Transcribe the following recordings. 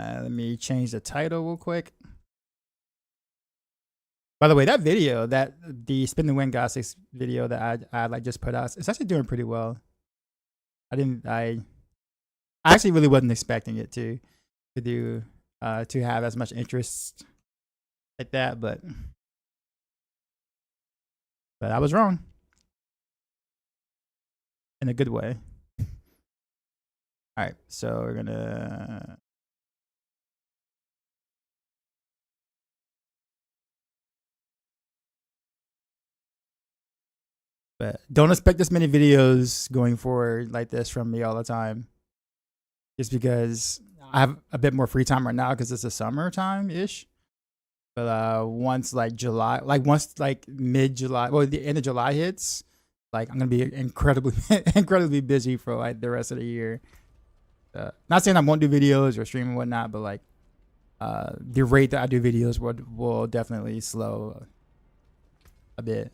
Let me change the title real quick. By the way, that video, the Spin the Win God 6 video that I like just put out, it's actually doing pretty well. I actually really wasn't expecting it to have as much interest like that, but I was wrong in a good way. All right, so we're gonna. But don't expect this many videos going forward like this from me all the time. Just because I have a bit more free time right now because it's the summertime-ish. But once like July, once mid-July, well, the end of July hits, like I'm gonna be incredibly busy for like the rest of the year. Not saying I won't do videos or stream and whatnot, but like the rate that I do videos will definitely slow a bit.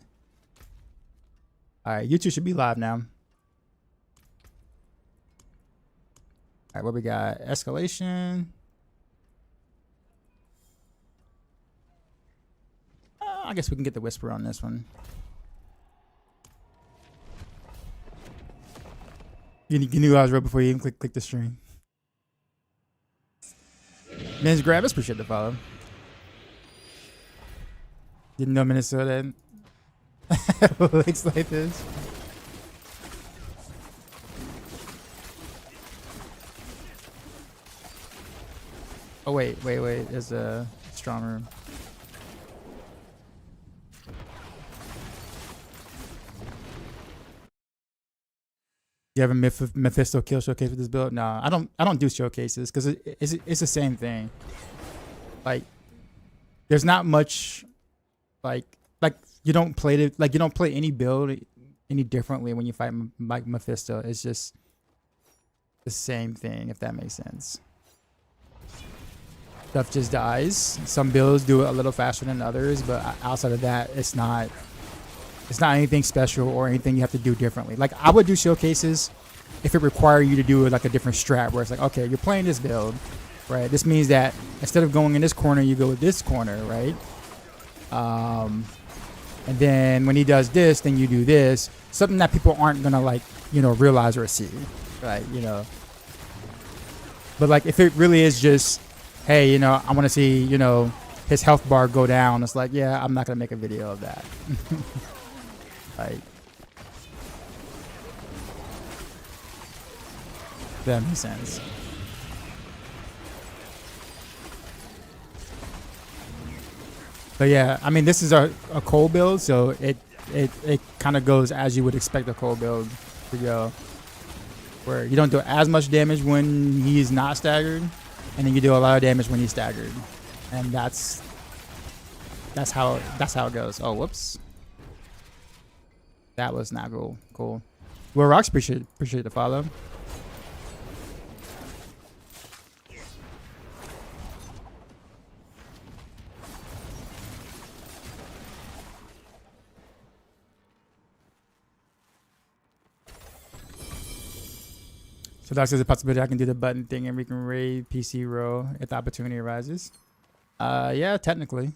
All right, YouTube should be live now. All right, what we got? Escalation. I guess we can get the whisper on this one. You knew I was real before you even click the stream. Men's Gravis, appreciate the follow. Didn't know Minnesota looks like this. Oh wait, there's a strong room. You have a Mephisto kill showcase with this build? No, I don't do showcases because it's the same thing. Like, there's not much like you don't play any build any differently when you fight like Mephisto. It's just the same thing, if that makes sense. Stuff just dies. Some builds do it a little faster than others, but outside of that, it's not anything special or anything you have to do differently. Like, I would do showcases if it required you to do like a different strat where it's like, okay, you're playing this build, right? This means that instead of going in this corner, you go with this corner, right? And then when he does this, then you do this. Something that people aren't gonna like, realize or see, right? But like, if it really is just, hey, I want to see, his health bar go down. It's like, yeah, I'm not gonna make a video of that. Like, that makes sense. But yeah, I mean, this is a cold build, so it kind of goes as you would expect a cold build to go, where you don't do as much damage when he's not staggered, and then you do a lot of damage when he's staggered, and that's how it goes. Oh, whoops, that was not cool. Well, Rocks, appreciate the follow. So that's a possibility I can do the button thing and we can raid PC row if the opportunity arises. Yeah, technically.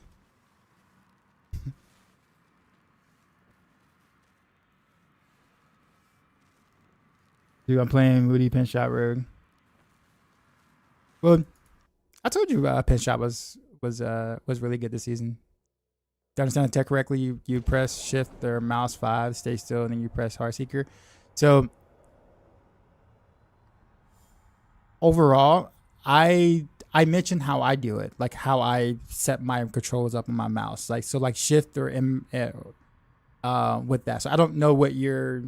Dude, I'm playing Moody Pin Shot Rogue. Well, I told you Pin Shot was really good this season. To understand the tech correctly, you press Shift or Mouse 5, stay still, and then you press Heartseeker. So overall, I mentioned how I do it, like how I set my controls up on my mouse, like Shift or M with that. So I don't know what your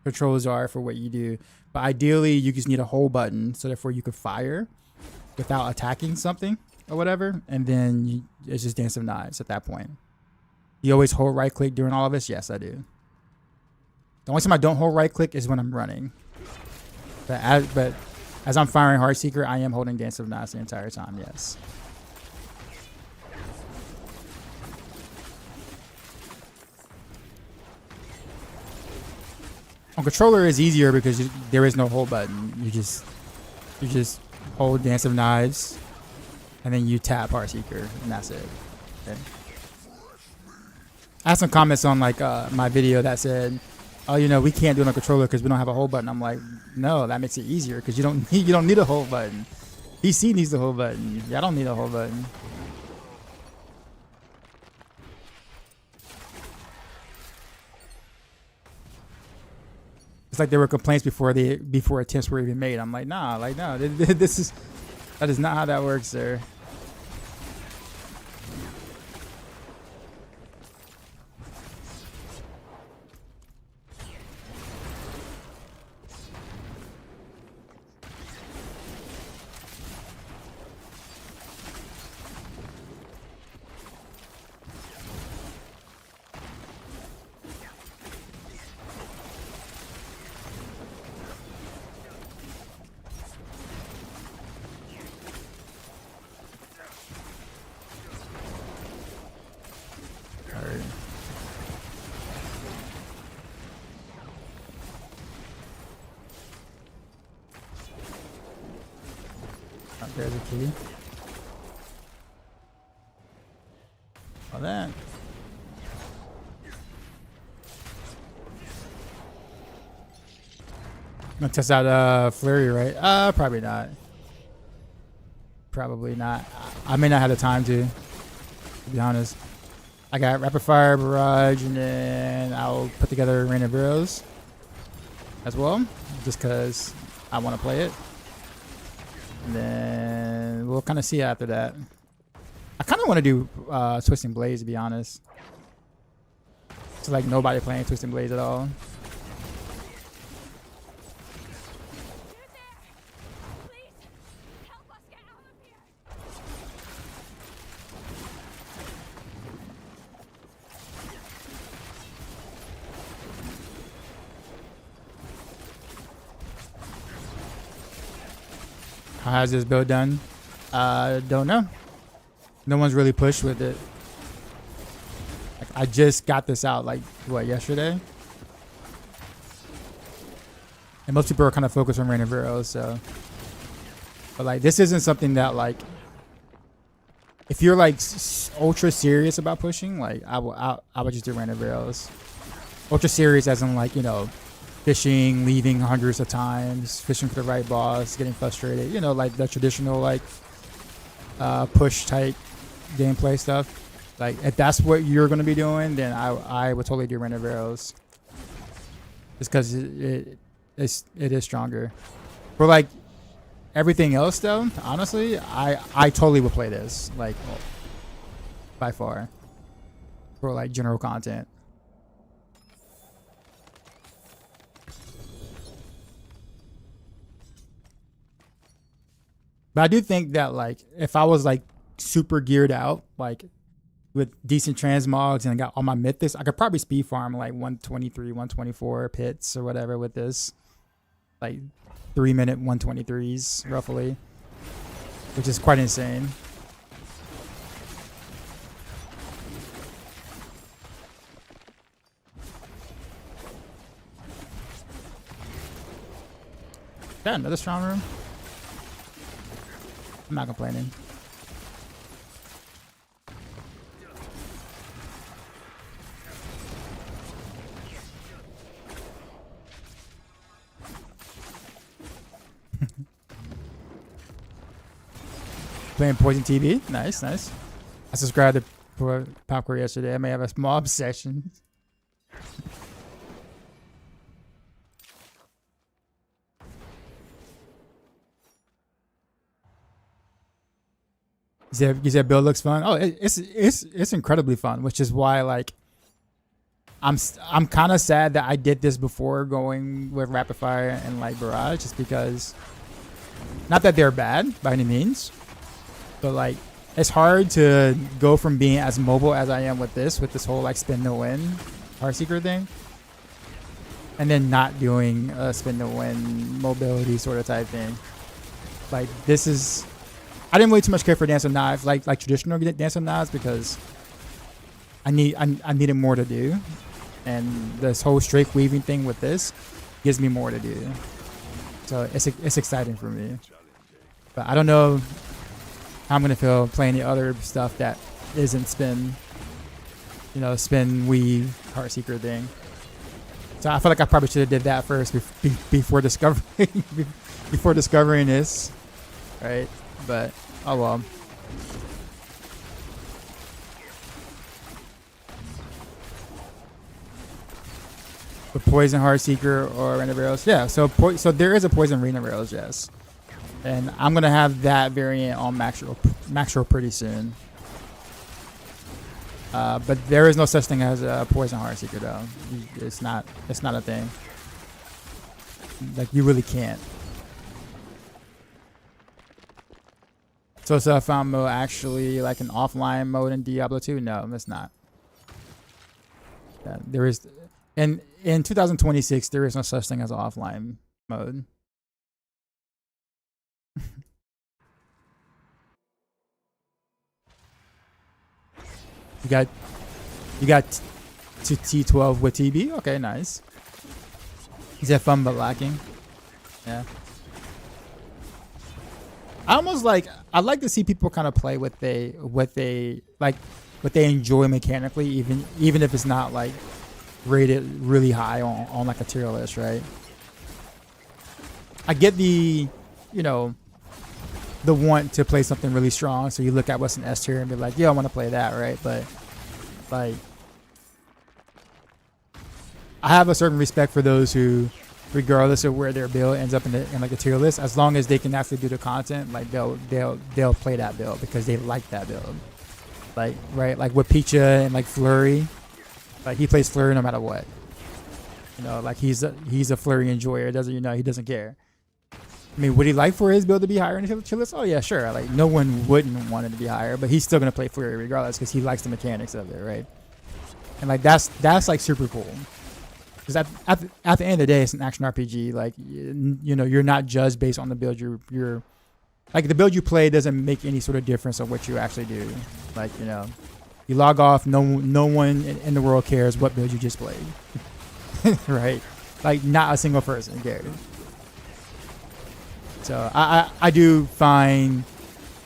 controls are for what you do, but ideally you just need a hold button, so therefore you could fire without attacking something or whatever, and then it's just Dance of Knives at that point. You always hold right click during all of this? Yes, I do. The only time I don't hold right click is when I'm running, but as I'm firing Heartseeker, I am holding Dance of Knives the entire time, yes. On controller is easier because there is no hold button. You just hold Dance of Knives and then you tap Heartseeker, and that's it. Okay. I had some comments on like my video that said, "Oh, you know, we can't do it on a controller because we don't have a hold button." I'm like, no, that makes it easier because you don't need a hold button. PC needs the hold button. Yeah, I don't need a hold button. It's like there were complaints before attempts were even made. I'm like, nah, like no, that is not how that works, sir. There's a key. All that. I'm gonna test out Flurry, right? Probably not. Probably not. I may not have the time to be honest. I got Rapid Fire, Barrage, and then I'll put together Rain of Arrows as well, just because I want to play it. And then we'll kind of see after that. I kind of want to do Twisting Blades, to be honest. It's like nobody playing Twisting Blades at all. How has this build done? Don't know. No one's really pushed with it. Like, I just got this out like what, yesterday? And most people are kind of focused on Rain of Arrows, so. But like this isn't something that like, if you're like ultra serious about pushing, like I would just do Rain of Arrows. Ultra serious as in like, you know, fishing, leaving hundreds of times, fishing for the right boss, getting frustrated, you know, like the traditional like push type gameplay stuff. Like if that's what you're going to be doing, then I would totally do Rain of Arrows. Just because it is stronger. For like everything else though, honestly, I totally would play this, like by far, for like general content. But I do think that like if I was like super geared out, like with decent transmogs and I got all my mythics, I could probably speed farm like 123, 124 pits or whatever with this. Like 3-minute 123s roughly, which is quite insane. Got another strong room. I'm not complaining. Playing Poison TV. Nice, nice. I subscribed to Popcore yesterday. I may have a small obsession. You said build looks fun. Oh, it's incredibly fun, which is why like I'm kind of sad that I did this before going with Rapid Fire and like Barrage, just because, not that they're bad by any means, but like it's hard to go from being as mobile as I am with this whole like spin to win Heartseeker thing, and then not doing a spin to win mobility sort of type thing. Like this is. I didn't really too much care for Dance of Knives, like traditional Dance of Knives, because I needed more to do, and this whole straight weaving thing with this gives me more to do. So it's exciting for me. But I don't know how I'm gonna feel playing the other stuff that isn't spin, spin Wii Heartseeker thing. So I feel like I probably should have did that first before discovering before discovering this, right? But oh well. The Poison Heartseeker or Rain of Arrows, yeah. So there is a Poison Rain of Arrows, yes. And I'm gonna have that variant on Max Roll pretty soon. But there is no such thing as a Poison Heartseeker though. It's not a thing. Like you really can't. So is found mode actually like an offline mode in Diablo 2? No, it's not. There is, in 2026 there is no such thing as an offline mode. You got to T12 with TB. Okay, nice. Is that fun but lacking? Yeah. I like to see people kind of play what they enjoy mechanically, even if it's not like rated really high on like a tier list, right? I get the the want to play something really strong, so you look at what's an S tier and be like, yeah, I want to play that, right? But like, I have a certain respect for those who, regardless of where their build ends up in like a tier list, as long as they can actually do the content, like they'll play that build because they like that build. Like, right, like with Picha and like Flurry, like he plays Flurry no matter what. Like he's a Flurry enjoyer. He doesn't care. I mean, would he like for his build to be higher in the tier list? Oh yeah, sure. Like no one wouldn't want it to be higher, but he's still gonna play Flurry regardless because he likes the mechanics of it, right? And like that's like super cool. Because at the end of the day, it's an action RPG. Like you're not judged based on the build you're like the build you play doesn't make any sort of difference on what you actually do. Like you log off, no one in the world cares what build you just played, right? Like not a single person cares. So I do find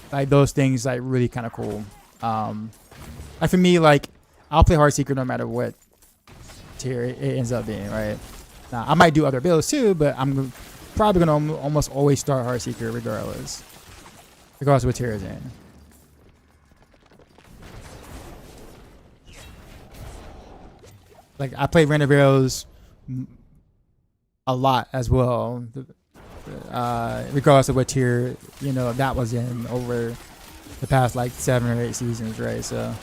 like those things like really kind of cool. Like for me, like I'll play Heartseeker no matter what tier it ends up being, right? Now I might do other builds too, but I'm probably gonna almost always start Heartseeker regardless of what tier it's in. Like I played Rain of Arrows a lot as well. Regardless of what tier that was in over the past like 7 or 8 seasons, right? So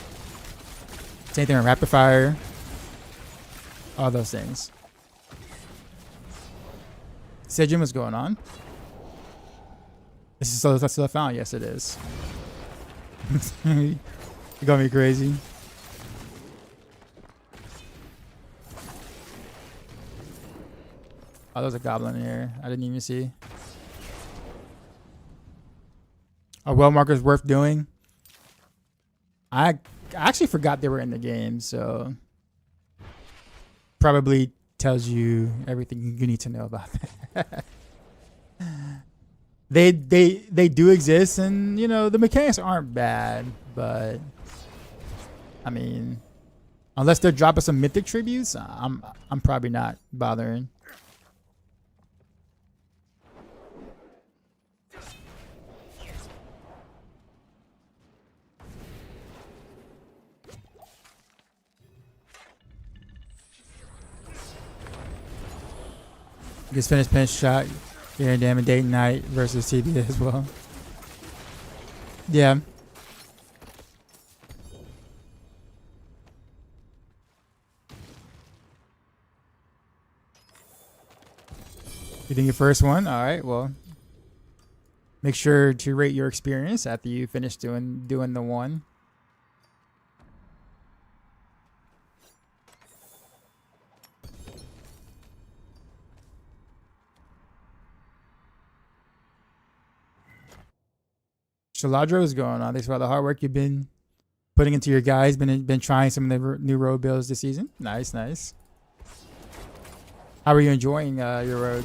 same thing with Rapid Fire, all those things. Sejim, what's going on? This is still found. Yes, it is. You got me crazy. Oh, there's a goblin here. I didn't even see. Are well markers worth doing? I actually forgot they were in the game, so probably tells you everything you need to know about that. They do exist, and the mechanics aren't bad, but I mean, unless they're dropping some mythic tributes, I'm probably not bothering. Just finished pinch shot. Here damn it, date night versus TB as well. Yeah. You think your first one? All right. Well, make sure to rate your experience after you finish doing the one. Shaladro is going on. Thanks for all the hard work you've been putting into your guys. Been trying some of the new road builds this season. Nice. How are you enjoying your road?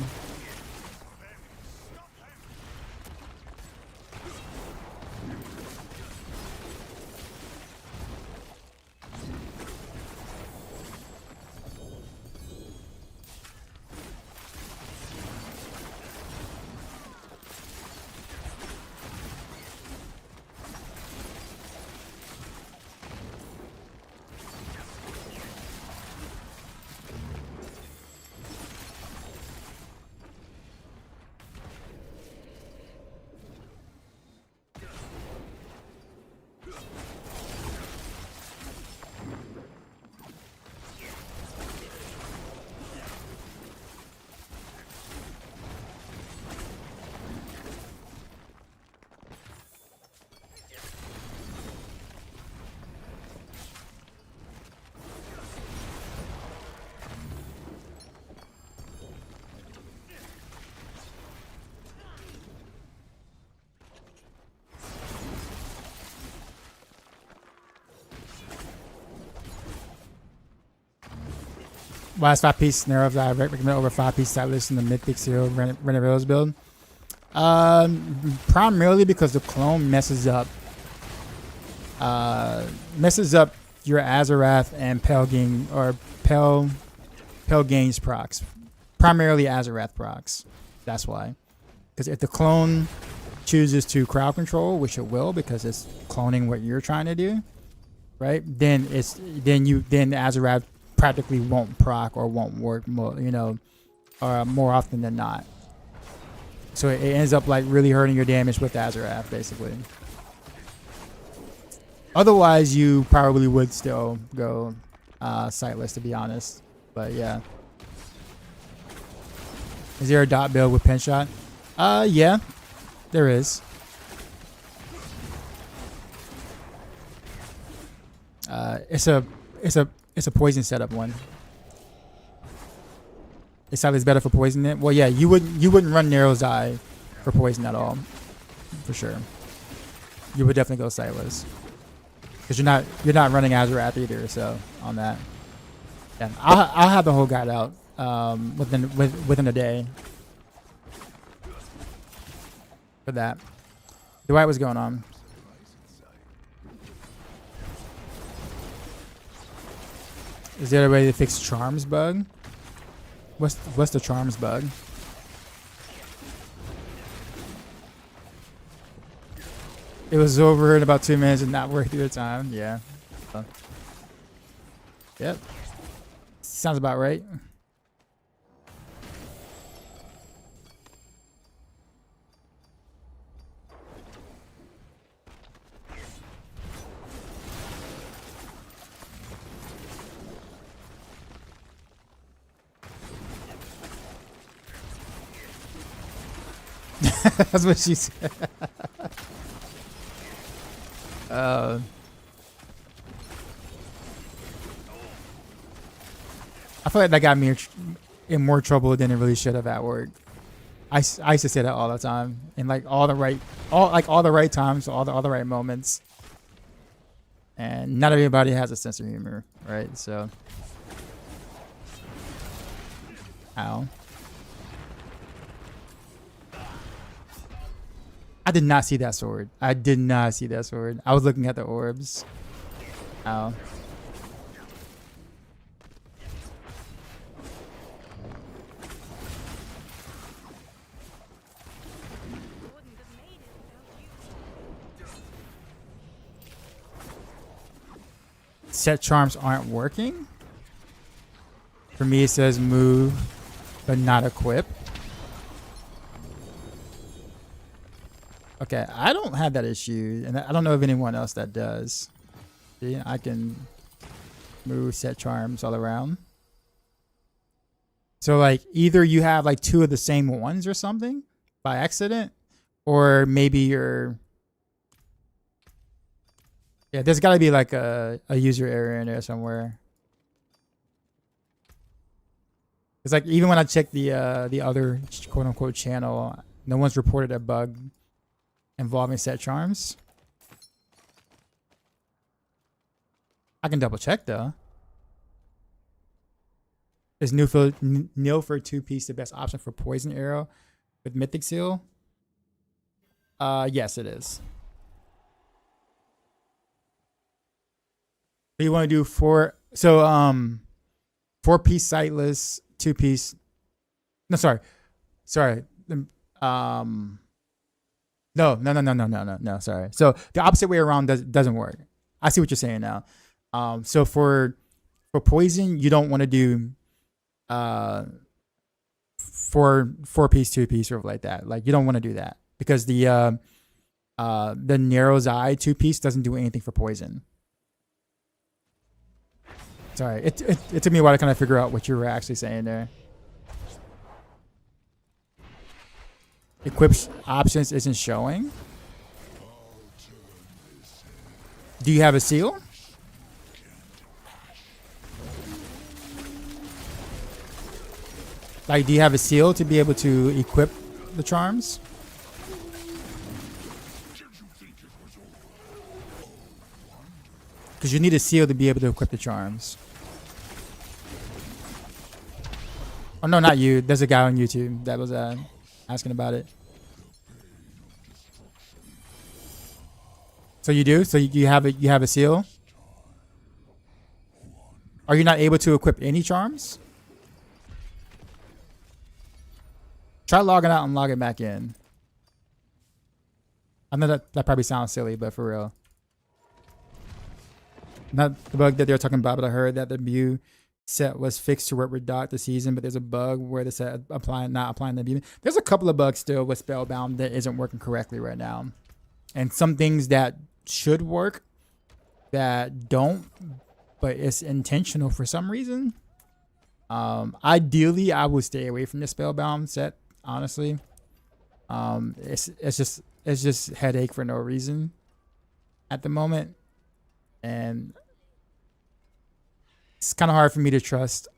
last 5-piece narrows I recommend over 5-piece sightless in the Mythic Seal Renovables build. Primarily because the clone messes up your Azarath and Pale Gains procs. Primarily Azarath procs. That's why. Because if the clone chooses to crowd control, which it will because it's cloning what you're trying to do, right? Then Azarath practically won't proc or won't work more, more often than not. So it ends up like really hurting your damage with Azarath, basically. Otherwise, you probably would still go sightless, to be honest. But yeah. Is there a dot build with pen shot? Yeah, there is. It's a poison setup one. It's always better for poison it. Well, yeah, you wouldn't run Narrow's Eye for poison at all, for sure. You would definitely go sightless because you're not running Azarath either. So on that, yeah, I'll have the whole guide out within a day for that. Dwight, what's going on? Is there a way to fix charms bug? What's the charms bug? It was over in about 2 minutes and not worth your time. Yeah. Yep. Sounds about right. That's what she said. I feel like that got me in more trouble than it really should have at work. I used to say that all the time, in like all the right times, all the right moments. And not everybody has a sense of humor, right? So, ow. I did not see that sword. I did not see that sword. I was looking at the orbs. Ow. Set charms aren't working? For me, it says move, but not equip. Okay, I don't have that issue, and I don't know of anyone else that does. See, I can move set charms all around. So, like, either you have, like, 2 of the same ones or something by accident, or maybe you're... Yeah, there's got to be, like, a user error in there somewhere. It's like, even when I check the other quote-unquote channel, no one's reported a bug involving set charms. I can double check though. Is Nilford 2-piece the best option for poison arrow with Mythic Seal? Yes, it is. You want to do 4-piece sightless, 2-piece. No, sorry. No, sorry. So the opposite way around doesn't work. I see what you're saying now. So for poison, you don't want to do 4-piece, 2-piece, or like that. Like you don't want to do that because the Narrow's Eye 2-piece doesn't do anything for poison. Sorry, it took me a while to kind of figure out what you were actually saying there. Equip options isn't showing. Do you have a seal? Like, do you have a seal to be able to equip the charms? Because you need a seal to be able to equip the charms. Oh no, not you. There's a guy on YouTube that was asking about it. So you do? So you have a seal? Are you not able to equip any charms? Try logging out and logging back in. I know that probably sounds silly, but for real. Not the bug that they're talking about, but I heard that the Mew set was fixed to work with Doc this season, but there's a bug where the set not applying the beam. There's a couple of bugs still with Spellbound that isn't working correctly right now. And some things that should work that don't, but it's intentional for some reason. Ideally, I would stay away from the Spellbound set, honestly. It's just headache for no reason at the moment. And it's kind of hard for me to trust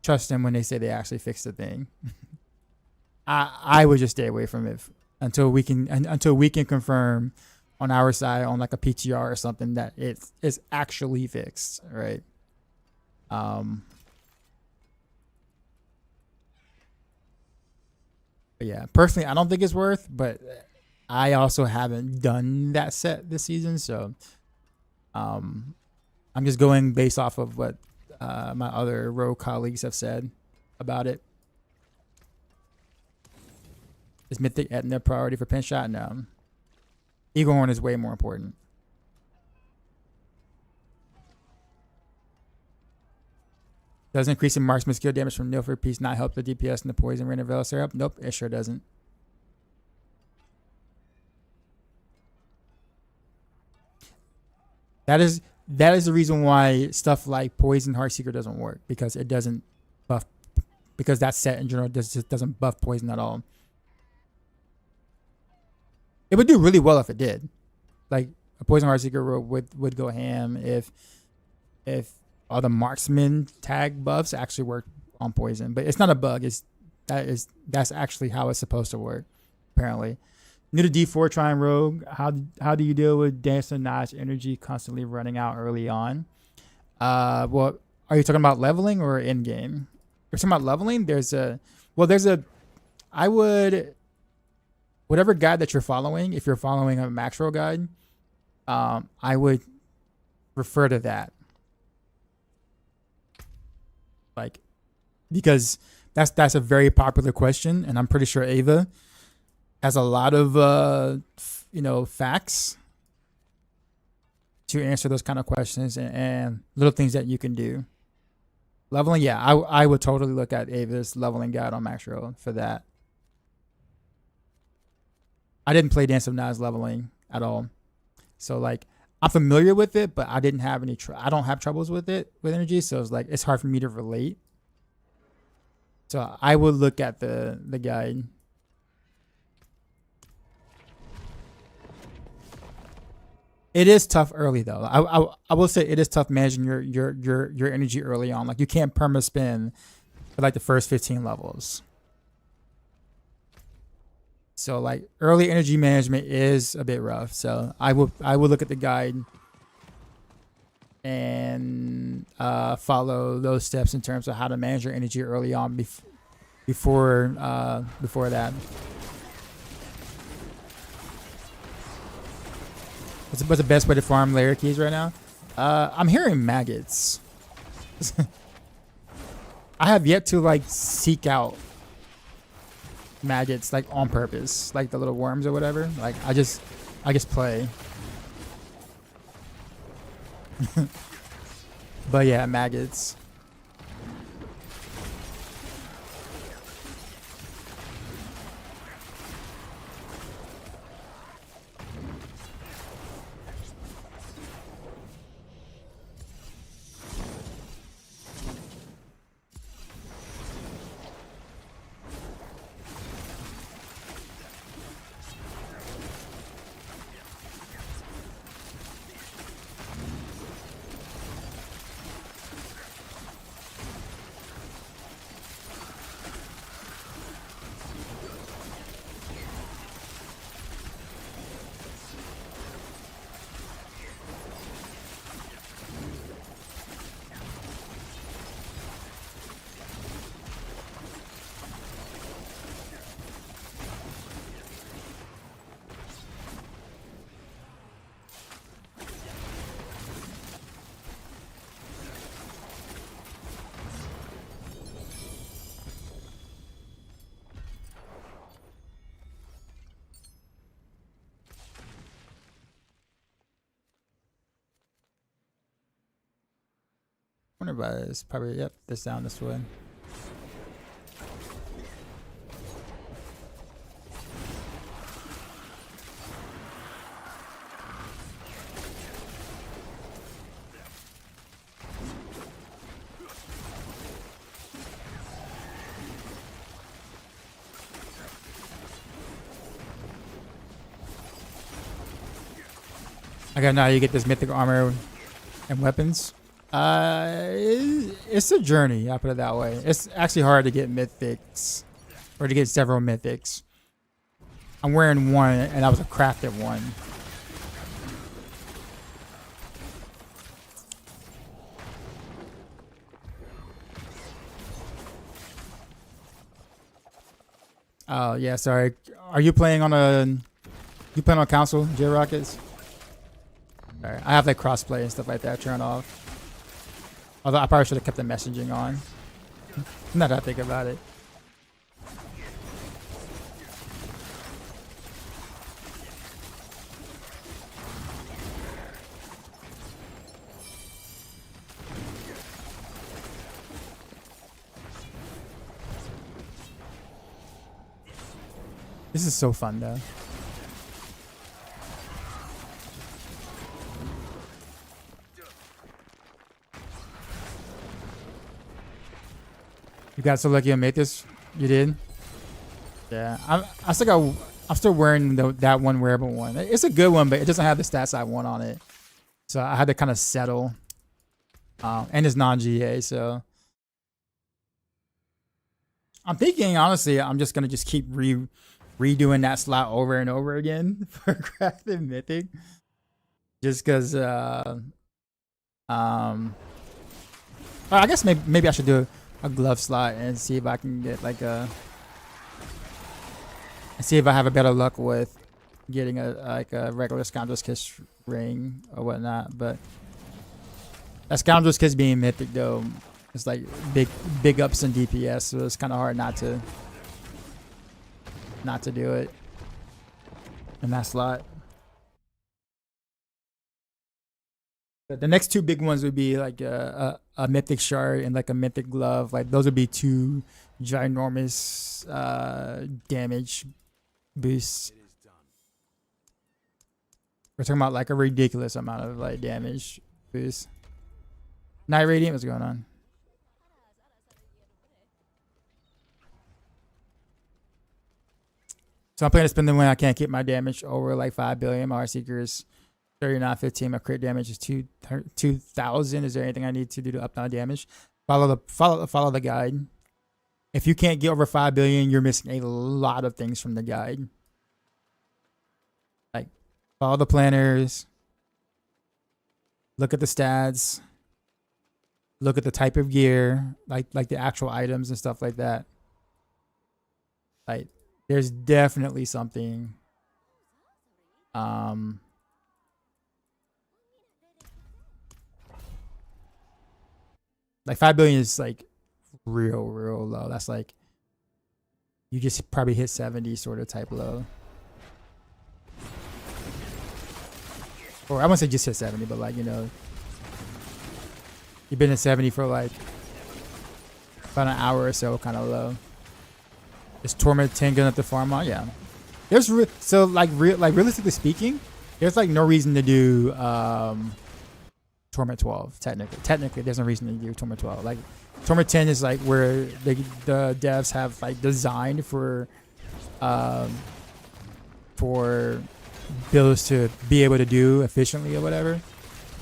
them when they say they actually fixed the thing. I would just stay away from it until we can confirm on our side on like a PTR or something that it's actually fixed, right? But yeah, personally, I don't think it's worth, but I also haven't done that set this season, so I'm just going based off of what my other rogue colleagues have said about it. Is Mythic Etna priority for pin shot? No. Eagle Horn is way more important. Does increasing marksman skill damage from Nilford piece not help the DPS and the poison rain of Velocerup? Nope, it sure doesn't. That is the reason why stuff like Poison Heartseeker doesn't work, because it doesn't buff, because that set in general just doesn't buff poison at all. It would do really well if it did. Like a Poison Heartseeker would go ham if all the marksman tag buffs actually work on poison. But it's not a bug. That's actually how it's supposed to work, apparently. New to D4 trying rogue. How do you deal with Dance and Notch energy constantly running out early on? Well, are you talking about leveling or in game? If you're talking about leveling, whatever guide that you're following, if you're following a max roll guide, I would refer to that. Like, because that's a very popular question, and I'm pretty sure Ava has a lot of facts to answer those kind of questions and little things that you can do. Leveling, yeah, I would totally look at Ava's leveling guide on Max Roll for that. I didn't play Dance of Knives leveling at all, so like I'm familiar with it, but I didn't have I don't have troubles with it with energy, so it's like it's hard for me to relate. So I would look at the guide. It is tough early though. I will say it is tough managing your energy early on. Like you can't perma spin for like the first 15 levels. So like early energy management is a bit rough. So I would look at the guide and follow those steps in terms of how to manage your energy early on before that. What's the best way to farm layer keys right now? I'm hearing maggots. I have yet to like seek out maggots like on purpose, like the little worms or whatever. Like I just play. But yeah, maggots. wonder about this. Probably, yep, this down this way. Okay, now you get this mythic armor and weapons. It's a journey. I put it that way. It's actually hard to get mythics, or to get several mythics. I'm wearing one, and that was a crafted one. Oh yeah, sorry. Are you playing on a? You playing on console, J Rockets? Alright, I have like crossplay and stuff like that turned off. Although I probably should have kept the messaging on. Now that I think about it. This is so fun though. You got so lucky I made this. You did. Yeah, I'm still wearing that one wearable one. It's a good one, but it doesn't have the stats I want on it. So I had to kind of settle. And it's non-GA, so I'm thinking honestly, I'm just gonna just keep redoing that slot over and over again for crafted mythic. Just because I guess maybe I should do a glove slot and see if I can get like and see if I have a better luck with getting a regular Scoundrel's Kiss ring or whatnot. But that Scoundrel's Kiss being mythic though, it's like big ups in DPS, so it's kind of hard not to do it in that slot. The next two big ones would be like a mythic shard and like a mythic glove. Like those would be two ginormous damage boosts. We're talking about like a ridiculous amount of like damage boost. Night Radiant, what's going on? So I'm planning to spend the when I can't keep my damage over like 5 billion. My Heartseeker is 39.15. My crit damage is 2,000. Is there anything I need to do to up my damage? Follow the guide. If you can't get over 5 billion, you're missing a lot of things from the guide. Like follow the planners. Look at the stats. Look at the type of gear, like the actual items and stuff like that. Like there's definitely something like 5 billion is like real low. That's like you just probably hit 70 sort of type low. Or I won't say just hit 70, but like, you know, you've been at 70 for like about an hour or so, kind of low. Is Torment 10 good enough to farm on? Yeah. There's so like realistically speaking, there's like no reason to do Torment 12 technically there's no reason to do Torment 12. Like Torment 10 is like where the devs have like designed for builds to be able to do efficiently or whatever.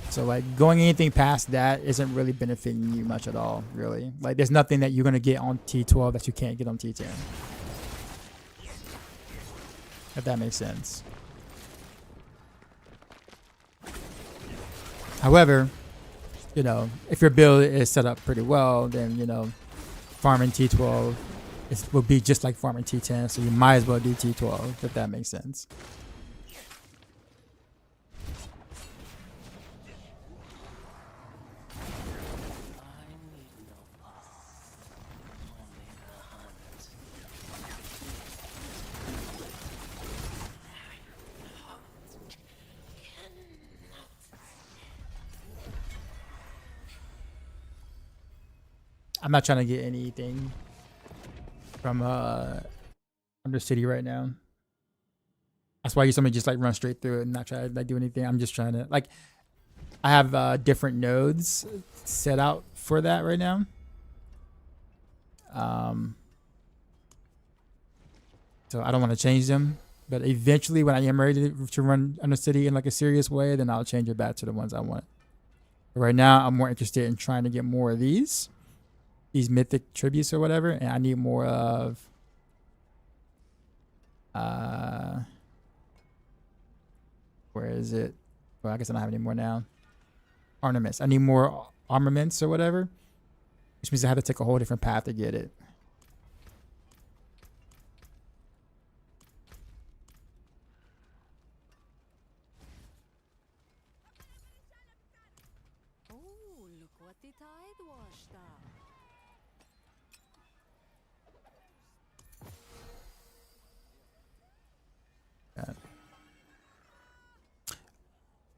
So like going anything past that isn't really benefiting you much at all, really. Like there's nothing that you're gonna get on T12 that you can't get on T10. If that makes sense. However, you know, if your build is set up pretty well, then, you know, farming T12 will be just like farming T10, so you might as well do T12, if that makes sense. I'm not trying to get anything from Undercity right now. That's why you somebody just like run straight through it and not try to like do anything. I'm just trying to like I have different nodes set out for that right now. So I don't want to change them, but eventually when I am ready to run Undercity in like a serious way, then I'll change it back to the ones I want. But right now I'm more interested in trying to get more of these mythic tributes or whatever, and I need more of where is it? Well, I guess I don't have any more now. Ornaments. I need more armaments or whatever, which means I have to take a whole different path to get it. Oh, look what the tide washed up.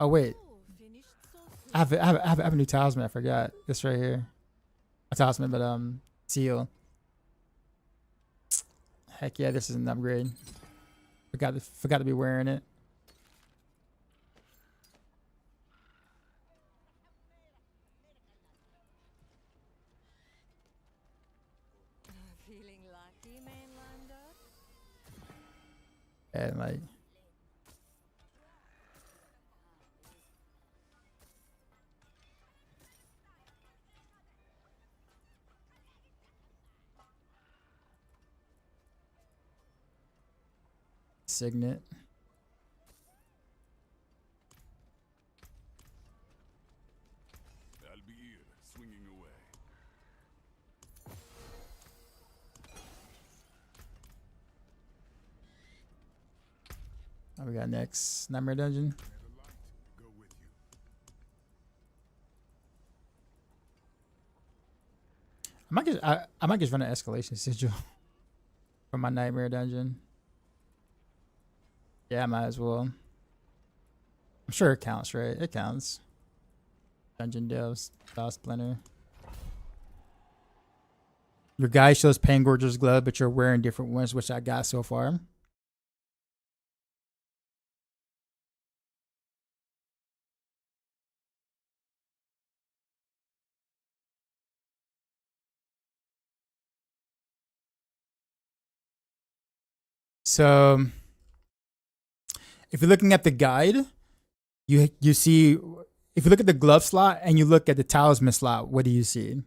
Oh wait, Oh, finished so soon. I have a new talisman. I forgot this right here. A talisman, but seal. Heck yeah, this is an upgrade. Forgot to be wearing it. Feeling lucky, mainlander? And like signet. I'll be here, swinging away. What we got next? Nightmare Dungeon. May the light go with you. I might just run an escalation sigil for my Nightmare Dungeon. Yeah, I might as well. I'm sure it counts, right? It counts. Dungeon Devs, Style Splinter. Your guy shows Pangorger's glove, but you're wearing different ones, which I got so far. So if you're looking at the guide, you see, if you look at the glove slot and you look at the talisman slot, what do you see?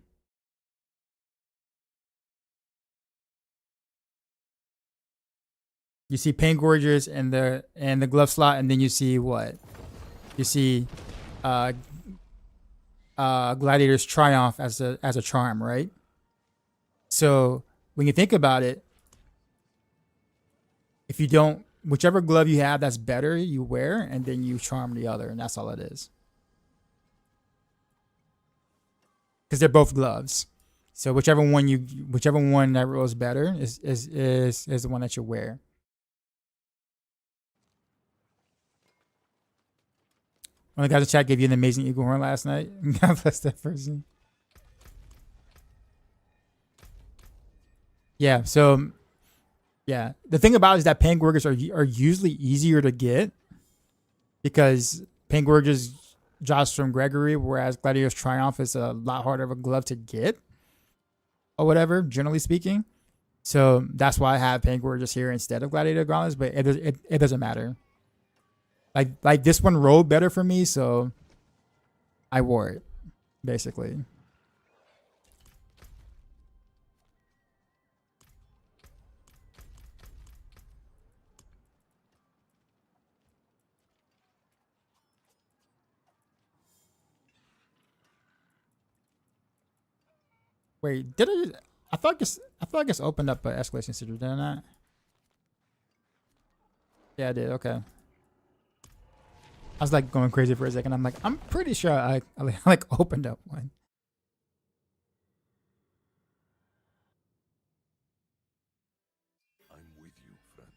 You see Pangorgers and the glove slot, and then you see what? You see Gladiator's Triumph as a charm, right? So when you think about it, if you don't, whichever glove you have that's better, you wear, and then you charm the other, and that's all it is. Because they're both gloves. So whichever one that rolls better is the one that you wear. One of the guys in chat gave you an amazing eagle horn last night. God bless that person. Yeah, so yeah, the thing about it is that Pangorgers are usually easier to get because Pangorgers draws from Gregory, whereas Gladiator's Triumph is a lot harder of a glove to get or whatever, generally speaking. So that's why I have Pangorgers here instead of Gladiator Gauntlets, but it doesn't matter. Like this one rolled better for me, so I wore it, basically. Wait, did I? I thought I just opened up an escalation sigil, didn't I? Yeah, I did. Okay. I was like going crazy for a second. I'm like, I'm pretty sure I like opened up one. I'm with you, friend.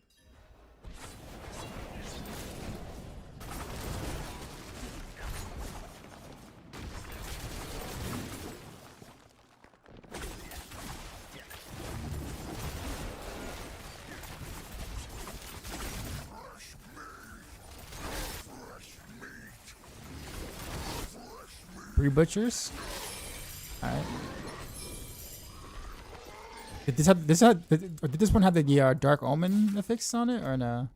3 butchers. All right. Did this one have the Dark Omen affix on it or no?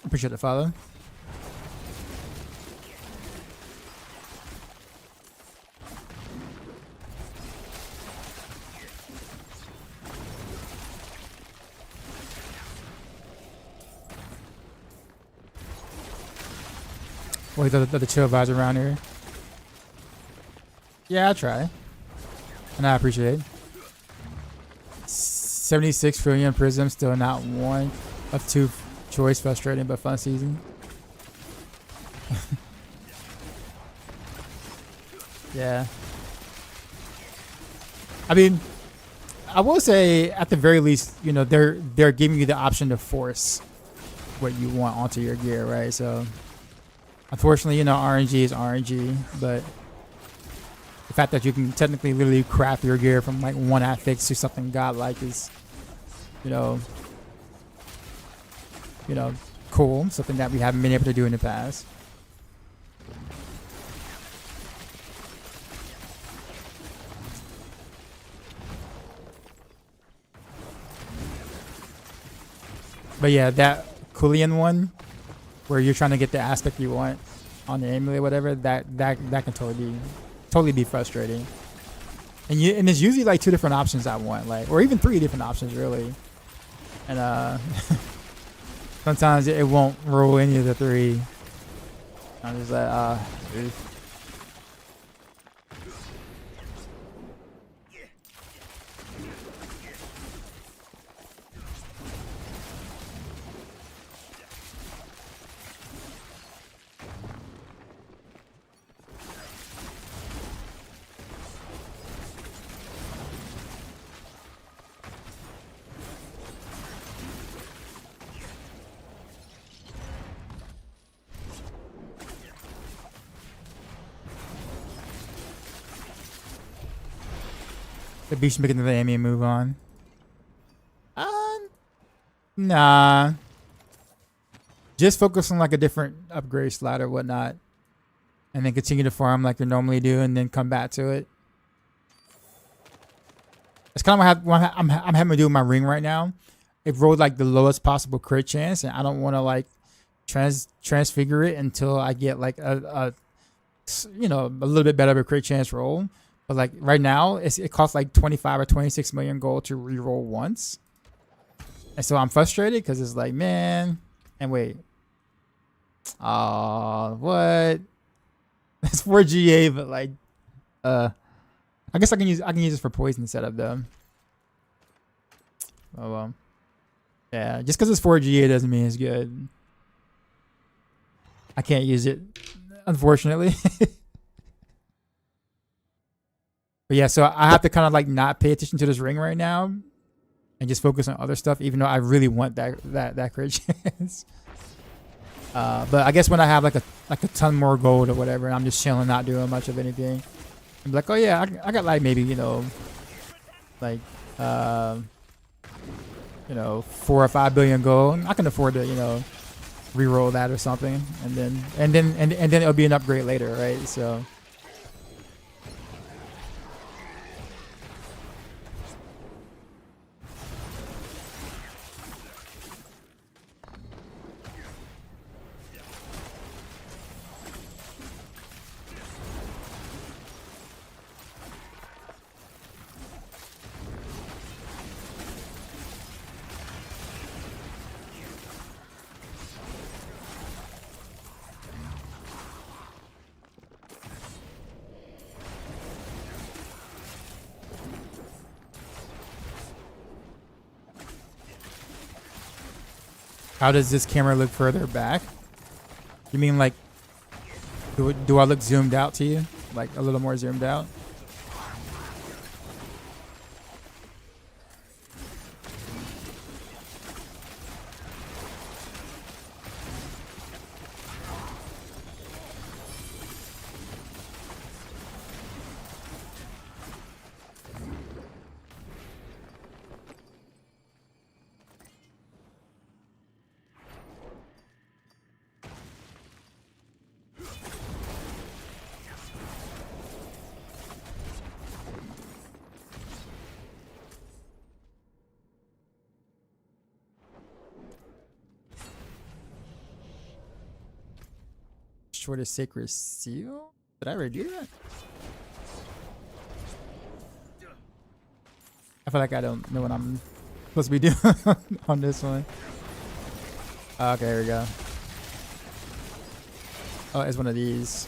Appreciate the follow. Wait, the chill vibes around here. Yeah, I'll try. And I appreciate it. 76 trillion prism, still not one of 2 choice, frustrating but fun season. Yeah. I mean, I will say at the very least, you know, they're giving you the option to force what you want onto your gear, right? So unfortunately, you know, RNG is RNG, but the fact that you can technically literally craft your gear from like one affix to something godlike is, you know, cool. Something that we haven't been able to do in the past. But yeah, that Kulian one, where you're trying to get the aspect you want on the amulet, whatever, that can totally be frustrating. And there's usually like 2 different options I want, like, or even 3 different options really. And sometimes it won't roll any of the 3. I'm just like, the beach making the Amy move on. Nah. Just focus on like a different upgrade slot or whatnot, and then continue to farm like you normally do, and then come back to it. It's kind of what I'm having to do with my ring right now. It rolled like the lowest possible crit chance, and I don't want to like transfigure it until I get like a little bit better of a crit chance roll. But like right now, it costs like 25 or 26 million gold to reroll once. And so I'm frustrated because it's like, man, and wait. What? That's 4 GA, but like, I guess I can use this for poison setup though. Oh well. Yeah, just because it's 4 GA doesn't mean it's good. I can't use it, unfortunately. But yeah, so I have to kind of like not pay attention to this ring right now and just focus on other stuff, even though I really want that crit chance. But I guess when I have like a ton more gold or whatever, and I'm just chilling, not doing much of anything, I'm like, oh yeah, I got like maybe, like 4 or 5 billion gold. I can afford to, re-roll that or something, and then it'll be an upgrade later, right? So. How does this camera look further back? You mean like, do I look zoomed out to you? Like a little more zoomed out? for the sacred seal. Did I already do that? I feel like I don't know what I'm supposed to be doing on this one. Okay, here we go. Oh, it's one of these.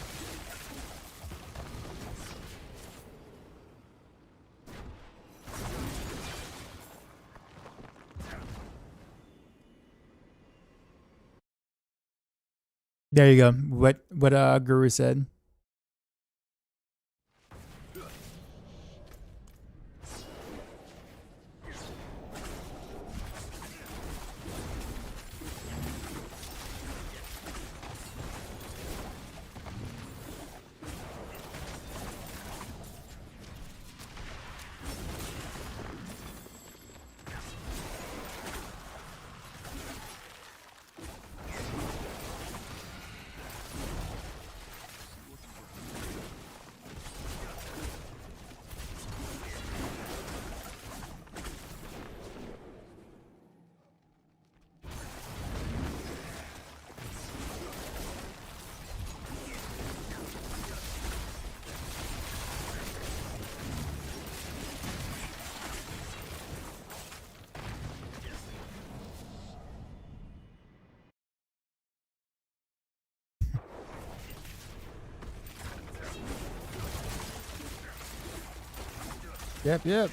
There you go. What Guru said. Yep.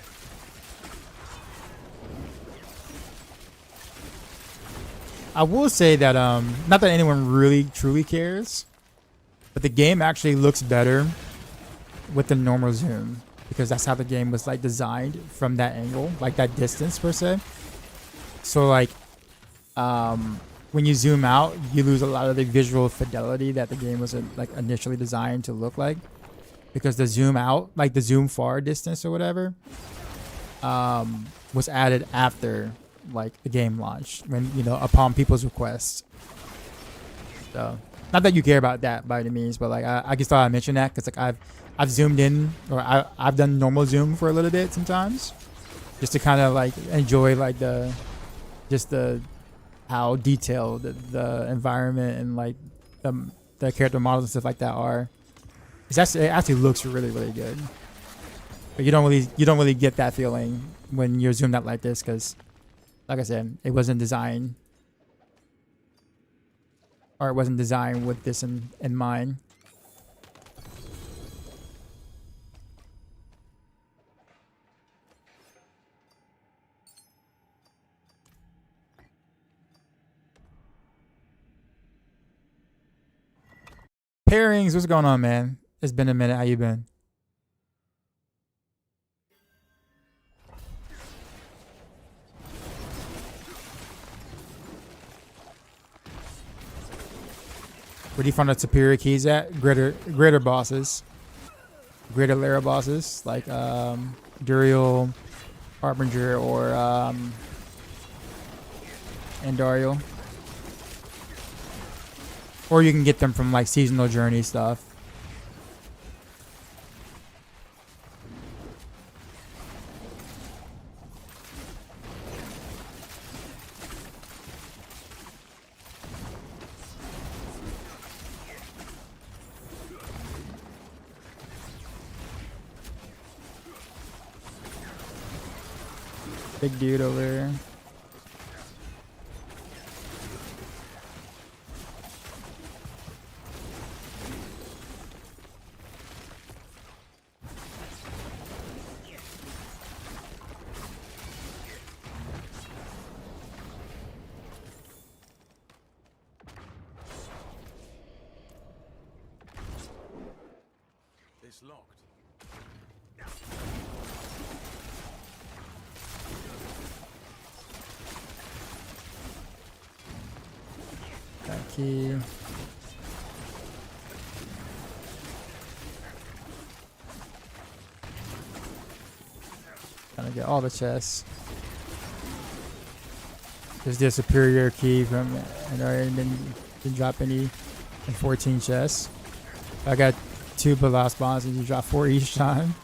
I will say that not that anyone really truly cares, but the game actually looks better with the normal zoom because that's how the game was like designed from that angle, like that distance per se. So like when you zoom out, you lose a lot of the visual fidelity that the game was like initially designed to look like. Because the zoom out, like the zoom far distance or whatever, was added after like the game launched, when upon people's requests. So not that you care about that by any means, but like I just thought I'd mention that because like I've zoomed in, or I've done normal zoom for a little bit sometimes, just to kind of like enjoy like the how detailed the environment and like the character models and stuff like that are. It actually looks really, really good, but you don't really get that feeling when you're zoomed out like this because, like I said, it wasn't designed with this in mind. Pairings, what's going on, man? It's been a minute. How you been? Where do you find the superior keys at? Greater bosses. Greater layer bosses. Like Duriel, Harbinger, or Andariel. Or you can get them from like seasonal journey stuff. Big dude over there. It's locked. That key. Trying to get all the chests. There's the superior key from, and I didn't drop any in 14 chests. I got 2 blast bombs and you drop 4 each time.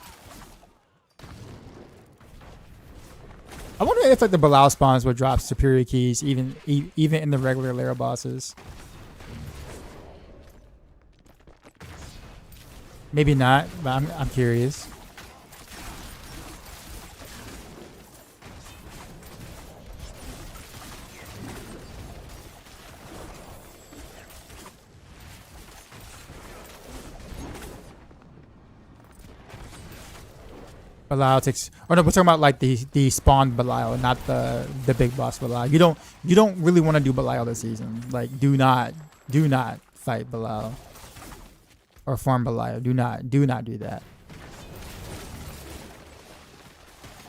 I wonder if like the Balau spawns would drop superior keys even in the regular layer bosses. Maybe not, but I'm curious. Belial takes. Oh no, we're talking about like the spawned Belial, not the big boss Belial. You don't really want to do Belial this season. Like do not fight Belial or farm Belial. Do not do that.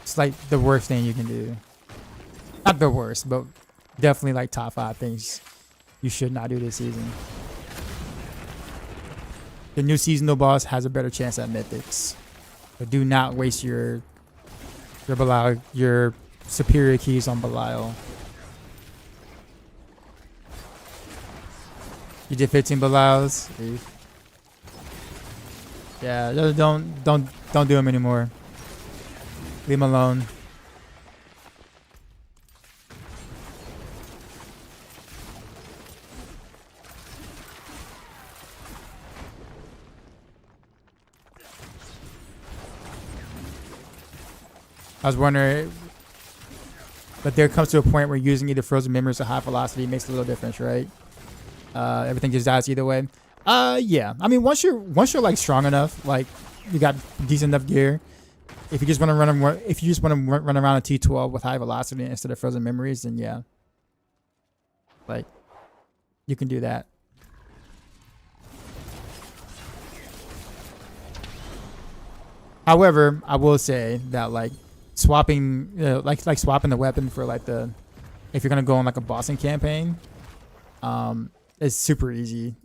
It's like the worst thing you can do. Not the worst, but definitely like top 5 things you should not do this season. The new seasonal boss has a better chance at mythics. But do not waste your Belial, your superior keys on Belial. You did 15 Belials. Yeah, don't do them anymore. Leave them alone. I was wondering, but there comes to a point where using either frozen memories or high velocity makes a little difference, right? Everything just dies either way. Yeah. I mean, once you're like strong enough, like you got decent enough gear. If you just want to run around a T12 with high velocity instead of frozen memories, then yeah, like you can do that. However, I will say that like swapping, like swapping the weapon for like if you're gonna go on like a bossing campaign, it's super easy.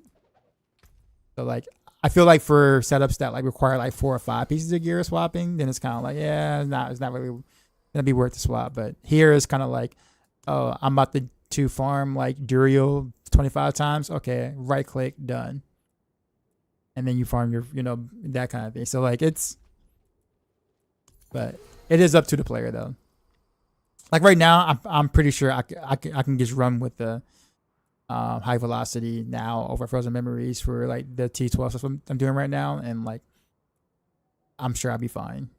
So like I feel like for setups that like require like 4 or 5 pieces of gear swapping, then it's kind of like it's not really gonna be worth the swap. But here it's kind of like, oh, I'm about to farm like Duriel 25 times. Okay, right click, done, and then you farm your that kind of thing. So like but it is up to the player though. Like right now, I'm pretty sure I can just run with the high velocity now over frozen memories for like the T12 stuff I'm doing right now, and like I'm sure I'll be fine.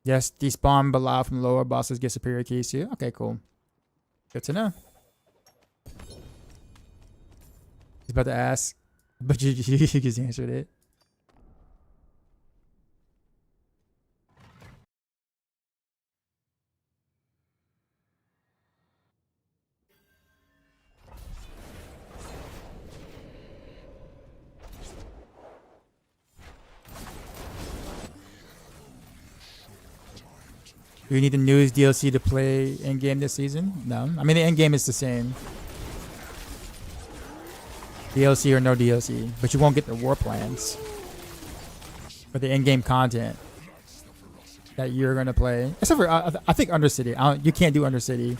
Yes, despawn Belial from lower bosses get superior keys too. Okay, cool. Good to know. He's about to ask, but you just answered it. Do you need the newest DLC to play in game this season? No. I mean, the end game is the same. DLC or no DLC, but you won't get the war plans for the in-game content that you're gonna play. Except for I think Undercity. You can't do Undercity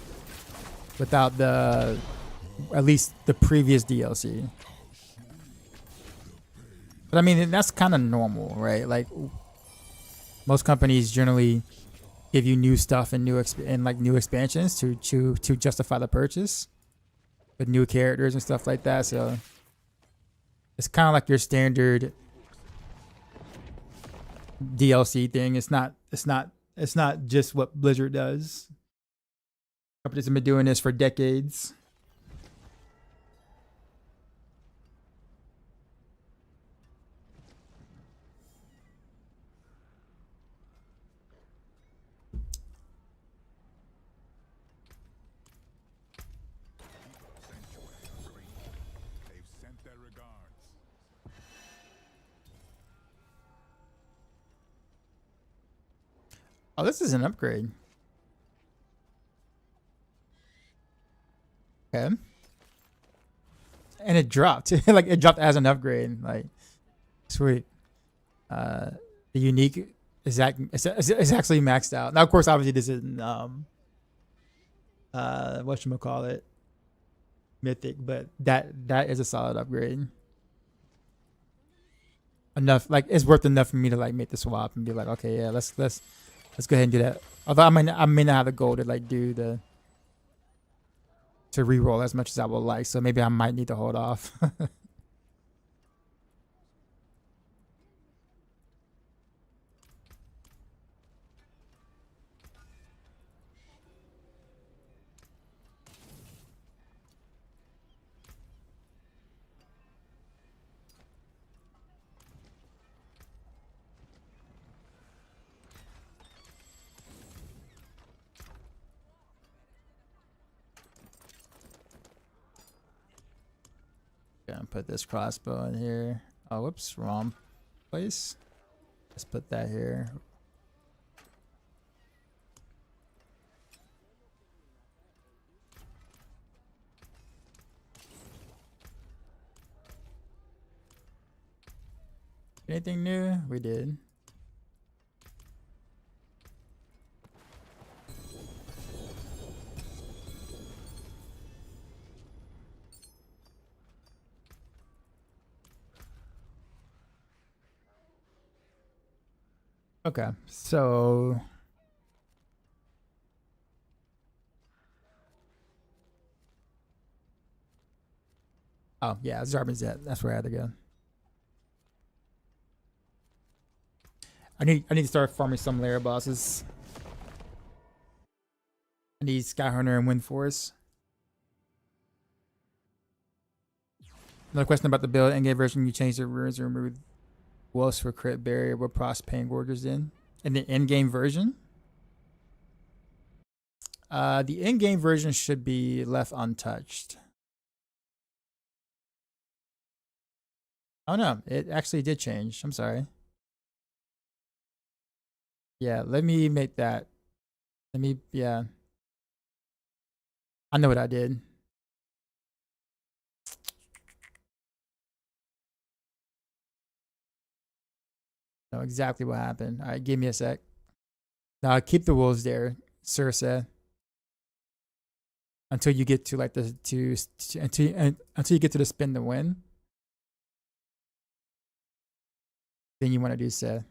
without at least the previous DLC. But I mean, that's kind of normal, right? Like most companies generally give you new stuff and new expansions to justify the purchase with new characters and stuff like that. So it's kind of like your standard DLC thing. It's not just what Blizzard does. Companies have been doing this for decades. Oh, this is an upgrade. Okay. And it dropped. Like it dropped as an upgrade. Like sweet. The unique is actually maxed out. Now of course obviously this isn't whatchamacallit mythic, but that is a solid upgrade. enough. Like it's worth enough for me to like make the swap and be like, okay, yeah, let's go ahead and do that. Although I may not have the goal to like do the to reroll as much as I would like, so maybe I might need to hold off. Gonna put this crossbow in here. Oh, whoops, wrong place. Let's put that here. Anything new? We did. Okay, so oh yeah, Zarbin's dead. That's where I had to go. I need to start farming some layer bosses. I need Skyhunter and Windforce. Another question about the build. Endgame version, you changed the runes and removed wolves for crit barrier with Prost Pain Gorgers in the endgame version. The in-game version should be left untouched. Oh no, it actually did change. I'm sorry. Yeah, let me make that. Yeah. I know what I did. I know exactly what happened. All right, give me a sec. Now keep the wolves there, Circe. Until you get to like until you get to the spin to win. Then you want to do Seth.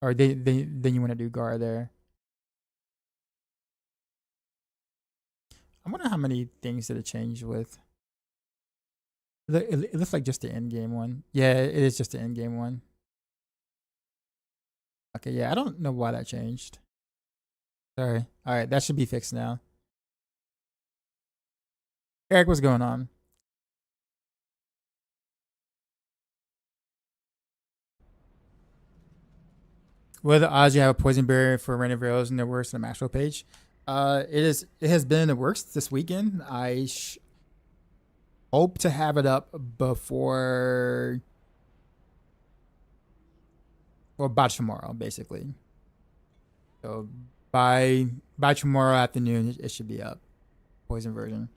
Or then you want to do Gar there. I wonder how many things did it change with. It looks like just the end game one. Yeah, it is just the end game one. Okay, yeah, I don't know why that changed. Sorry. All right, that should be fixed now. Eric, what's going on? What are the odds you have a poison barrier for random arrows in the works in the Maxwell page? It has been in the works this weekend. I hope to have it up before or by tomorrow, basically. So by tomorrow afternoon, it should be up. Poison version.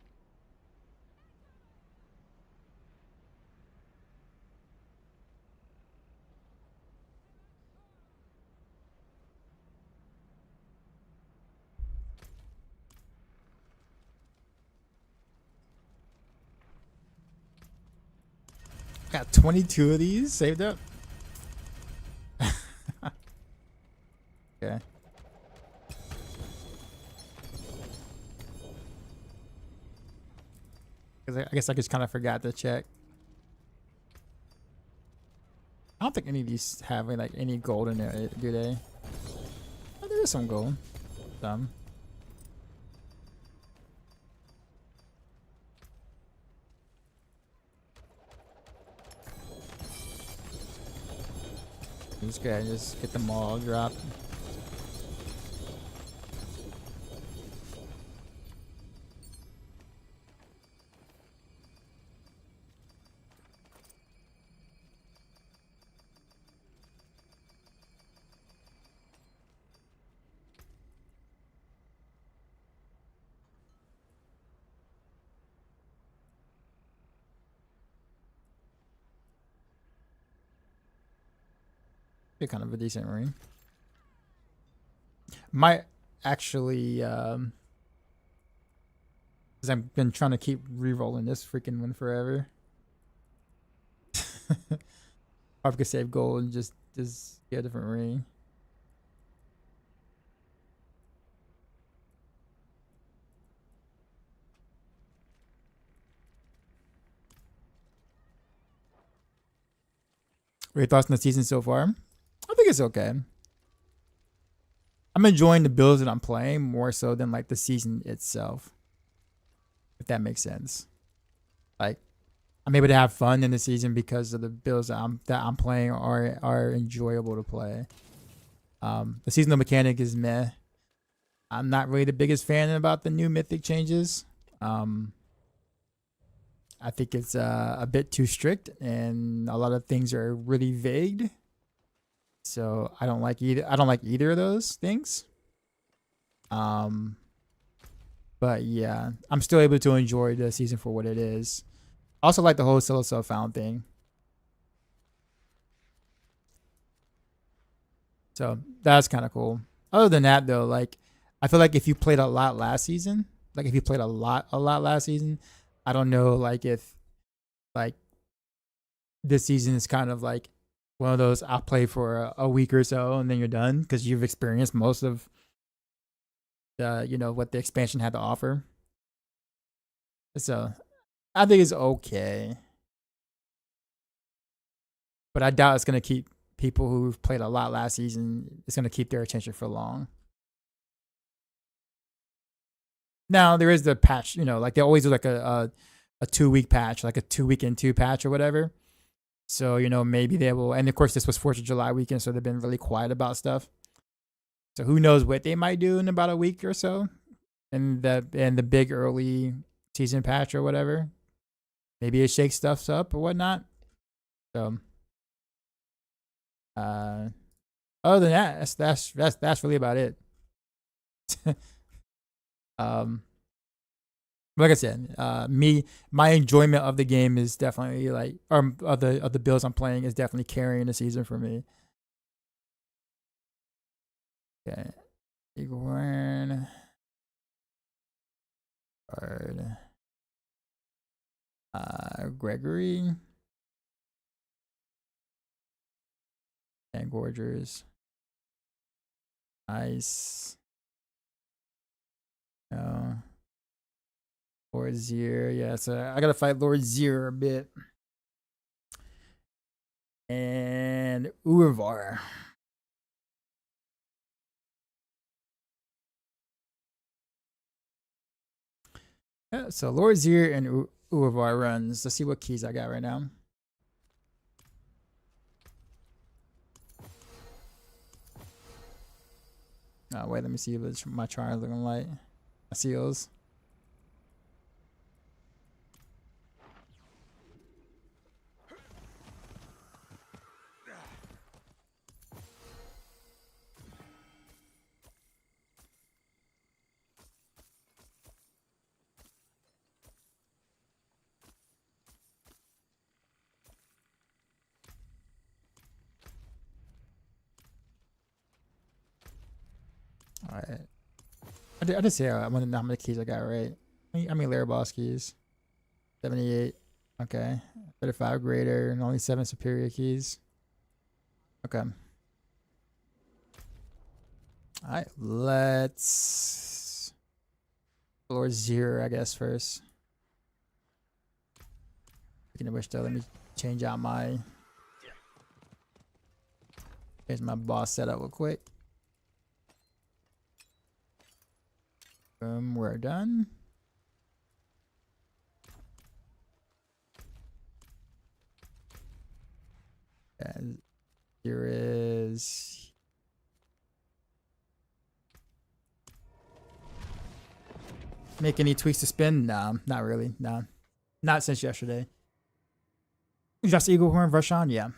Got 22 of these saved up. Okay. I guess I just kind of forgot to check. I don't think any of these have like any gold in there, do they? Oh, there is some gold. Some. Just go ahead and just get them all dropped. Be kind of a decent ring. Might actually, because I've been trying to keep re-rolling this freaking one forever. Or I could save gold and just get a different ring. What are your thoughts on the season so far? I think it's okay. I'm enjoying the builds that I'm playing more so than like the season itself. If that makes sense. Like I'm able to have fun in the season because of the builds that I'm playing are enjoyable to play. The seasonal mechanic is meh. I'm not really the biggest fan about the new mythic changes. I think it's a bit too strict and a lot of things are really vague. So I don't like either of those things. But yeah, I'm still able to enjoy the season for what it is. I also like the whole solo self-found thing. So that's kind of cool. Other than that though, like I feel like if you played a lot last season, I don't know like if like this season is kind of like one of those I'll play for a week or so and then you're done because you've experienced most of the what the expansion had to offer. So I think it's okay, but I doubt it's gonna keep people who've played a lot last season. It's gonna keep their attention for long. Now there is the patch, like they always do like a 2 week patch, like a 2 week and 2 patch or whatever. So maybe they will. And of course, this was 4th of July weekend, so they've been really quiet about stuff. So who knows what they might do in about a week or so, and the big early season patch or whatever. Maybe it shakes stuff up or whatnot. So, other than that, that's really about it. Like I said, my enjoyment of the game is definitely like, or of the builds I'm playing is definitely carrying the season for me. Okay, Igorn, card, Gregory, and Gorgers. Nice. No. Lord Zier, yeah, so I gotta fight Lord Zier a bit. And Urvar. Yeah, so Lord Zier and Urvar runs. Let's see what keys I got right now. Oh, wait, let me see what my chart is looking like. My seals. All right. I did say I want to know how many keys I got right. How many layer boss keys? 78. Okay. 35 greater and only 7 superior keys. Okay. Alright, let's Lord Zero, I guess, first. Speaking of which though, let me change out here's my boss setup real quick. We're done. And here is make any tweaks to spin? No, not really. No. Not since yesterday. Just Eagle Horn, rush on, yeah.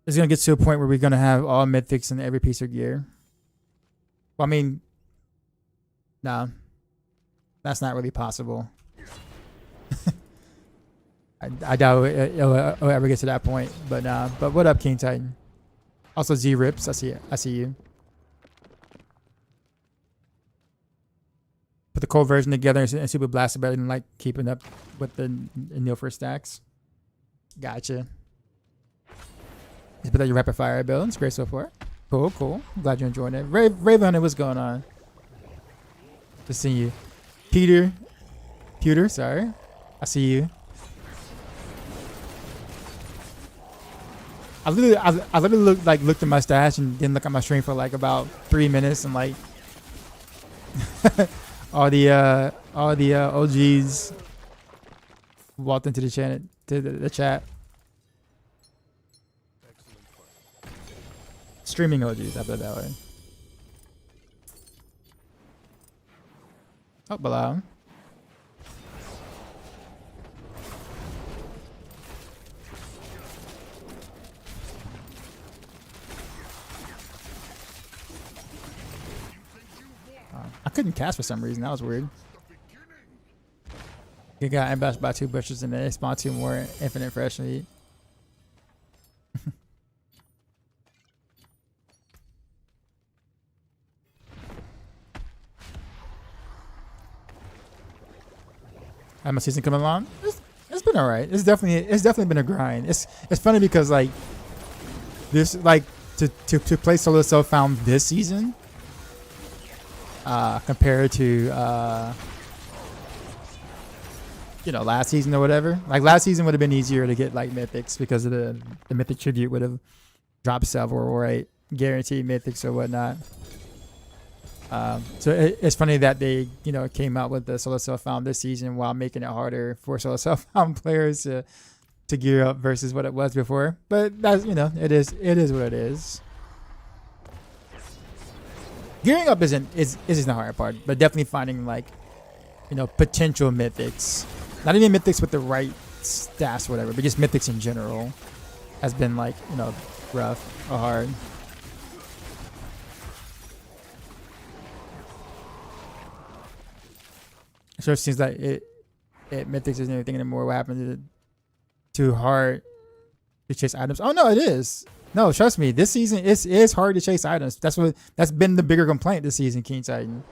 It's gonna get to a point where we're gonna have all mythics in every piece of gear. Well, I mean, no, that's not really possible. I doubt it'll ever get to that point. But what up, King Titan? Also, Z Rips, I see you. Put the cold version together and Super Blaster better than like keeping up with the Nilfer stacks. Gotcha. It's been like your rapid fire build. It's great so far. Cool, cool. Glad you're enjoying it. Raven Hunter, what's going on? Just seeing you. Pewter, sorry. I see you. I literally looked at my stash and didn't look at my stream for like about 3 minutes and like all the OGs walked into the chat the chat. Streaming OGs, I put it that way. Oh, below. I couldn't cast for some reason. That was weird. You got ambushed by 2 bushes and they spawn 2 more infinite fresh meat. How my season coming along? It's been alright. It's definitely been a grind. It's funny because like this like to play solo self found this season compared to last season or whatever. Like last season would have been easier to get like mythics because of the mythic tribute would have dropped several or guaranteed mythics or whatnot. So it's funny that they came out with the solo self found this season while making it harder for solo self found players to gear up versus what it was before. But that's it is what it is. Gearing up isn't the hard part, but definitely finding potential mythics. Not even mythics with the right stats or whatever, but just mythics in general has been rough or hard. So it seems like it mythics isn't anything anymore. What happened to too hard to chase items? Oh no, it is. No, trust me. This season is hard to chase items. That's been the bigger complaint this season, King Titan.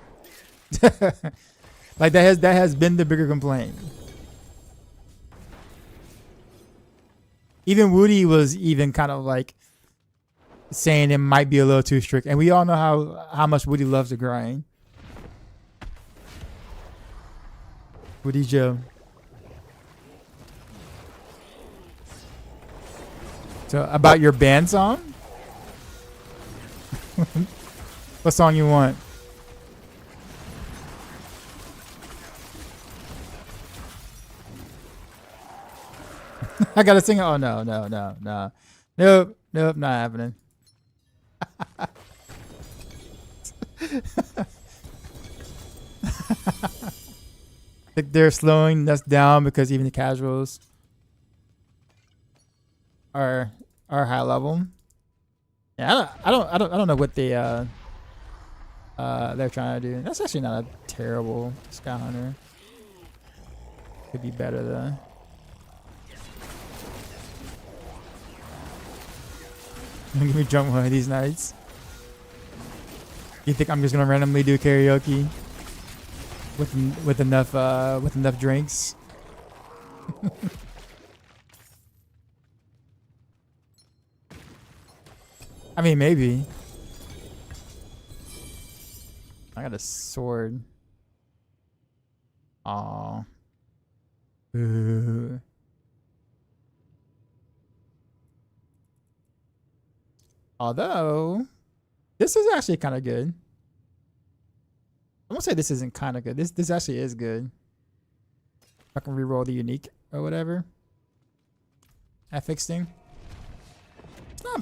Like that has been the bigger complaint. Even Woody was even kind of like saying it might be a little too strict, and we all know how much Woody loves to grind. Woody Joe. So about your band song? What song you want? I gotta sing it. Oh no. Nope, not happening. I think they're slowing us down because even the casuals are high level. Yeah, I don't know what they're trying to do. That's actually not a terrible Sky Hunter. Could be better though. Give me jump one of these nights. You think I'm just gonna randomly do karaoke with enough drinks? I mean, maybe. I got a sword. Aw. Ooh. Although, this is actually kind of good. I won't say this isn't kind of good. This actually is good. I can reroll the unique or whatever. FX thing.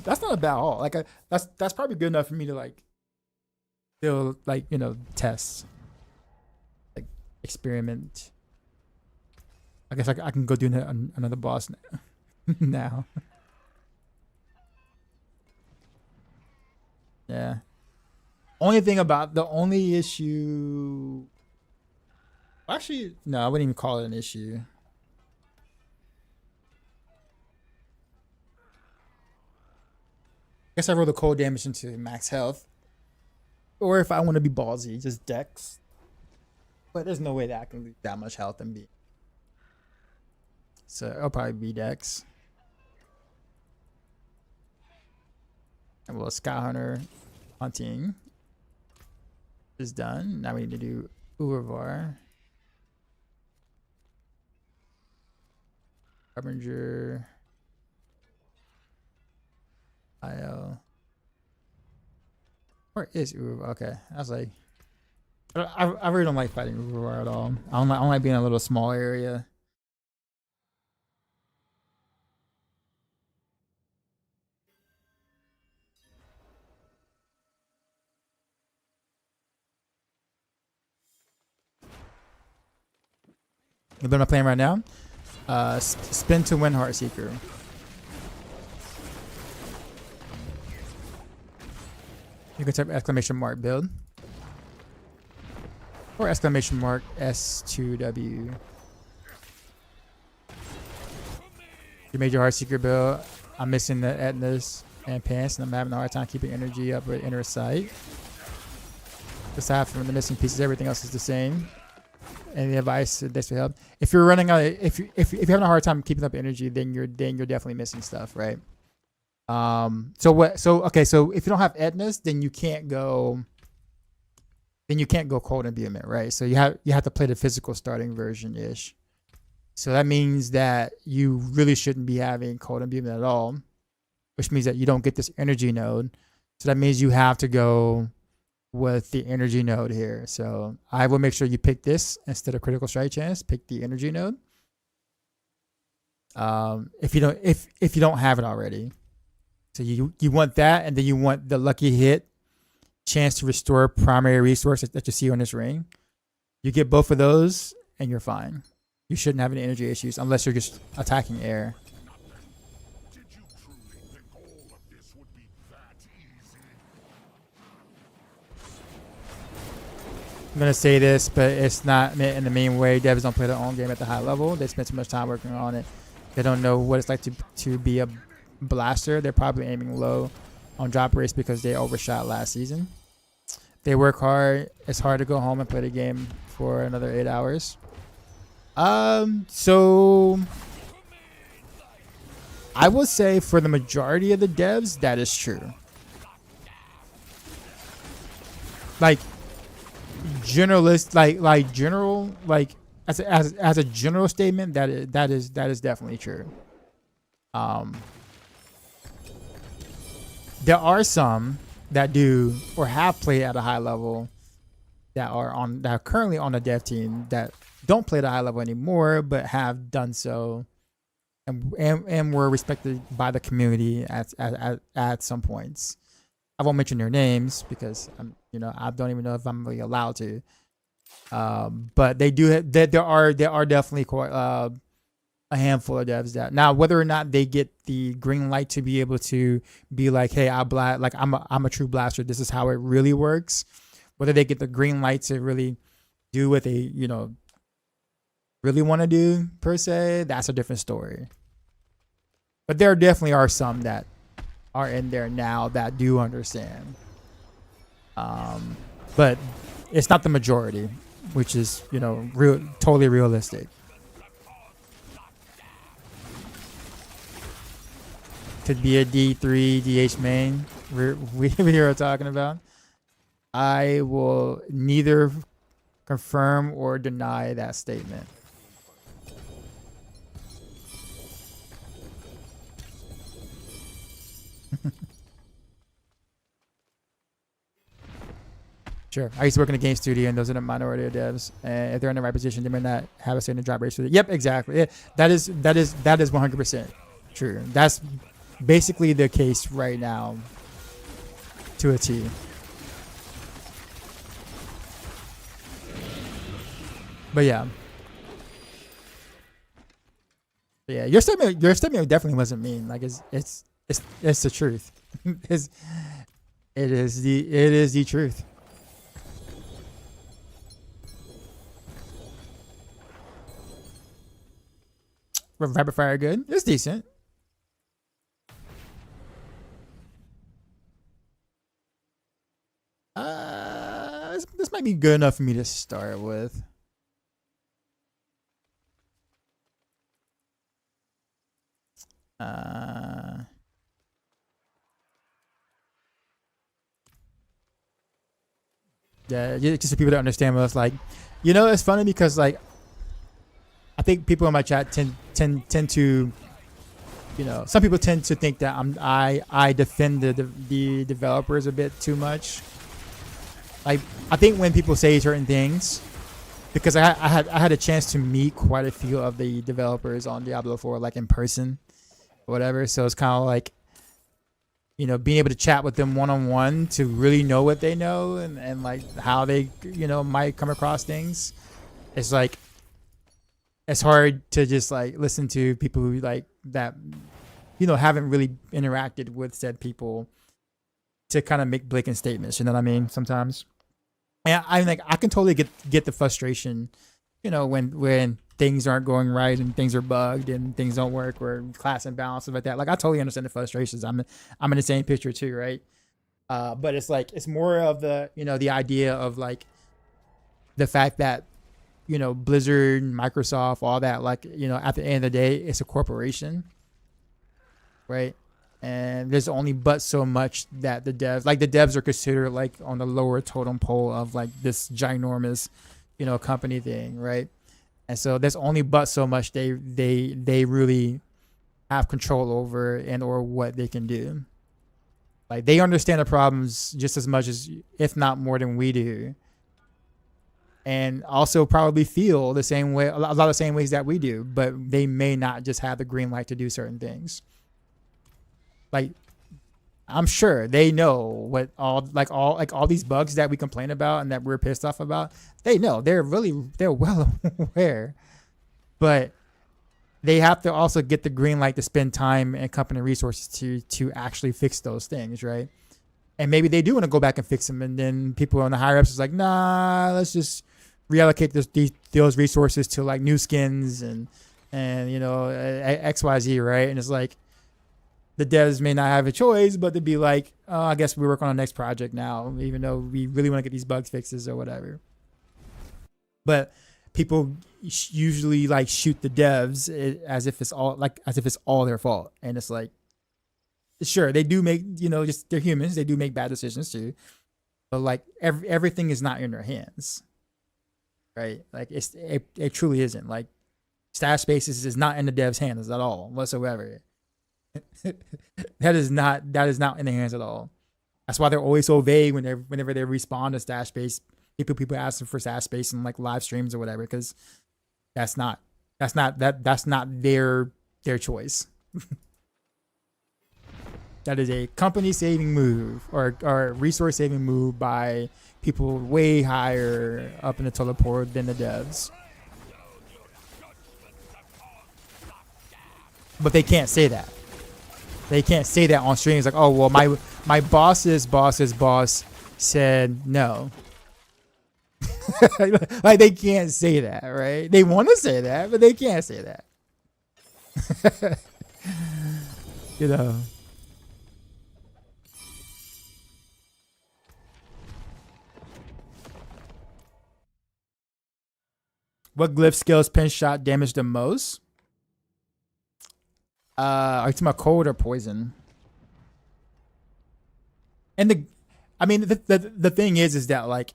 That's not a bad haul. Like that's probably good enough for me to still test, experiment. I guess I can go do another boss now. Yeah. The only issue. Actually, no, I wouldn't even call it an issue. I guess I roll the cold damage into max health. Or if I want to be ballsy, just dex. But there's no way that I can lose that much health and be. So it'll probably be dex. And well, Sky Hunter hunting is done. Now we need to do Uravar. Harbinger. IL. Where is Uravar? Okay. I was like, I really don't like fighting Uravar at all. I don't like being in a little small area. What am I playing right now? Spin to win Heartseeker. You can type exclamation mark build. Or exclamation mark S2W. You made your Heartseeker build. I'm missing the Etnas and pants, and I'm having a hard time keeping energy up with inner sight. Aside from the missing pieces, everything else is the same. Any advice this will help? If you're running out, if you're having a hard time keeping up energy, then you're definitely missing stuff, right? So if you don't have Etnas, then you can't go. Then you can't go cold imbuement, right? So you have to play the physical starting version ish. So that means that you really shouldn't be having cold imbuement at all, which means that you don't get this energy node. So that means you have to go with the energy node here. So I will make sure you pick this instead of critical strike chance. Pick the energy node. If you don't have it already, so you want that, and then you want the lucky hit chance to restore primary resource that you see on this ring. You get both of those, and you're fine. You shouldn't have any energy issues unless you're just attacking air. Did you truly think all of this would be that easy? I'm gonna say this, but it's not meant in the main way. Devs don't play their own game at the high level. They spend too much time working on it. They don't know what it's like to be a blaster. They're probably aiming low on drop rates because they overshot last season. They work hard. It's hard to go home and play the game for another 8 hours. So I would say for the majority of the devs, that is true. Like generalist, like general, like as a general statement, that is definitely true. There are some that do or have played at a high level that are currently on the dev team that don't play at a high level anymore, but have done so and were respected by the community at some points. I won't mention their names because I don't even know if I'm really allowed to. But they do. There are definitely quite a handful of devs that now, whether or not they get the green light to be able to be like, hey, I'm a true blaster. This is how it really works. Whether they get the green light to really do what they really want to do per se, that's a different story. But there definitely are some that are in there now that do understand. But it's not the majority, which is totally realistic. Could be a D3 DH main we are talking about. I will neither confirm or deny that statement. Sure. I used to work in a game studio, and those are the minority of devs. And if they're in the right position, they may not have a certain drop ratio. Yep, exactly. Yeah, that is 100% true. That's basically the case right now, to a T. But yeah, your statement definitely wasn't mean. Like it's the truth. It is the truth. Rapid fire good. It's decent. This might be good enough for me to start with. Yeah, just for people to understand what it's like. You know, it's funny because like I think people in my chat tend to, you know, some people tend to think that I defend the developers a bit too much. Like I think when people say certain things, because I had a chance to meet quite a few of the developers on Diablo 4 like in person, or whatever. So it's kind of like, you know, being able to chat with them one on one to really know what they know and like how they, you know, might come across things. It's like it's hard to just like listen to people who like that, you know, haven't really interacted with said people to kind of make blatant statements. You know what I mean? Sometimes, and I'm like, I can totally get the frustration, you know, when things aren't going right and things are bugged and things don't work or class imbalance stuff like that. Like I totally understand the frustrations. I'm in the same picture too, right? But it's like it's more of the, you know, the idea of like the fact that, you know, Blizzard, Microsoft, all that, like, you know, at the end of the day, it's a corporation, right? And there's only but so much that the devs are considered like on the lower totem pole of like this ginormous, you know, company thing, right? And so there's only but so much they really have control over and or what they can do. Like they understand the problems just as much as, if not more than we do. And also probably feel the same way, a lot of the same ways that we do, but they may not just have the green light to do certain things. Like I'm sure they know what all these bugs that we complain about and that we're pissed off about. They know, they're well aware, but they have to also get the green light to spend time and company resources to actually fix those things, right? And maybe they do want to go back and fix them, and then people on the higher ups is like, nah, let's just reallocate those resources to like new skins and you know, XYZ, right? And it's like the devs may not have a choice but to be like, oh, I guess we work on the next project now, even though we really want to get these bugs fixes or whatever. But people usually like shoot the devs as if it's all their fault, and it's like, sure, they do make, you know, just they're humans, they do make bad decisions too, but like everything is not in their hands, right? Like it truly isn't. Like stash spaces is not in the devs' hands at all whatsoever. that is not in their hands at all. That's why they're always so vague whenever they respond to stash space. People ask them for stash space in like live streams or whatever, because that's not their choice. That is a company saving move or resource saving move by people way higher up in the totem pole than the devs. But they can't say that. They can't say that on streams like, oh well, my boss's boss said no. Like they can't say that, right? They want to say that, but they can't say that. You know. What glyph skills pin shot damage the most? Are you talking about cold or poison? And the thing is that like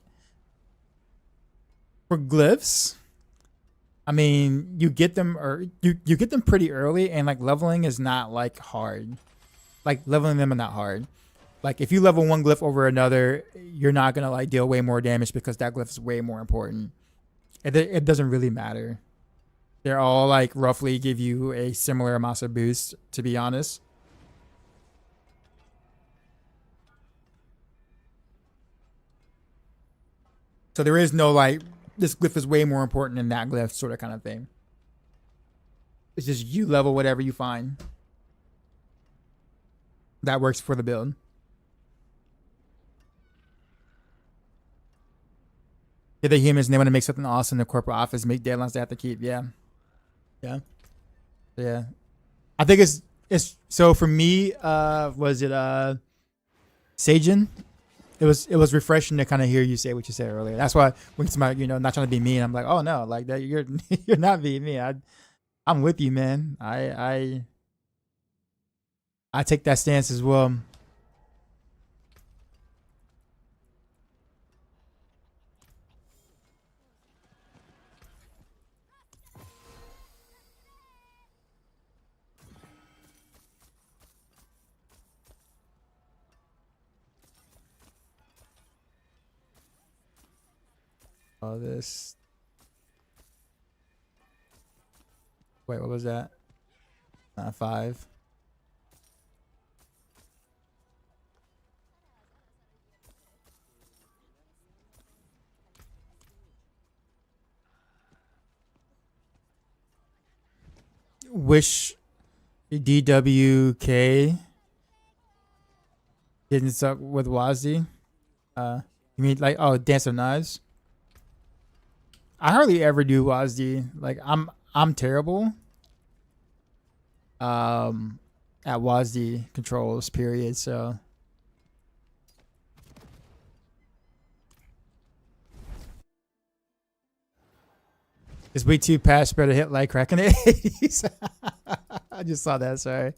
for glyphs, I mean, you get them you get them pretty early, and like leveling is not like hard. Like leveling them is not hard. Like if you level one glyph over another, you're not gonna like deal way more damage because that glyph is way more important. It doesn't really matter. They're all like roughly give you a similar amount of boost, to be honest. So there is no like, this glyph is way more important than that glyph sort of kind of thing. It's just you level whatever you find that works for the build. Yeah, the humans, and they want to make something awesome in the corporate office, make deadlines they have to keep. Yeah. I think it's so for me, was it Sajin? It was refreshing to kind of hear you say what you said earlier. That's why when it's about, you know, not trying to be mean, I'm like, oh no, like that you're not being mean. I'm with you, man. I take that stance as well. All this. Wait, what was that? 5. Wish DWK didn't suck with Wazzy. You mean like Dance of Knives? I hardly ever do Wazzy. Like I'm terrible. At Wazzy controls, period. So it's way too past better hit like crack in the 80s. I just saw that. Sorry.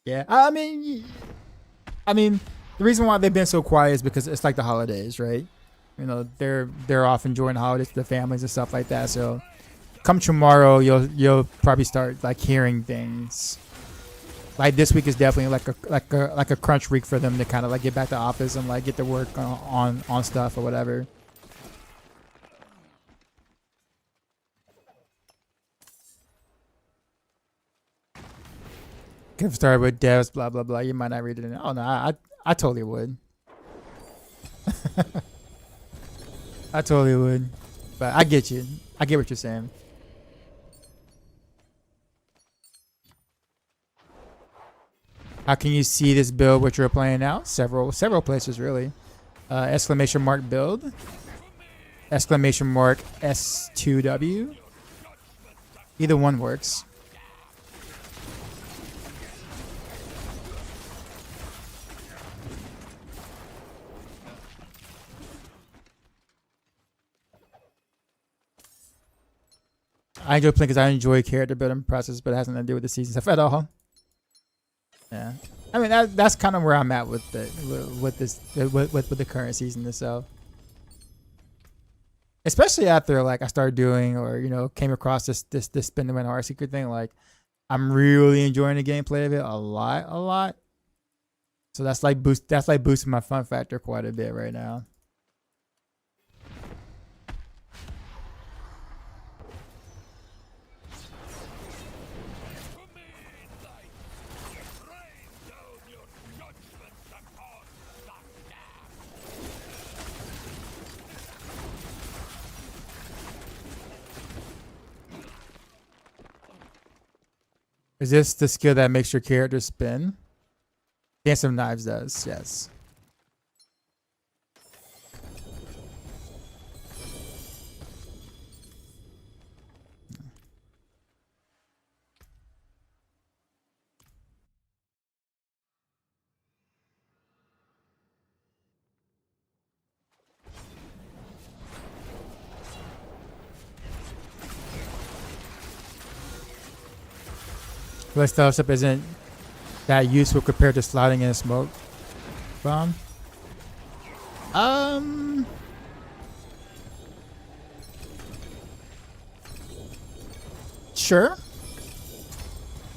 Yeah, I mean, the reason why they've been so quiet is because it's like the holidays, right? You know, they're off enjoying the holidays with their families and stuff like that. So, come tomorrow, you'll probably start like hearing things. Like this week is definitely like a crunch week for them to kind of like get back to office and like get to work on stuff or whatever. Get started with devs, blah blah blah. You might not read it. Oh no, I totally would. I totally would. But I get you. I get what you're saying. How can you see this build what you're playing out? Several places really. Exclamation mark build. Exclamation mark S2W. Either one works. I enjoy playing because I enjoy character building process, but it has nothing to do with the season stuff at all. Yeah, I mean that's kind of where I'm at with the current season itself. Especially after like I started doing or came across this spin to win Heartseeker thing. Like I'm really enjoying the gameplay of it a lot. So that's like boosting my fun factor quite a bit right now. Is this the skill that makes your character spin? Dance of Knives does, yes. But stuff isn't that useful compared to sliding in a smoke bomb. Sure.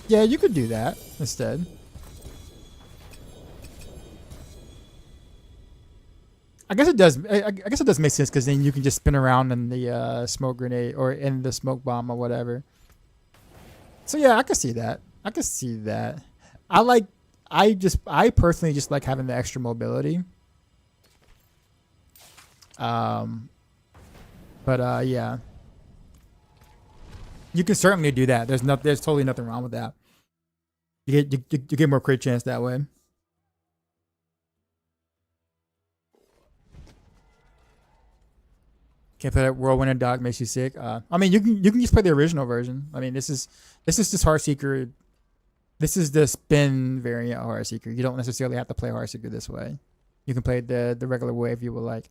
Yeah, you could do that instead. I guess it does. I guess it does make sense because then you can just spin around in the smoke grenade or in the smoke bomb or whatever. So yeah, I can see that. I can see that. I personally just like having the extra mobility. But yeah. You can certainly do that. There's totally nothing wrong with that. You get more crit chance that way. Can't play that Whirlwind and Dog makes you sick. I mean, you can just play the original version. I mean, this is just Heartseeker. This is the spin variant of Heartseeker. You don't necessarily have to play Heartseeker this way. You can play the regular way if you would like.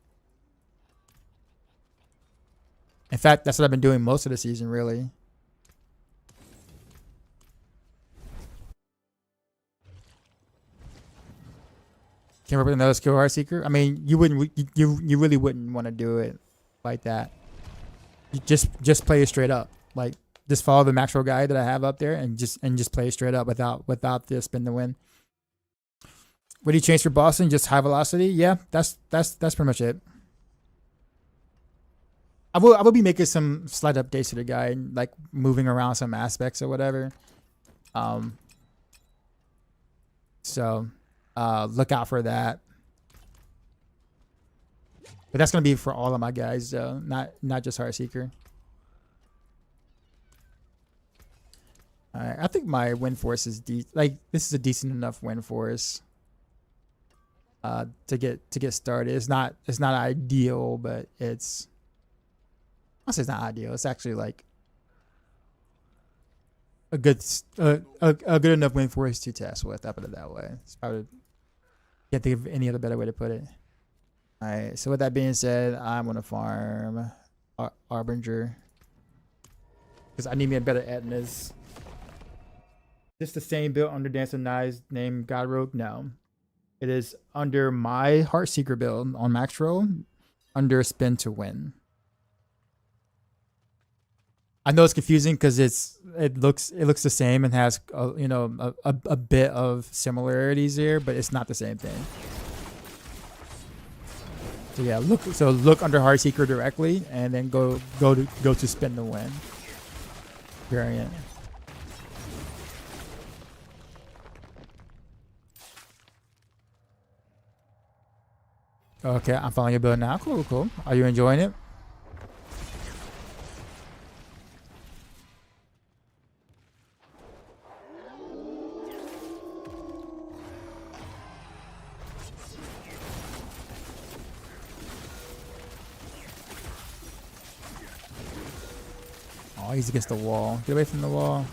In fact, that's what I've been doing most of the season, really. Came up with another skill Heartseeker. I mean, you really wouldn't want to do it like that. You just play it straight up. Like just follow the macro guide that I have up there and just play it straight up without the spin to win. What do you change for Boston? Just high velocity? Yeah, that's pretty much it. I will be making some slight updates to the guide, like moving around some aspects or whatever. So look out for that. But that's gonna be for all of my guys, though, not just Heartseeker. All right, I think my win force is this is a decent enough win force to get started. It's not ideal, but I'll say it's not ideal. It's actually like a good enough win force to test with. I'll put it that way. It's probably can't think of any other better way to put it. All right. So with that being said, I'm gonna farm Arbinger because I need me a better Etna's. Just the same build under Dancer Knives named God Rogue? No. It is under my Heartseeker build on Max Roll under Spin to Win. I know it's confusing because it looks the same and has a bit of similarities here, but it's not the same thing. So yeah, look under Heartseeker directly and then go to Spin to Win variant. Okay, I'm following your build now. Cool. Are you enjoying it? Oh, he's against the wall. Get away from the wall.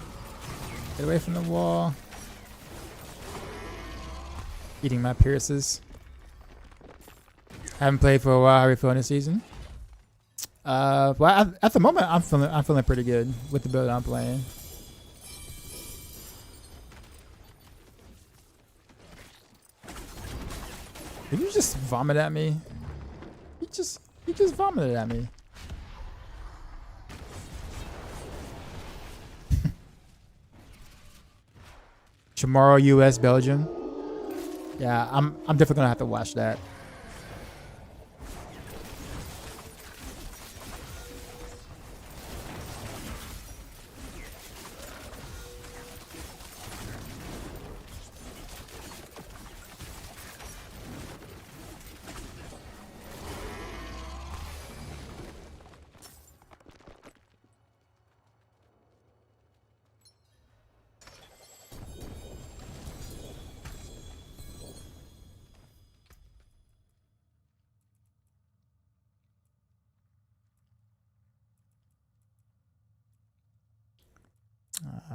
Get away from the wall. Eating my Pierces. Haven't played for a while. How are you feeling this season? Well, at the moment, I'm feeling pretty good with the build I'm playing. Did you just vomit at me? He just vomited at me. Tomorrow, U.S. Belgium. Yeah, I'm definitely gonna have to watch that.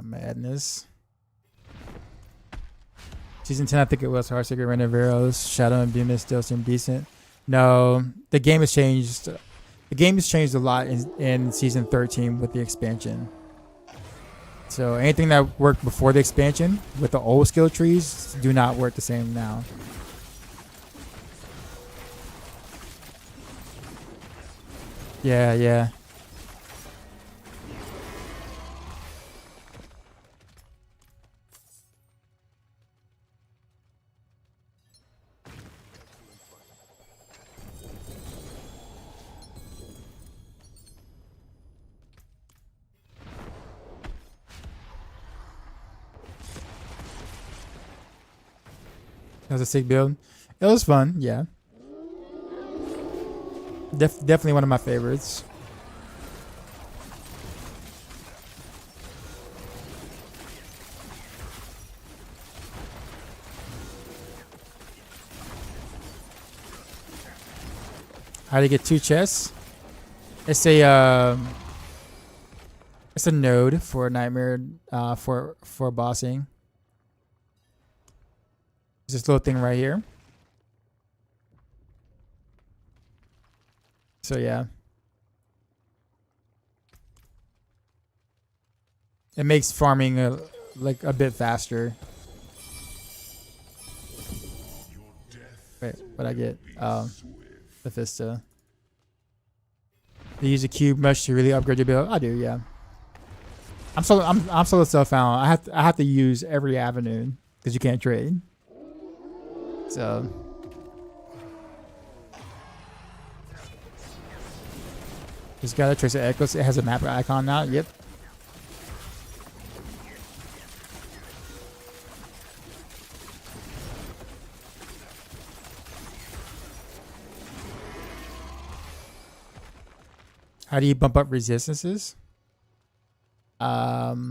Madness. Season 10, I think it was Heartseeker, Rain of Arrows, Shadow and Beam still seem decent. No, the game has changed. The game has changed a lot in season 13 with the expansion. So anything that worked before the expansion with the old skill trees do not work the same now. Yeah. That was a sick build. It was fun, yeah. Definitely one of my favorites. How to get 2 chests? It's a node for Nightmare for bossing. This little thing right here. So yeah, it makes farming a bit faster. Wait, what I get? Mephisto. You use a cube mesh to really upgrade your build. I do, yeah. I'm solo self-found. I have to use every avenue because you can't trade. So Just got a Tracer Echoes. It has a map icon now. Yep. How do you bump up resistances? Other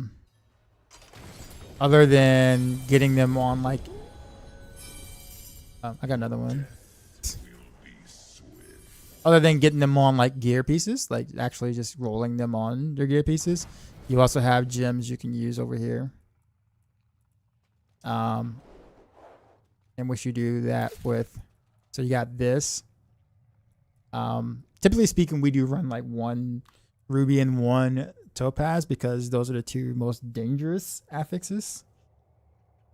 than getting them on like, I got another one. Other than getting them on like gear pieces, like actually just rolling them on their gear pieces, you also have gems you can use over here. And which you do that with. So you got this. Typically speaking, we do run like one ruby and one topaz because those are the two most dangerous affixes.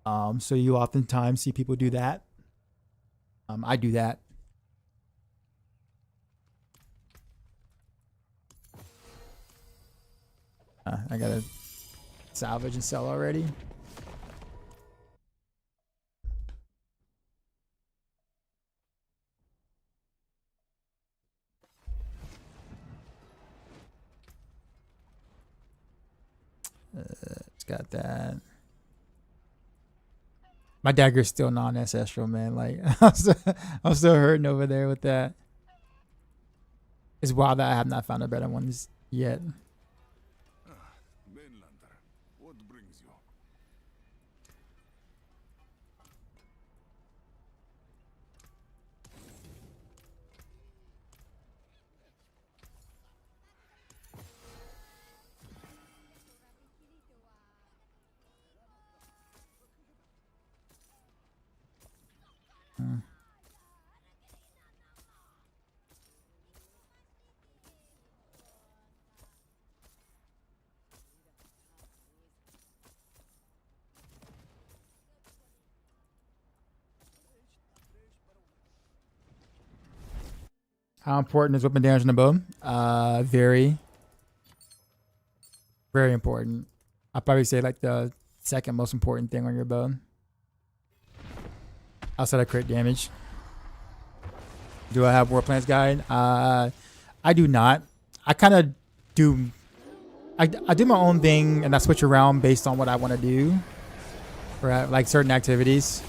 So you oftentimes see people do that. I do that. I gotta salvage and sell already. It's got that. My dagger's still non-ancestral, man. Like I'm still hurting over there with that. It's wild that I have not found a better one yet. Mainlander, what brings you? How important is weapon damage on the bow? Very, very important. I'd probably say like the second most important thing on your bow. Outside of crit damage. Do I have War Plans Guide? I do not. I kind of do. I do my own thing and I switch around based on what I want to do. For like certain activities.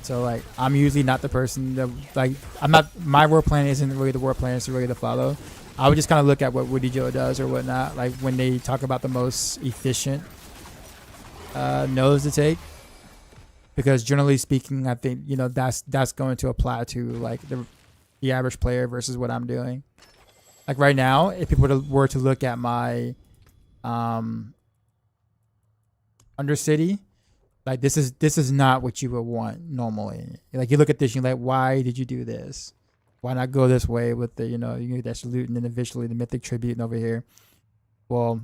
So like I'm usually not the person that like I'm not my war plan isn't really the war plan, it's really the follow. I would just kind of look at what Woody Joe does or whatnot, like when they talk about the most efficient nodes to take. Because generally speaking, I think that's going to apply to like the average player versus what I'm doing. Like right now, if people were to look at my Undercity. Like this is not what you would want normally. Like you look at this, you're like, why did you do this? Why not go this way with the you get that salute and then eventually the mythic tribute over here? Well,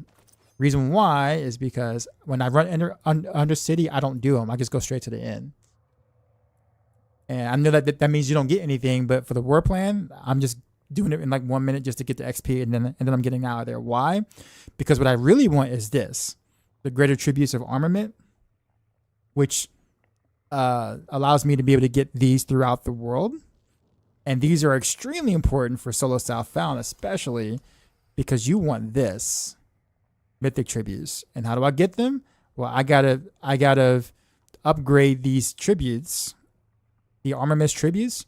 reason why is because when I run under city, I don't do them. I just go straight to the end. And I know that means you don't get anything, but for the war plan, I'm just doing it in like 1 minute just to get the XP and then I'm getting out of there. Why? Because what I really want is this: the greater tributes of armament, which allows me to be able to get these throughout the world. And these are extremely important for solo Southbound, especially because you want this mythic tributes. And how do I get them? Well, I gotta upgrade these tributes, the armament tributes,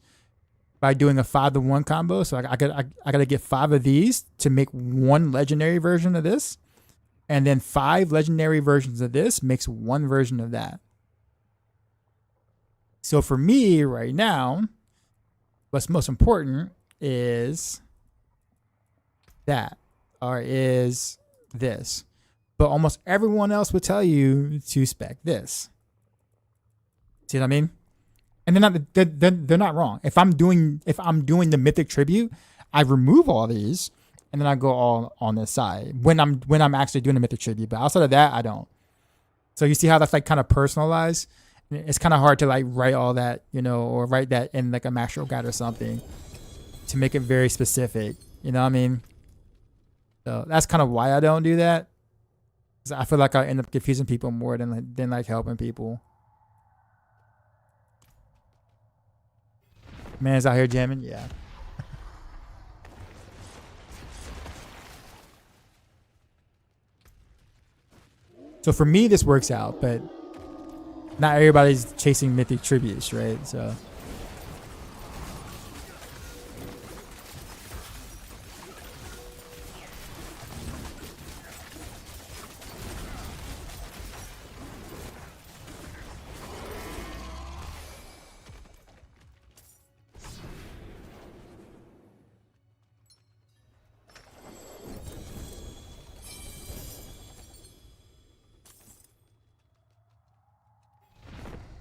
by doing a 5-to-1 combo. So I gotta get 5 of these to make 1 legendary version of this, and then 5 legendary versions of this makes 1 version of that. So for me right now, what's most important is that, or is this. But almost everyone else would tell you to spec this. See what I mean? And they're not wrong. If I'm doing the mythic tribute, I remove all these and then I go all on this side when I'm actually doing the mythic tribute. But outside of that, I don't. So you see how that's like kind of personalized. It's kind of hard to like write all that, or write that in like a macro guide or something to make it very specific. You know what I mean? So that's kind of why I don't do that. 'Cause I feel like I end up confusing people more than like helping people. Man's out here jamming, yeah. So for me, this works out, but not everybody's chasing mythic tributes, right? So.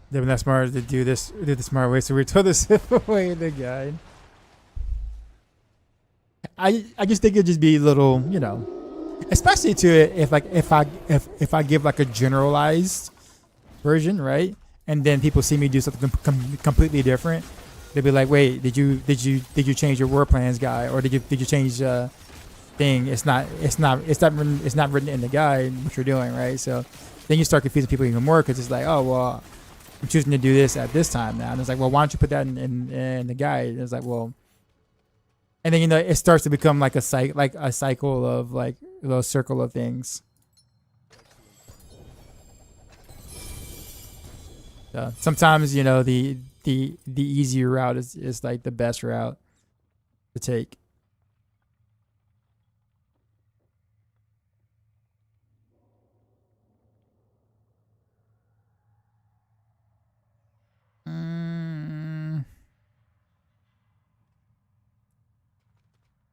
They're not smart to do the smart way, so we're told the simple way in the guide. I just think it'd just be a little, you know, especially to it if I give like a generalized version, right? And then people see me do something completely different. They'd be like, "Wait, did you change your war plans, guy, or did you change thing? It's not written in the guide what you're doing, right?" So then you start confusing people even more because it's like, "Oh well, I'm choosing to do this at this time now," and it's like, "Well, why don't you put that in the guide?" And it's like, "Well," and then it starts to become like a cycle of like a little circle of things. So sometimes the easier route is like the best route to take.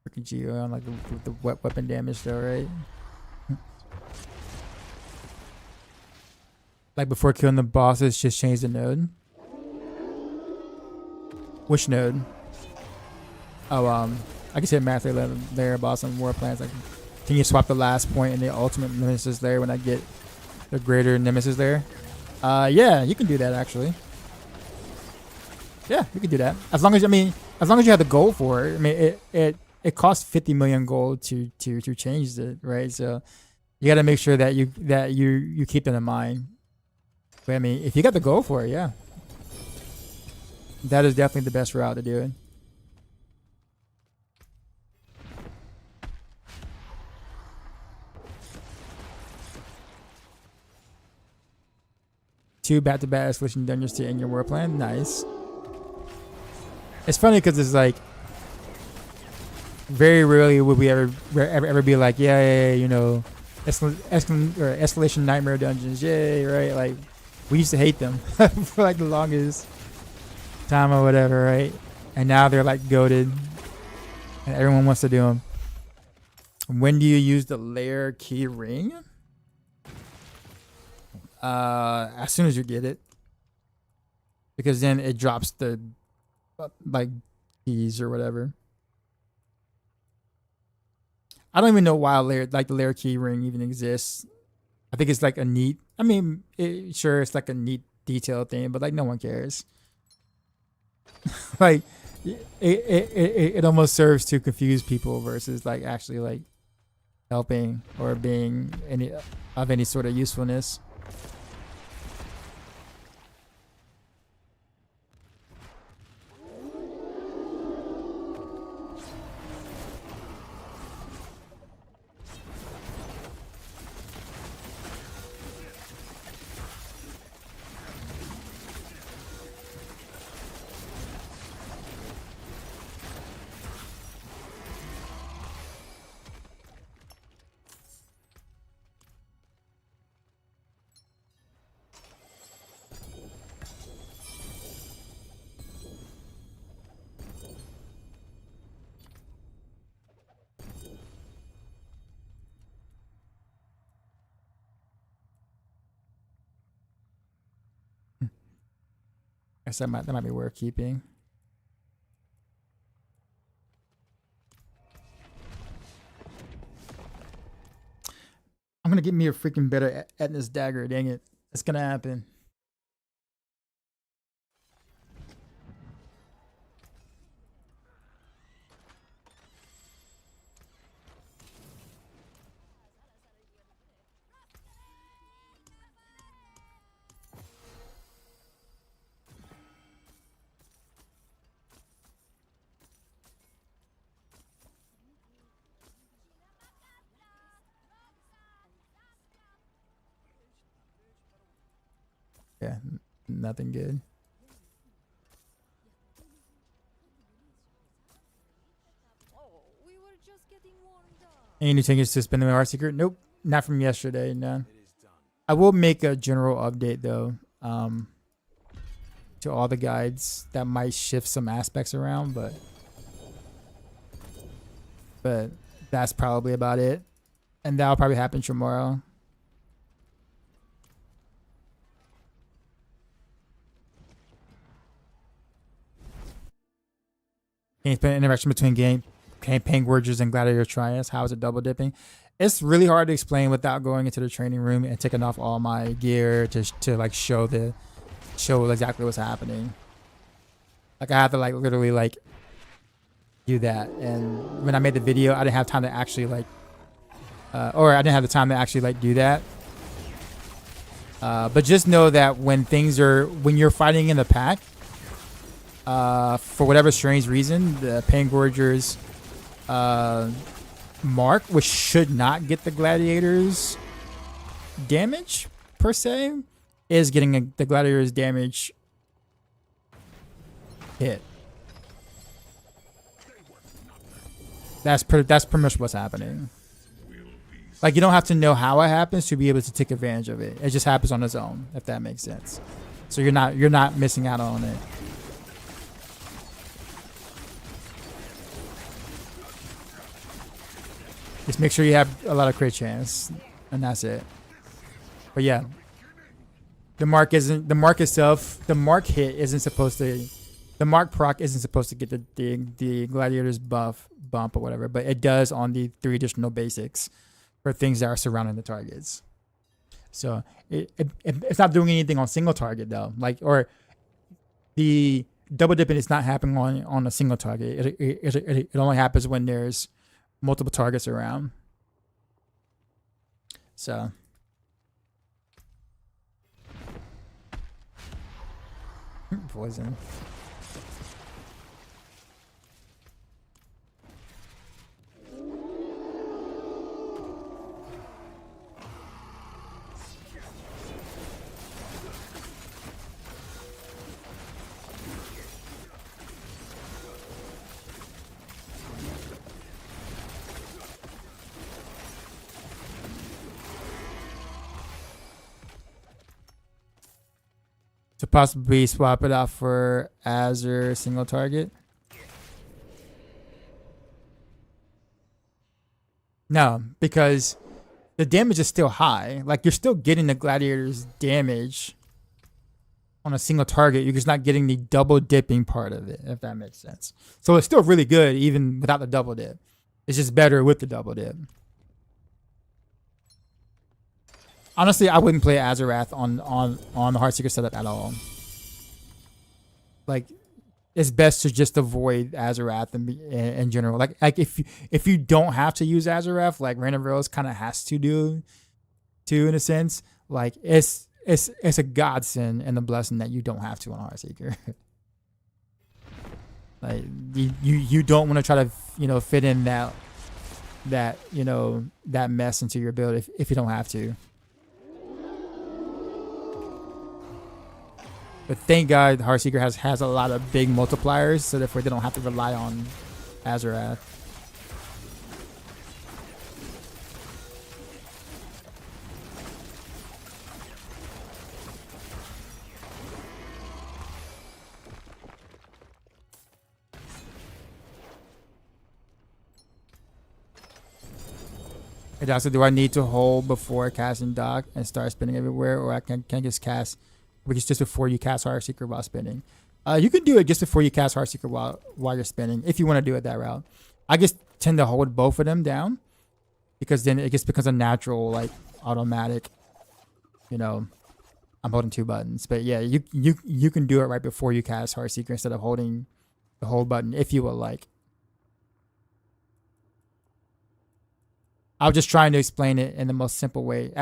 Freaking Geo on like the weapon damage though, right? Like before killing the bosses, just change the node. Which node? Oh, I can say math layer boss on war plans. Like, can you swap the last point and the ultimate nemesis there when I get the greater nemesis there? Yeah, you can do that actually. Yeah, you can do that. As long as you have the gold for it. I mean, it costs 50 million gold to change it, right? So you got to make sure that you keep that in mind. But I mean, if you got the gold for it, yeah, that is definitely the best route to do it. Two back-to-back escalation dungeons to end your war plan. Nice. It's funny because it's like very rarely would we ever be like, yeah, escalation nightmare dungeons, yay, right? Like we used to hate them for like the longest time or whatever, right? And now they're like goated, and everyone wants to do them. When do you use the layer key ring? As soon as you get it, because then it drops the like keys or whatever. I don't even know why the layer key ring even exists. I think it's like a neat. I mean, sure, it's like a neat detail thing, but like no one cares. Like it almost serves to confuse people versus like actually like helping or being any sort of usefulness. I guess that might be worth keeping. I'm gonna get me a freaking better Etna's dagger. Dang it, it's gonna happen. Yeah, nothing good. Oh, we were just getting warmed up. Any new changes to spending with Heartseeker? Nope, not from yesterday. No. I will make a general update though, to all the guides that might shift some aspects around, but that's probably about it, and that'll probably happen tomorrow. Can you interaction between campaign gorges and gladiator triads? How is it double dipping? It's really hard to explain without going into the training room and taking off all my gear to like show exactly what's happening. Like I have to like literally like do that, and when I made the video, I didn't have time to actually like, or I didn't have the time to actually like do that. But just know that when you're fighting in the pack, for whatever strange reason, the Pangorger's mark, which should not get the gladiators damage per se, is getting the gladiators damage hit. That's pretty much what's happening. Like you don't have to know how it happens to be able to take advantage of it. It just happens on its own, if that makes sense. So you're not missing out on it. Just make sure you have a lot of crit chance, and that's it. But yeah, the mark proc isn't supposed to get the gladiator's bump or whatever, but it does on the 3 additional basics for things that are surrounding the targets. So it's not doing anything on single target though, like, or the double dipping is not happening on a single target. It only happens when there's multiple targets around. So poison. To possibly swap it out for Azure single target. No, because the damage is still high. Like you're still getting the gladiator's damage on a single target. You're just not getting the double dipping part of it, if that makes sense. So it's still really good even without the double dip. It's just better with the double dip. Honestly, I wouldn't play Azarath on the Heartseeker setup at all. Like, it's best to just avoid Azarath in general. Like if you don't have to use Azarath, like Random Rose kind of has to do, in a sense. Like it's a godsend and a blessing that you don't have to on Heartseeker. Like you don't want to try to fit in that mess into your build if you don't have to. But thank God Heartseeker has a lot of big multipliers, so therefore they don't have to rely on Azarath. Hey, Doctor, do I need to hold before casting Doc and start spinning everywhere, or I can just cast? Which is just before you cast Heartseeker while spinning. You can do it just before you cast Heartseeker while you're spinning, if you want to do it that route. I just tend to hold both of them down because then it just becomes a natural, like, automatic. I'm holding 2 buttons, but yeah, you can do it right before you cast Heartseeker instead of holding the hold button if you would like. I was just trying to explain it in the most simple way,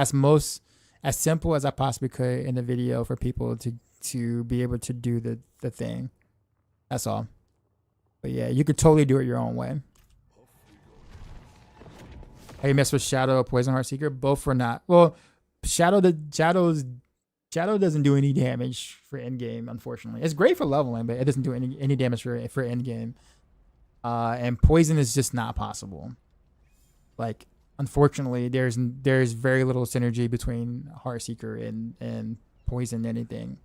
as simple as I possibly could in the video for people to be able to do the thing. That's all. But yeah, you could totally do it your own way. Have you messed with Shadow or Poison Heartseeker? Both or not? Well, Shadow's Shadow doesn't do any damage for end game, unfortunately. It's great for leveling, but it doesn't do any damage for end game. And poison is just not possible. Like, unfortunately, there's very little synergy between Heartseeker and poison anything.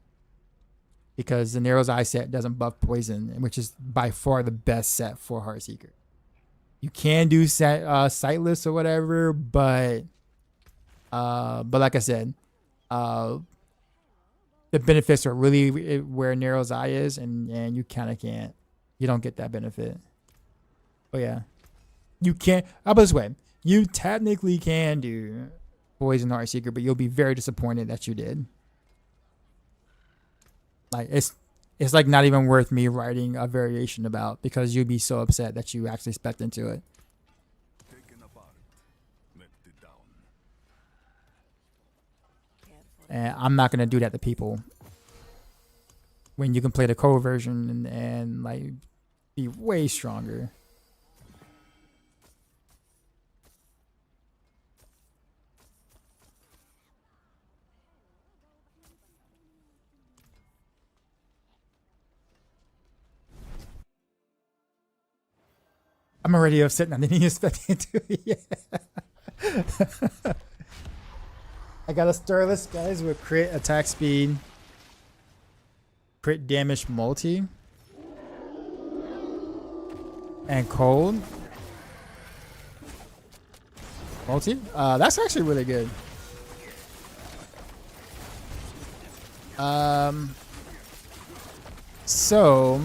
Because the Nero's Eye set doesn't buff poison, which is by far the best set for Heartseeker. You can do sightless or whatever, but like I said, the benefits are really where Nero's Eye is, and you kind of can't. You don't get that benefit. But yeah, you can't. How about this way? You technically can do poison Heartseeker, but you'll be very disappointed that you did. Like it's like not even worth me writing a variation about, because you'd be so upset that you actually spec'd into it. And I'm not gonna do that to people when you can play the code version and like be way stronger. I'm already upset and I didn't even expect into it yet. I got a Starless, guys, with crit attack speed, crit damage multi, and cold multi. That's actually really good. So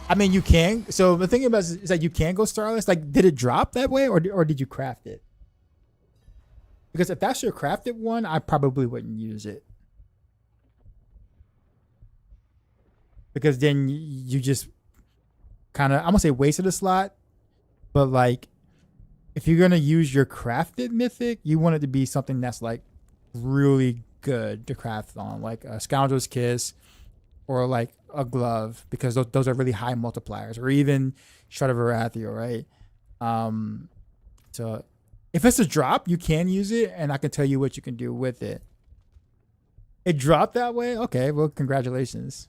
I mean, you can. So the thing about it is that you can go Starless. Like, did it drop that way, or did you craft it? Because if that's your crafted one, I probably wouldn't use it. Because then you just kind of, I'm gonna say wasted a slot, but like, if you're gonna use your crafted mythic, you want it to be something that's like really good to craft on, like a Scoundrel's Kiss, or like a glove, because those are really high multipliers, or even Shard of Arathio, right? So if it's a drop, you can use it, and I can tell you what you can do with it. It dropped that way? Okay, well, congratulations.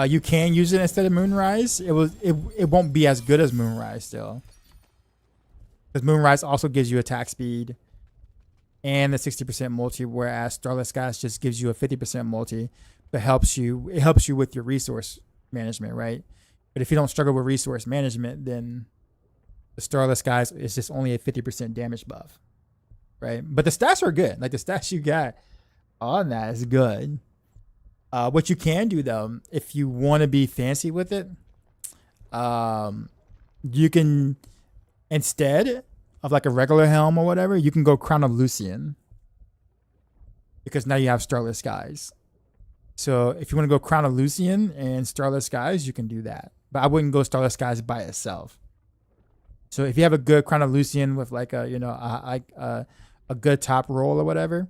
You can use it instead of Moonrise. It won't be as good as Moonrise still, because Moonrise also gives you attack speed and the 60% multi, whereas Starless Skies just gives you a 50% multi, but it helps you with your resource management, right? But if you don't struggle with resource management, then the Starless Skies is just only a 50% damage buff, right? But the stats are good. Like, the stats you got on that is good. What you can do though, if you want to be fancy with it, you can, instead of like a regular helm or whatever, you can go Crown of Lucian, because now you have Starless Skies. So if you want to go Crown of Lucian and Starless Skies, you can do that. But I wouldn't go Starless Skies by itself. So if you have a good Crown of Lucian with like a, you know, a good top roll or whatever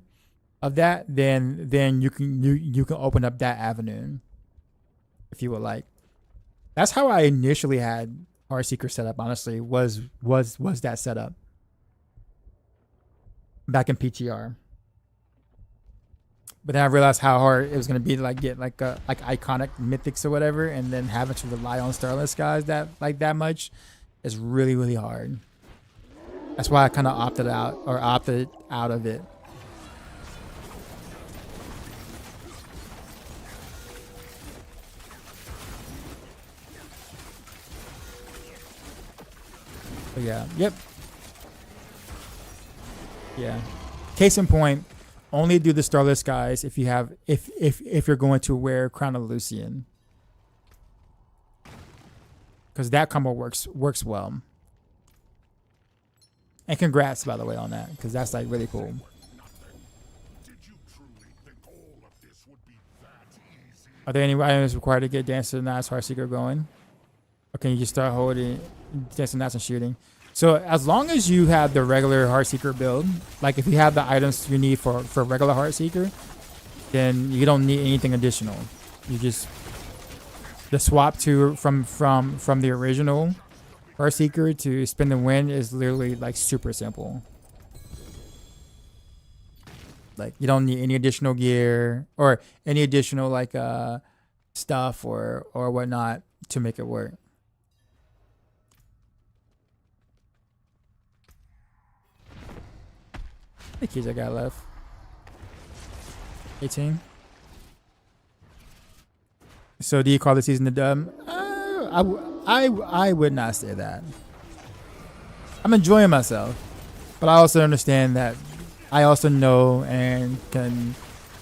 of that, then you can open up that avenue if you would like. That's how I initially had Heartseeker set up, honestly, was that setup back in PTR. But then I realized how hard it was gonna be to like get like iconic mythics or whatever, and then having to rely on Starless Skies that much is really, really hard. That's why I kind of opted out of it. But yeah, yep. Yeah. Case in point, only do the Starless Skies if you have if you're going to wear Crown of Lucian, because that combo works well. And congrats, by the way, on that, because that's like really cool. Did you truly think all of this would be that easy? Are there any items required to get Dance to the Knives Heartseeker going? Or can you just start holding Dance to the Knives and shooting? So as long as you have the regular Heartseeker build, like if you have the items you need for regular Heartseeker, then you don't need anything additional. You just the swap to from the original Heartseeker to spin the win is literally like super simple. Like you don't need any additional gear or any additional like stuff or whatnot to make it work. How many keys I got left? 18. So do you call the season a dub? I would not say that. I'm enjoying myself, but I also understand that I also know and can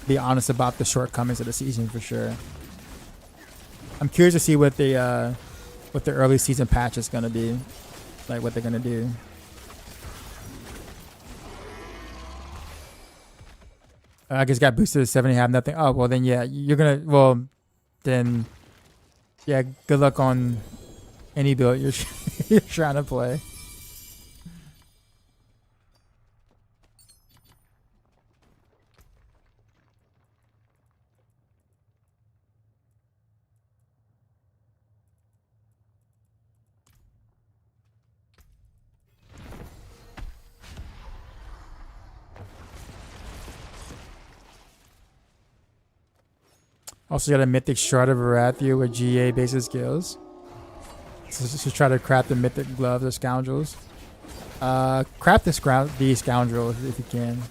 be honest about the shortcomings of the season for sure. I'm curious to see what the early season patch is gonna be, like what they're gonna do. I guess got boosted to 70, have nothing. Oh well, then yeah, you're gonna then yeah, good luck on any build you're you're trying to play. Also got a mythic shard of Arathia with GA basis skills. So just to try to craft the mythic gloves of scoundrels. Craft these scoundrels if you can.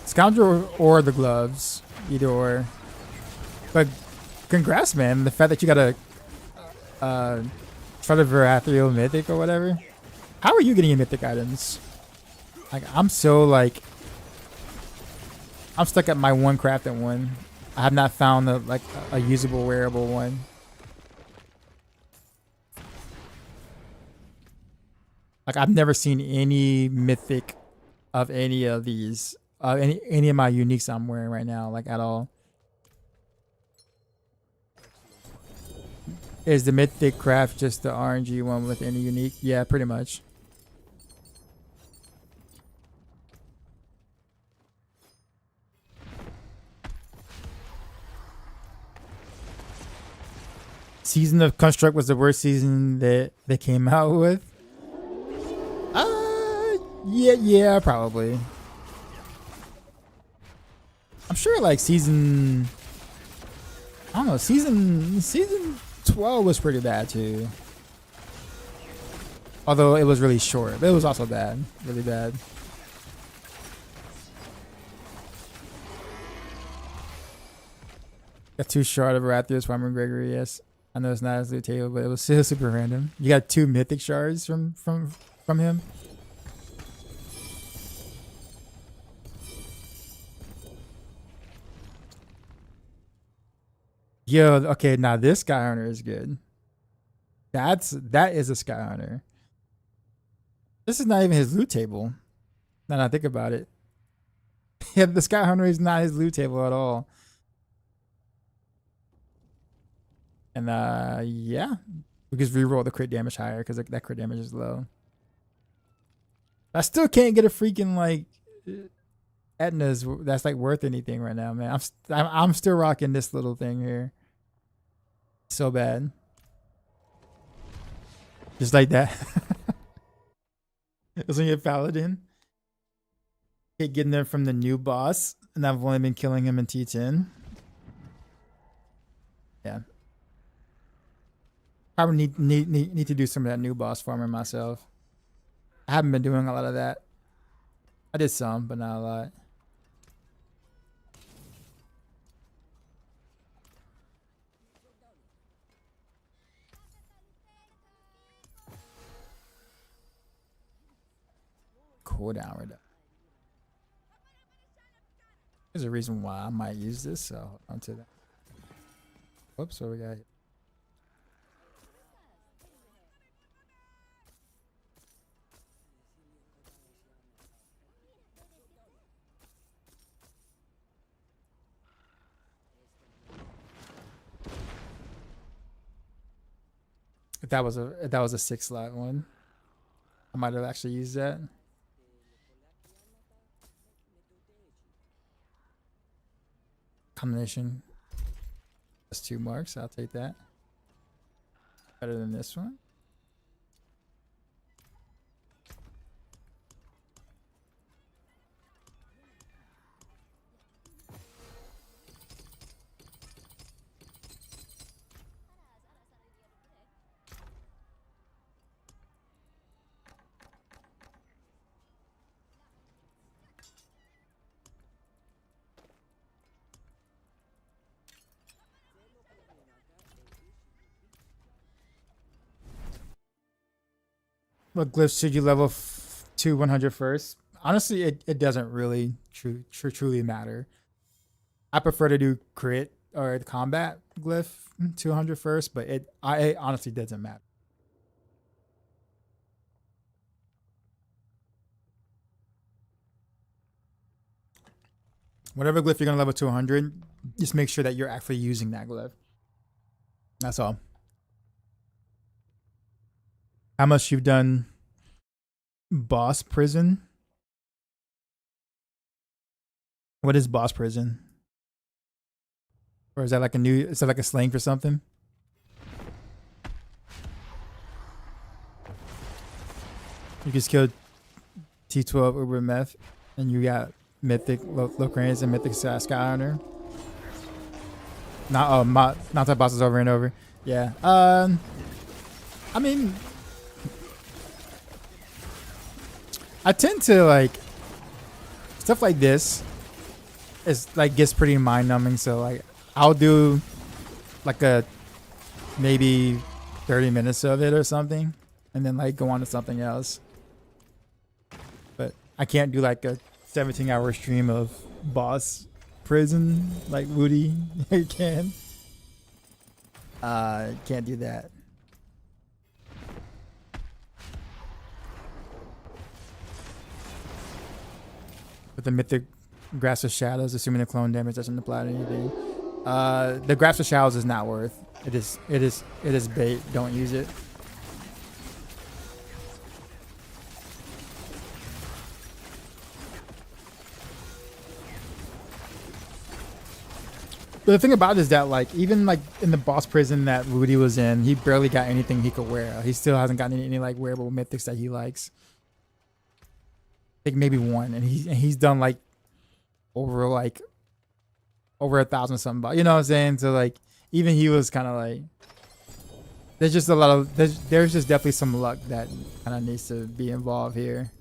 Scoundrel or the gloves, either or. But congrats, man! The fact that you got a try to Verathriel mythic or whatever. How are you getting your mythic items? Like I'm so like I'm stuck at my one crafted one. I have not found a usable wearable one. Like I've never seen any mythic of any of these any of my uniques I'm wearing right now, like at all. Is the mythic craft just the RNG one with any unique? Yeah, pretty much. Season of Construct was the worst season that they came out with. Yeah, probably. I'm sure like season I don't know, season 12 was pretty bad too. Although it was really short, but it was also bad, really bad. Got 2 shard of Rathios, Farmer Gregory. Yes, I know it's not his loot table, but it was still super random. You got 2 mythic shards from him. Yo, okay, now this Sky Hunter is good. That is a Sky Hunter. This is not even his loot table. Now that I think about it. Yeah, the Sky Hunter is not his loot table at all. And yeah. We just reroll the crit damage higher because that crit damage is low. I still can't get a freaking like Etna's that's like worth anything right now, man. I'm still rocking this little thing here. So bad. Just like that. It's only a paladin. Keep getting there from the new boss, and I've only been killing him in T10. Yeah. Probably need to do some of that new boss farming myself. I haven't been doing a lot of that. I did some, but not a lot. Cooldown reduction. There's a reason why I might use this, so hold on to that. Whoops, what we got here? If that was a 6 slot one, I might have actually used that. combination. That's 2 marks. I'll take that. Better than this one. What glyphs should you level to 100 first? Honestly, it doesn't really truly matter. I prefer to do crit or the combat glyph to 100 first, but it honestly doesn't matter. Whatever glyph you're gonna level to 100, just make sure that you're actually using that glyph. That's all. How much you've done boss prison? What is boss prison? Or is that like is that like a slang for something? You just killed T12 Uber Meth and you got Mythic Locranes and Mythic Skylander. Not that bosses over and over. Yeah. I mean, I tend to like stuff like this. It's like gets pretty mind numbing. So like I'll do like a maybe 30 minutes of it or something, and then like go on to something else. But I can't do like a 17-hour stream of boss prison like Woody can. Can't do that. With the mythic Grasp of Shadows, assuming the clone damage doesn't apply to anything. The Grasp of Shadows is not worth. It is bait. Don't use it. But the thing about it is that like even like in the boss prison that Rudy was in, he barely got anything he could wear. He still hasn't gotten any like wearable mythics that he likes. I think maybe one, and he's done like over 1,000 something bucks. You know what I'm saying? So like even he was kind of like, there's just a lot of there's just definitely some luck that kind of needs to be involved here.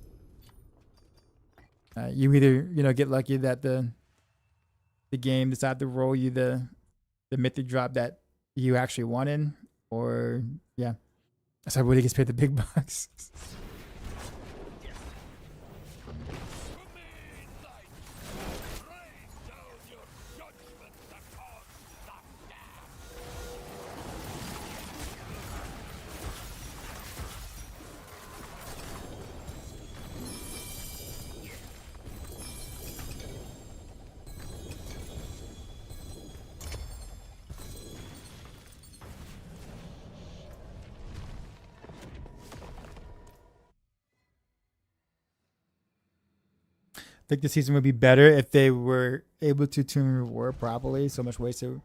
You either get lucky that the game decide to roll you the mythic drop that you actually wanted, or yeah, that's how Woody gets paid the big bucks. I think the season would be better if they were able to tune reward properly. So much wasted,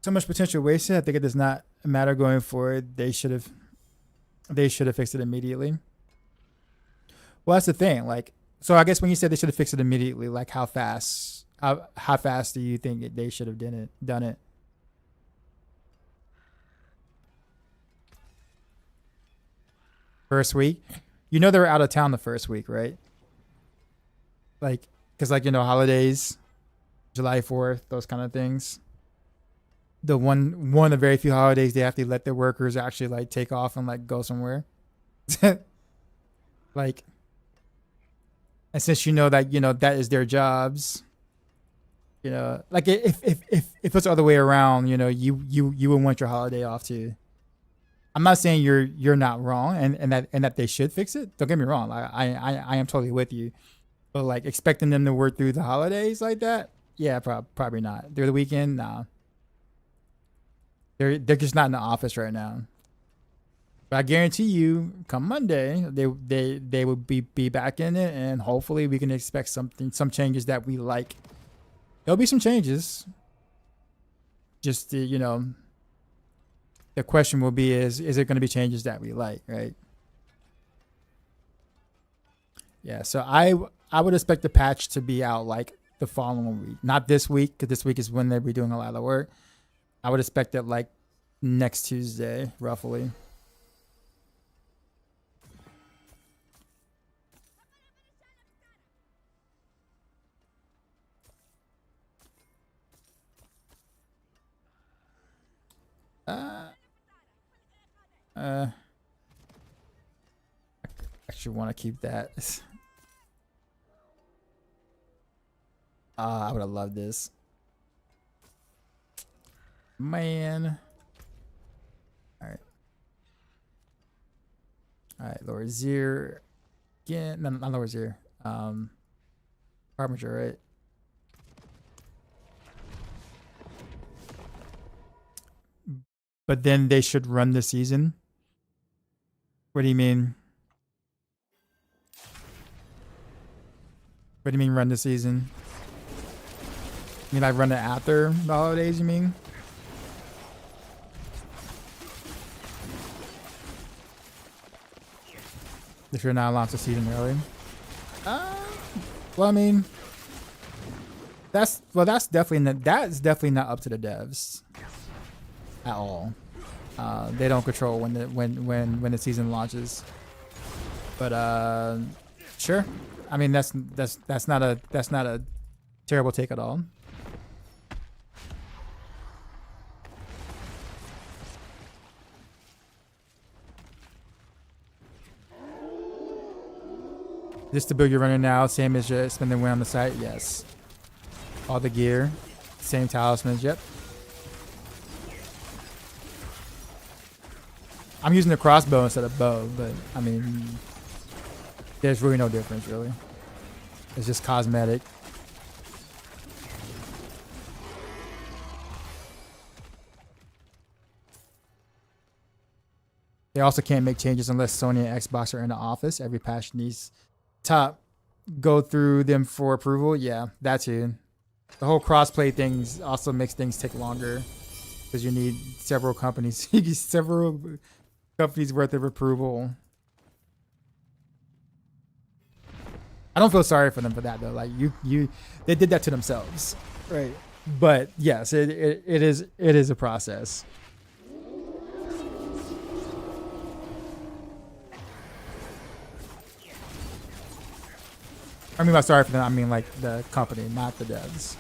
so much potential wasted. I think it does not matter going forward. They should have fixed it immediately. Well, that's the thing. Like, so I guess when you said they should have fixed it immediately, like how fast do you think they should have done it? First week, they were out of town the first week, right? Like, because holidays, July 4th, those kind of things. The one of the very few holidays they have to let their workers actually like take off and like go somewhere. Like, and since that that is their jobs, like if it's the other way around, you would want your holiday off too. I'm not saying you're not wrong and that they should fix it. Don't get me wrong. I am totally with you. But like expecting them to work through the holidays like that, yeah, probably not. Through the weekend, nah. They're just not in the office right now. But I guarantee you, come Monday, they will be back in it, and hopefully we can expect some changes that we like There'll be some changes. Just the, you know, the question will be is it going to be changes that we like, right? Yeah, so I would expect the patch to be out like the following week, not this week, because this week is when they'll be doing a lot of work. I would expect it like next Tuesday, roughly. I actually want to keep that. I would have loved this. Man. Alright. Alright, Lower Zier. Again. No, not Lower Zier. Harbinger, right? But then they should run the season. What do you mean? What do you mean run the season? You mean like run it after the holidays, you mean? If you're not allowed to season early. Well, I mean, that's definitely not up to the devs at all. They don't control when the season launches. But sure. I mean, that's not a terrible take at all. Just the build you're running now, same as your spending win on the site, yes. All the gear, same talismans, yep. I'm using the crossbow instead of bow, but I mean, there's really no difference, really. It's just cosmetic. They also can't make changes unless Sony and Xbox are in the office. Every patch needs to go through them for approval. Yeah, that too. The whole crossplay thing also makes things take longer because you need several companies, worth of approval. I don't feel sorry for them for that though. Like they did that to themselves, right? But yes, it is a process. I mean by sorry for them, I mean like the company, not the devs.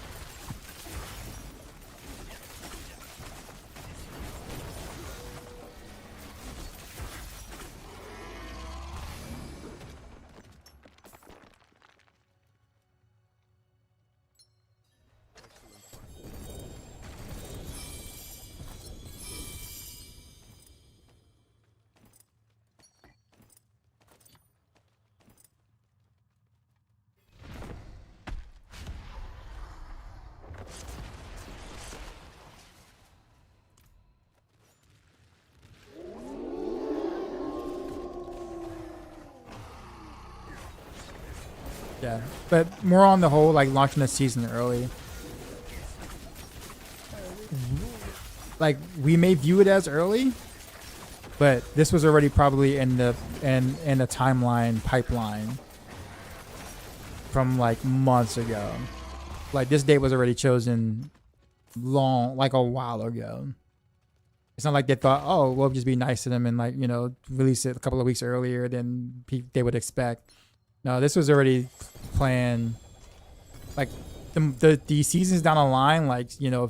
Yeah, but more on the whole, like launching the season early. Like we may view it as early, but this was already probably in the timeline pipeline from like months ago. Like this date was already chosen like a while ago. It's not like they thought, oh, we'll just be nice to them and like, you know, release it a couple of weeks earlier than they would expect. No, this was already planned. Like the seasons down the line, like, you know,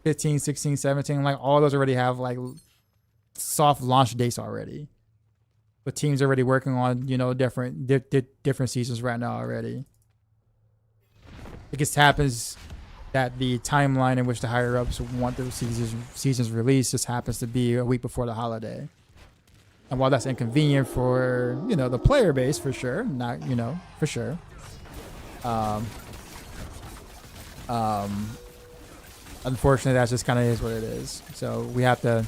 15, 16, 17, like all those already have like soft launch dates already. But teams are already working on, you know, different seasons right now already. It just happens that the timeline in which the higher ups want those seasons released just happens to be a week before the holiday. And while that's inconvenient for, you know, the player base for sure, not, you know, for sure. Unfortunately, that's just kind of is what it is. So we have to,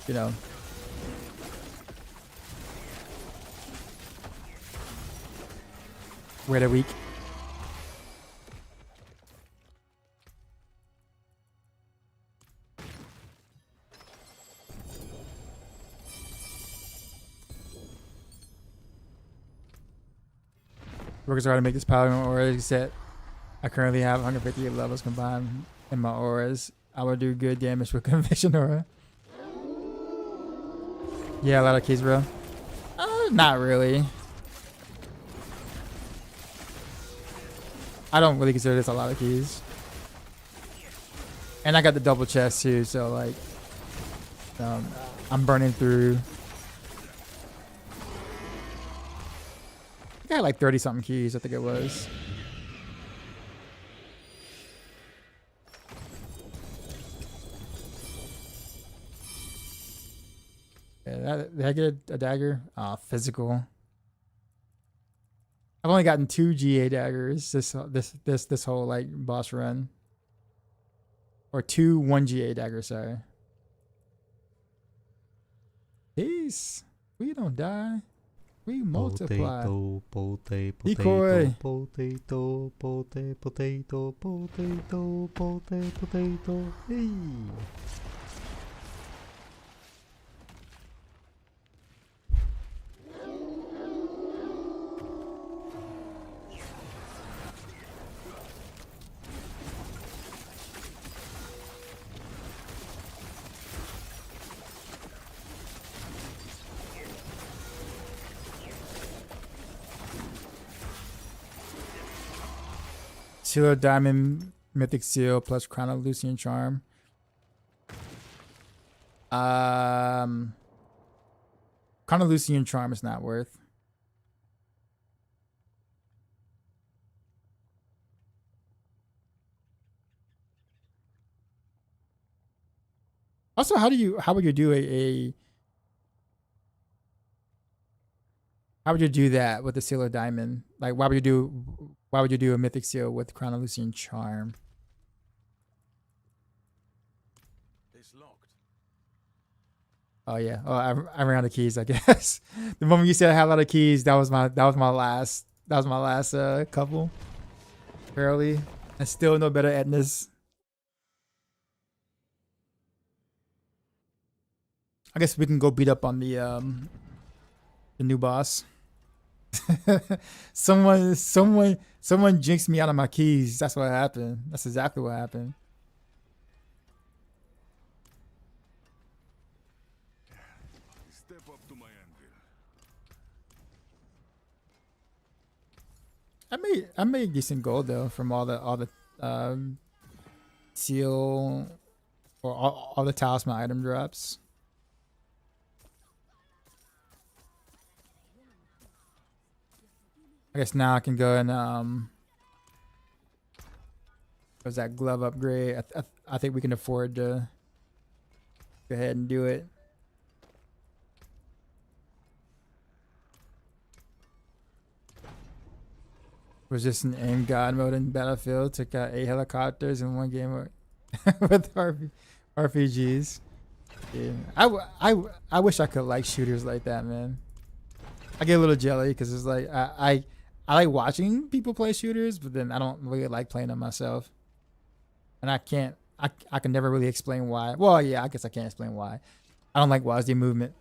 you know, wait a week. Working hard to make this power aura set. I currently have 158 levels combined in my auras. I will do good damage with conviction aura. Yeah, a lot of keys, bro. Not really. I don't really consider this a lot of keys. And I got the double chest too, so like, I'm burning through. I got like 30 something keys, I think it was. Yeah, did I get a dagger? Physical. I've only gotten 2 GA daggers this whole like boss run. Or 2 1 GA daggers, sorry. Peace. We don't die. We multiply. Decoy. Potato. Hey. Seal of Diamond, Mythic Seal, plus Crown of Lucian Charm. Crown of Lucian Charm is not worth. Also, how would you do how would you do that with the Seal of Diamond? Like, why would you do a Mythic Seal with Crown of Lucian Charm? It's locked. Oh yeah. Oh, I ran out of keys, I guess. The moment you said I had a lot of keys, that was my last couple. Barely. And still no better at this. I guess we can go beat up on the new boss. someone jinxed me out of my keys. That's what happened. That's exactly what happened. Step up to my anvil. I made decent gold though from all the seal or all the talisman item drops. I guess now I can go and what's that glove upgrade? I think we can afford to go ahead and do it. Was just an aim god mode in Battlefield. Took out 8 helicopters in one game with RPGs. Yeah. I wish I could like shooters like that, man. I get a little jelly because it's like I like watching people play shooters, but then I don't really like playing them myself. And I can never really explain why. Well, yeah, I guess I can't explain why. I don't like WASD movement.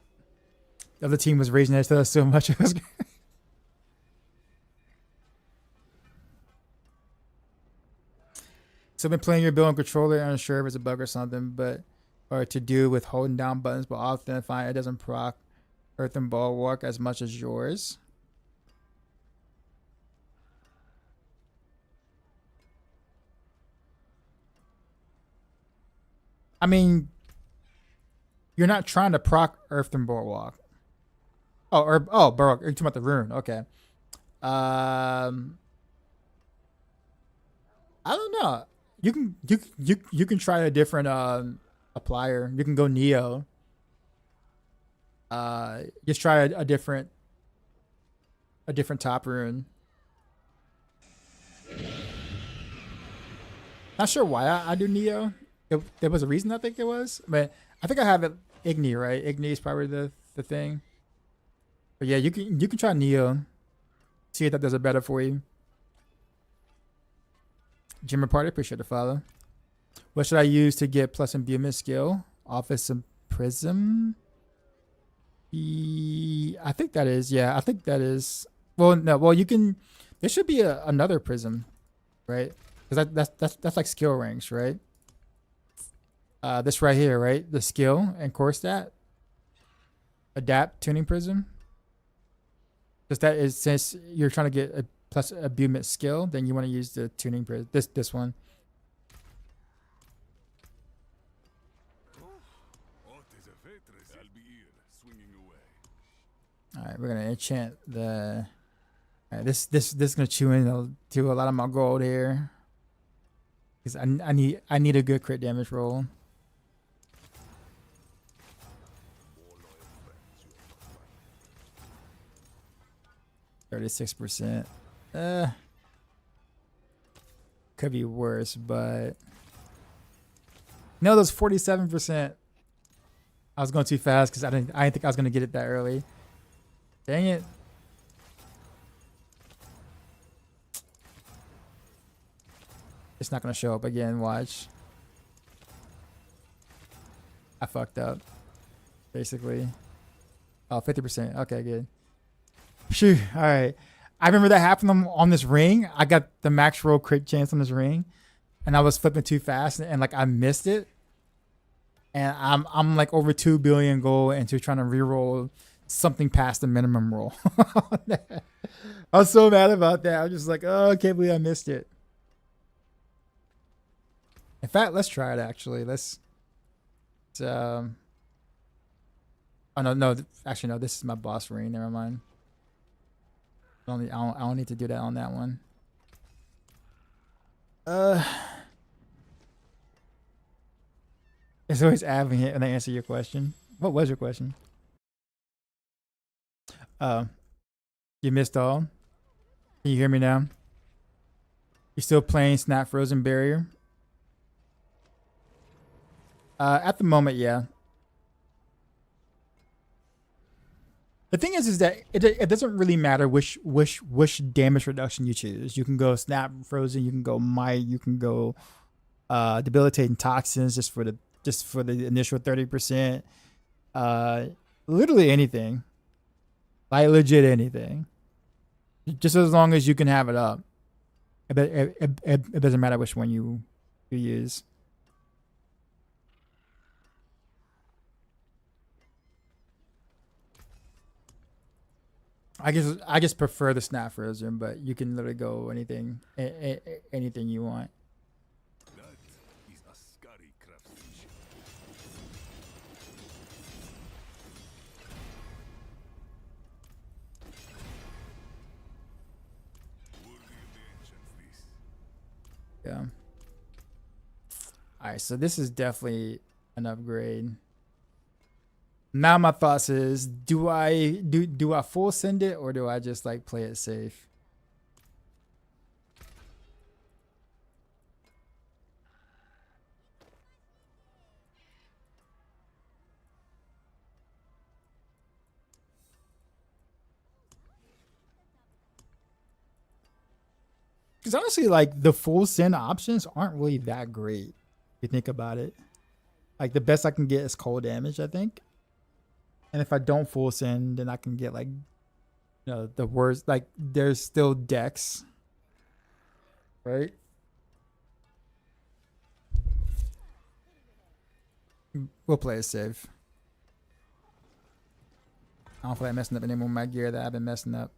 The other team was raising their stuff so much. It was great. So I've been playing your build on controller. I'm unsure if it's a bug or something, or to do with holding down buttons, but often I find it doesn't proc Earth and Bulwark as much as yours. I mean, you're not trying to proc Earth and Bulwark. Bulwark. You're talking about the rune. Okay. I don't know. You can try a different applier. You can go Neo. Just try a different top rune. Not sure why I do Neo. There was a reason, I think it was, but I think I have it Igni, right? Igni is probably the thing. But yeah, you can try Neo. See if that does it better for you. Jimmer Party, appreciate the follow. What should I use to get plus imbuement skill? Office and Prism. I think that is. Yeah, I think that is. Well, no. Well, you can. There should be another prism, right? Because that's like skill ranks, right? This right here, right? The skill and core stat. Adapt tuning prism. Because that is, since you're trying to get a plus abutment skill, then you want to use the tuning prism. This one. All right, we're gonna enchant the. All right, this is gonna chew into a lot of my gold here. Because I need a good crit damage roll. %36%. Could be worse, but no, those 47%. I was going too fast because I didn't think I was gonna get it that early. Dang it. It's not gonna show up again, watch. I fucked up. Basically. Oh, 50%. Okay, good. Phew. Alright. I remember that happened on this ring. I got the max roll crit chance on this ring. And I was flipping too fast and like I missed it. And I'm like over 2 billion gold into trying to reroll something past the minimum roll. I was so mad about that. I was just like, oh, I can't believe I missed it. In fact, let's try it actually. Oh no, actually no, this is my boss ring, never mind. I don't need to do that on that one. It's always having it when I answer your question. What was your question? You missed all. Can you hear me now? You still playing Snap Frozen Barrier? At the moment, yeah. The thing is that it doesn't really matter which damage reduction you choose. You can go Snap Frozen, you can go Might, you can go Debilitating Toxins just for the initial 30%. Literally anything. Like legit anything. Just as long as you can have it up. It doesn't matter which one you use. I just prefer the Snap Frozen, but you can literally go anything anything you want. That is a scary craftsmanship. Yeah. All right, so this is definitely an upgrade. Now my thoughts is, do I full send it or do I just like play it safe? Because honestly, like the full send options aren't really that great if you think about it. Like the best I can get is cold damage, I think. And if I don't full send, then I can get like, you know, the worst. Like there's still Dex, right? We'll play it safe. I don't feel like messing up any more of my gear that I've been messing up.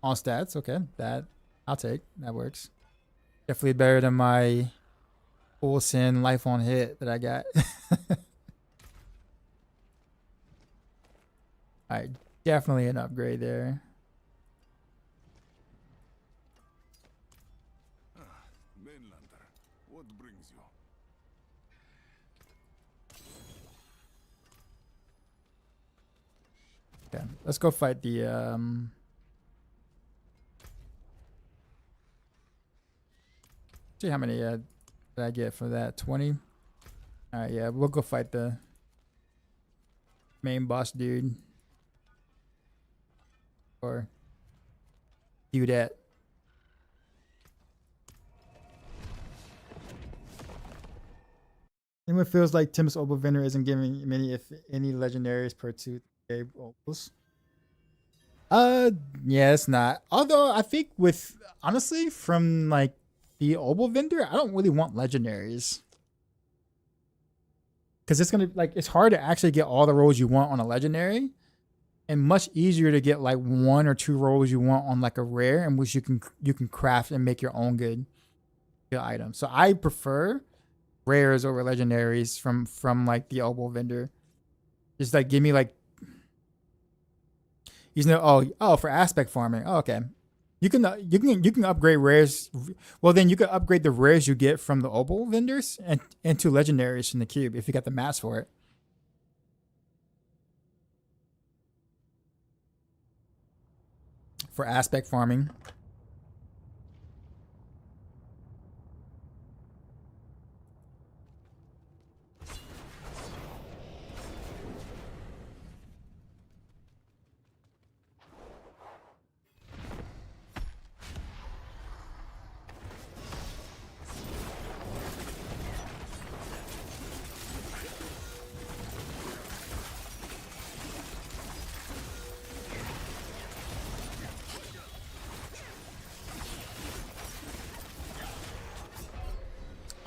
On stats, okay, that I'll take. That works. Definitely better than my full send life on hit that I got. Alright, definitely an upgrade there. Mainlander, what brings you? Okay, let's go fight the see how many did I get for that? 20. Alright, yeah, we'll go fight the main boss dude. Or do that. Anyone feels like Tim's Opal vendor isn't giving many, if any, legendaries per 2 opals. Uh, yeah, it's not. Although I think with honestly from like the Opal vendor, I don't really want legendaries because it's gonna like it's hard to actually get all the rolls you want on a legendary, and much easier to get like one or two rolls you want on like a rare, in which you can craft and make your own good item. So I prefer rares over legendaries from like the Opal vendor. Just like give me like oh for aspect farming. Oh, okay. You can upgrade rares. Well, then you can upgrade the rares you get from the Opal vendors and into legendaries from the cube if you got the mass for it. For aspect farming.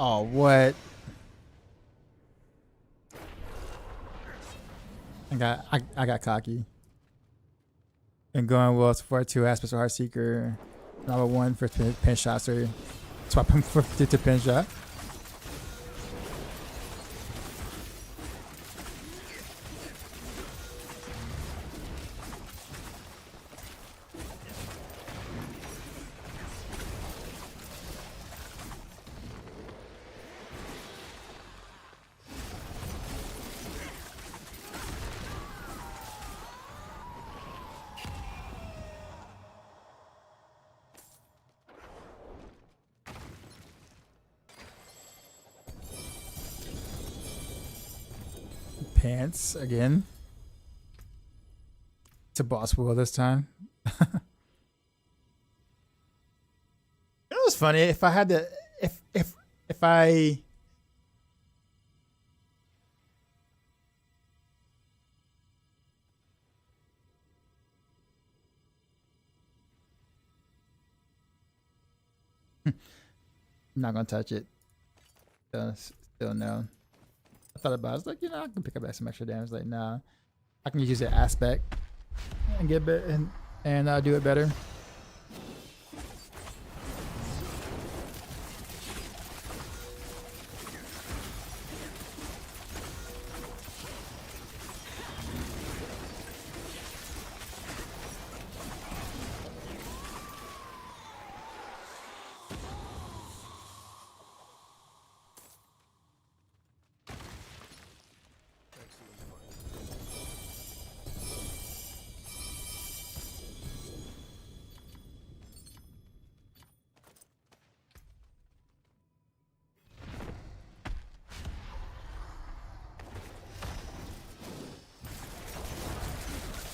Oh, what? I got cocky. And going well for two aspects of Heartseeker. Number one for pin shot, so swap him for to pin shot. Pants again. To boss wheel this time. It was funny if I had to if I I'm not gonna touch it. Still no. I thought about it. I was like, I can pick up some extra damage. Like, nah, I can use it aspect and get bit and do it better.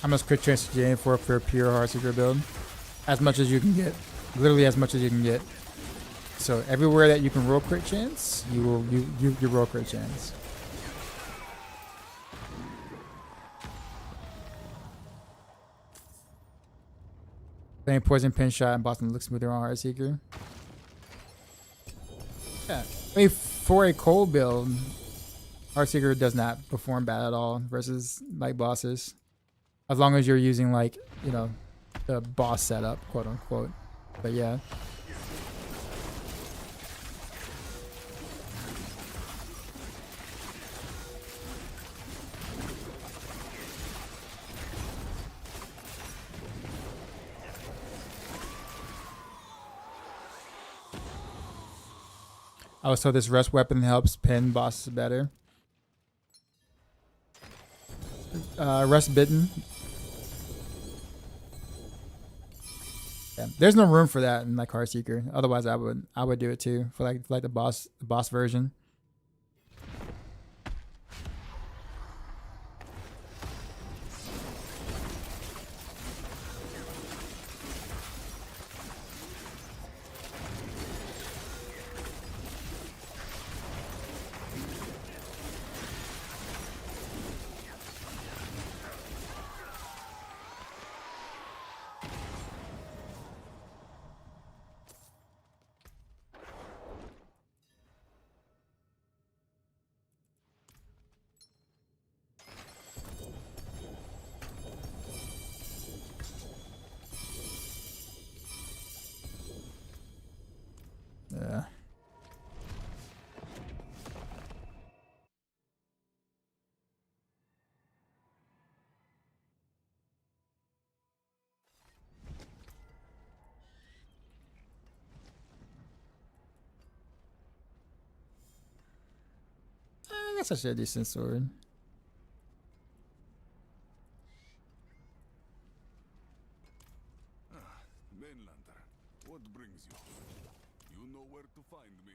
How much crit chance do you aim for a pure Heartseeker build? As much as you can get. Literally as much as you can get. So everywhere that you can roll crit chance, you roll crit chance. Playing poison pin shot and Boston looks smoother on Heartseeker. Yeah. I mean, for a cold build, Heartseeker does not perform bad at all versus like bosses. As long as you're using like, the boss setup, quote unquote. But yeah. I was told this rust weapon helps pin bosses better. Rust bitten. Yeah, there's no room for that in like Heartseeker. Otherwise, I would do it too for like the boss version. That's actually a decent sword. Mainlander, what brings you? You know where to find me.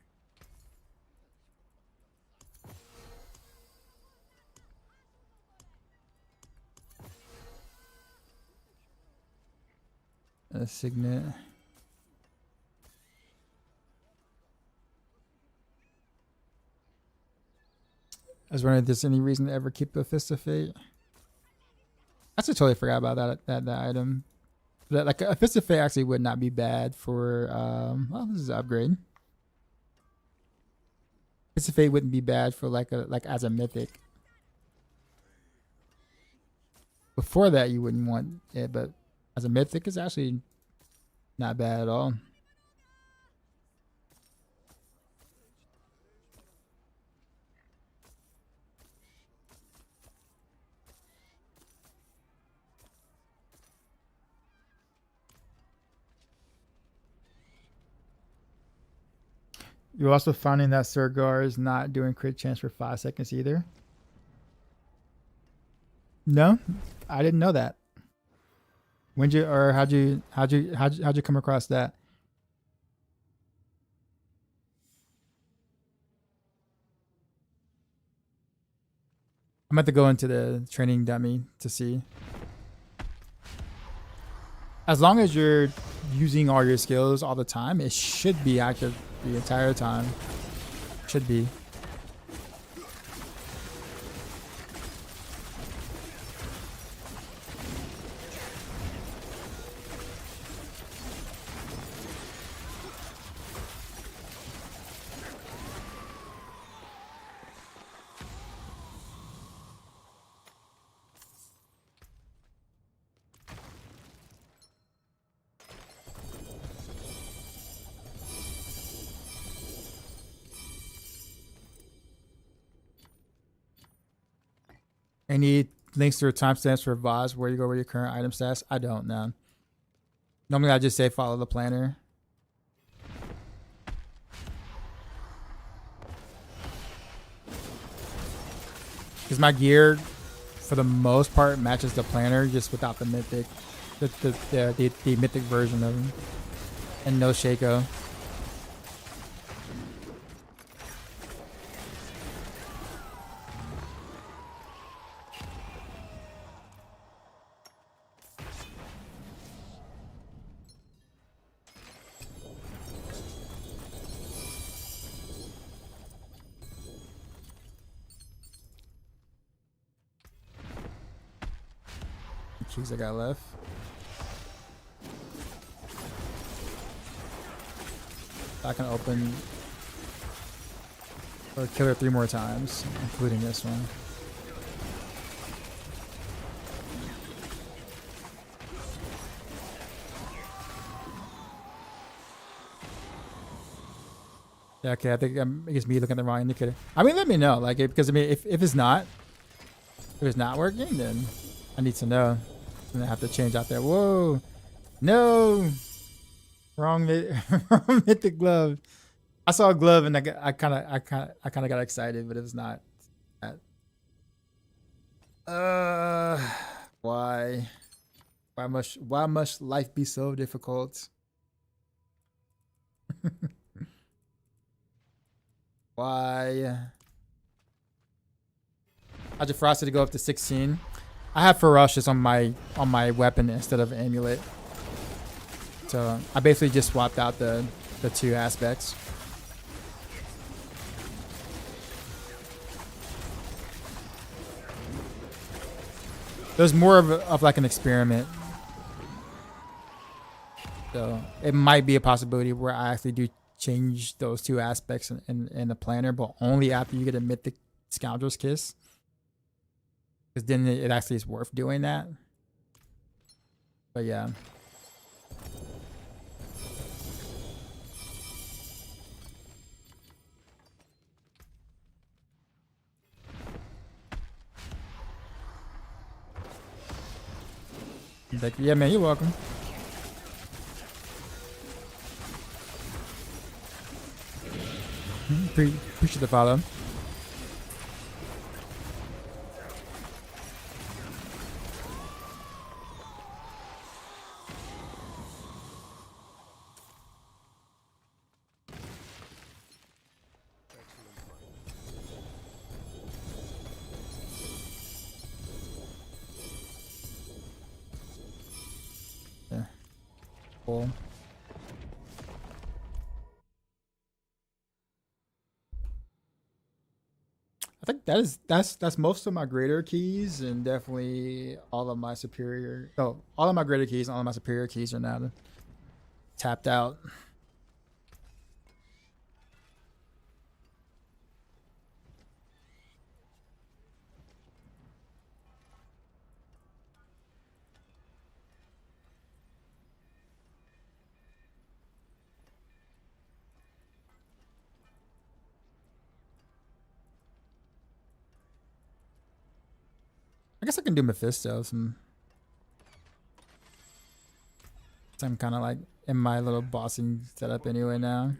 A signet. I was wondering if there's any reason to ever keep the Fist of Fate. I actually totally forgot about that item. That, like, a Fist of Fate actually would not be bad for well, this is an upgrade. Fist of Fate wouldn't be bad for like as a mythic. Before that you wouldn't want it, but as a mythic it's actually not bad at all. You're also finding that Surgar is not doing crit chance for 5 seconds either. No, I didn't know that. How'd you come across that? I'm about to go into the training dummy to see. As long as you're using all your skills all the time, it should be active the entire time. Should be. Any links to your timestamps for VODs where you go with your current item stats? I don't know. Normally I just say follow the planner. Because my gear, for the most part, matches the planner just without the mythic, the mythic version of him, and no Shaco. Keys I got left. I can open or kill her 3 more times, including this one. Yeah, okay, I think it's me looking at the wrong indicator. I mean, let me know, like, because I mean, if it's not working, then I need to know. I'm gonna have to change out there. Whoa, no, wrong mythic glove. I saw a glove and I kind of got excited, but it was not that. Why must life be so difficult? Why? I just frosted to go up to 16. I have ferocious on my weapon instead of amulet, so I basically just swapped out the 2 aspects. There's more of like an experiment, so it might be a possibility where I actually do change those 2 aspects in the planner, but only after you get a mythic Scoundrel's Kiss. Because then it actually is worth doing that. But yeah. Like, yeah, man, you're welcome. Appreciate the follow. Cool. I think that's most of my greater keys, and definitely all of my superior. Oh, all of my greater keys and all of my superior keys are now tapped out. I guess I can do Mephisto. I'm kind of like in my little bossing setup anyway now.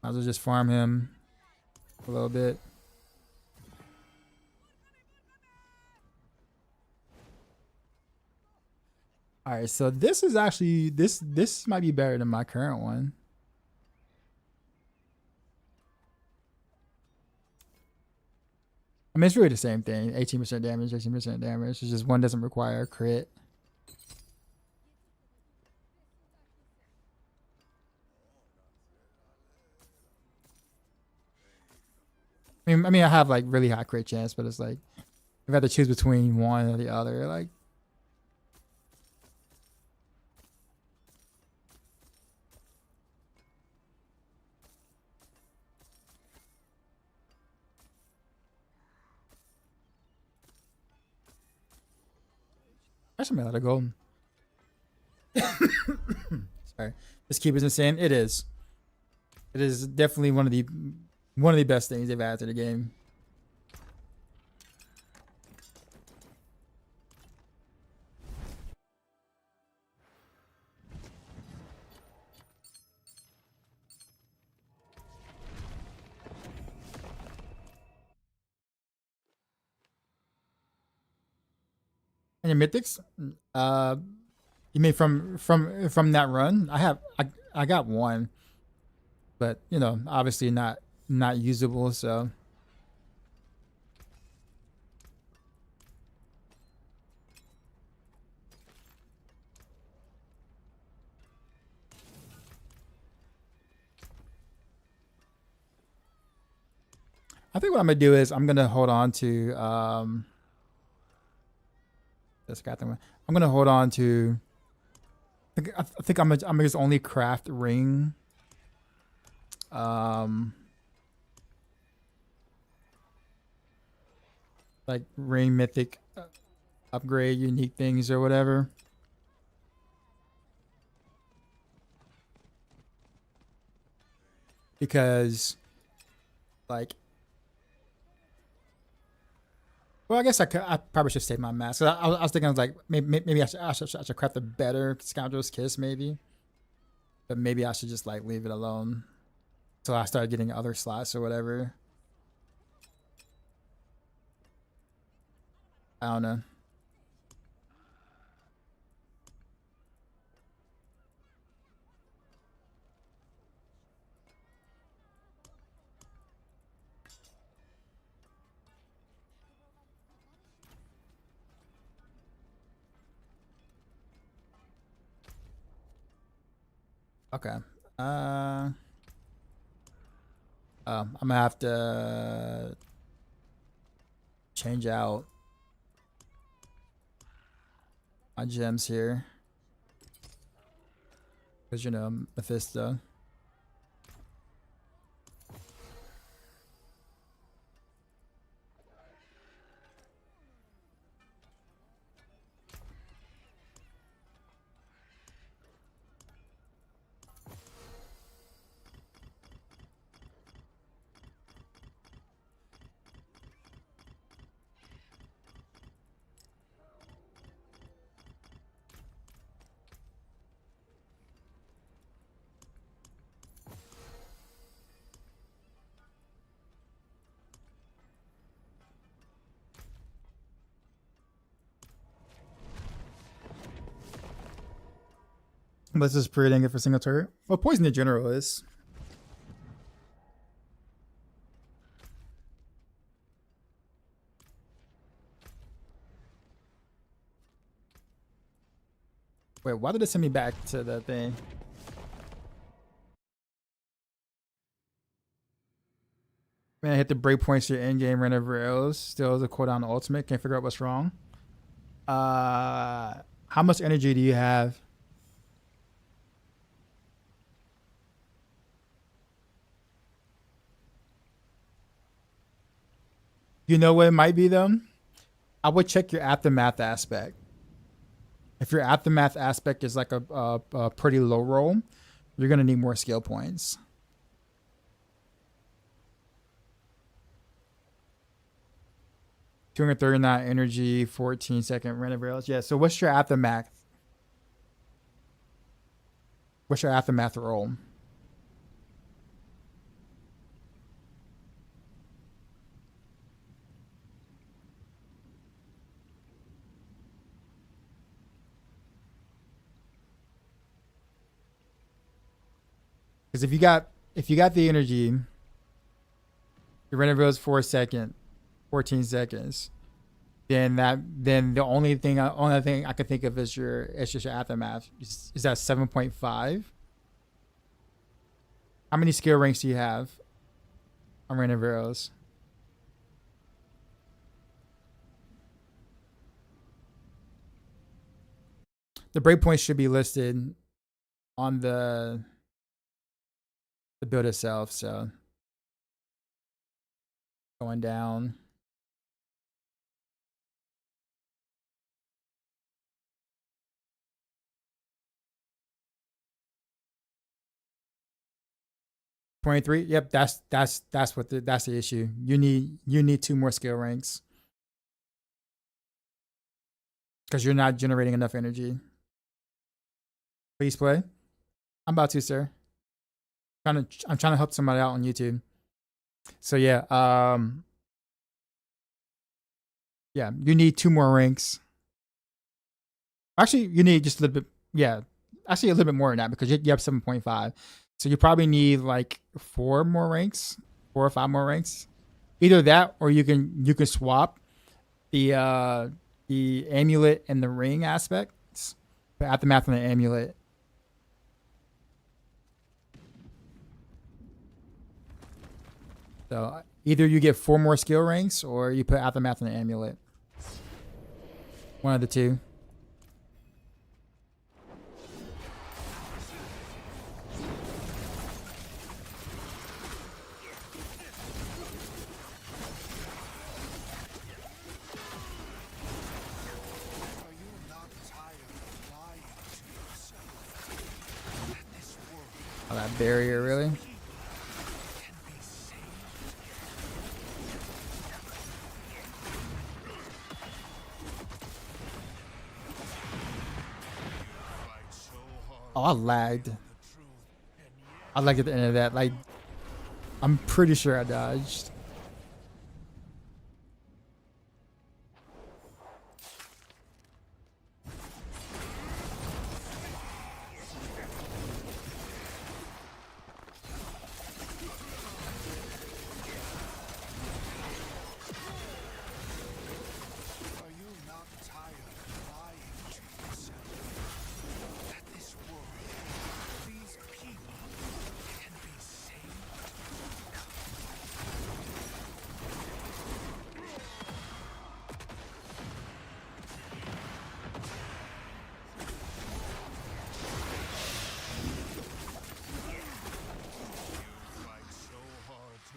Might as well just farm him a little bit. All right, so this is actually this might be better than my current one. I mean, it's really the same thing. 18% damage, 18% damage. It's just one doesn't require a crit. I mean, I have like really high crit chance, but it's like if I have to choose between one or the other, like. I should make that a golden. Sorry, this keep is insane. It is. It is definitely one of the best things they've added to the game. And your mythics, uh, you mean from that run? I got one, but you know, obviously not usable. So I think what I'm gonna do is I'm gonna hold on to this got them. I'm gonna hold on to. I think I'm gonna just only craft ring. Like ring mythic upgrade unique things or whatever. Because like, well, I guess I probably should save my mask. I was thinking, I was like, maybe I should craft a better Scoundrel's Kiss, maybe. But maybe I should just like leave it alone until I start getting other slots or whatever. I don't know. Okay. I'm gonna have to change out my gems here. Because, you know, Mephisto. But this is pretty dang good for single turret. Well, poison in general is. Wait, why did it send me back to the thing? Man, I hit the breakpoints to your in-game run of rails. Still the cooldown the ultimate. Can't figure out what's wrong. How much energy do you have? You know what it might be though? I would check your aftermath aspect. If your aftermath aspect is like a pretty low roll, you're gonna need more skill points. $239 energy, 14-second random rails. Yeah. So what's your aftermath? What's your aftermath roll? Because if you got the energy, your random rails 14 seconds. Then the only thing I could think of is just your aftermath. Is that 7.5? How many skill ranks do you have on random arrows? The breakpoints should be listed on the build itself. So going down. $23. Yep, that's the issue. You need 2 more skill ranks because you're not generating enough energy. Please play. I'm about to, sir. I'm trying to help somebody out on YouTube. So yeah, yeah, you need 2 more ranks. Actually, you need just a little bit. Yeah, actually a little bit more than that because you have 7.5. So you probably need like 4 more ranks, 4 or 5 more ranks. Either that, or you can swap the amulet and the ring aspects. Put aftermath on the amulet. So either you get 4 more skill ranks, or you put aftermath on the amulet. One of the two. Oh, that barrier, really? Oh, I lagged. I lagged at the end of that. Like, I'm pretty sure I dodged.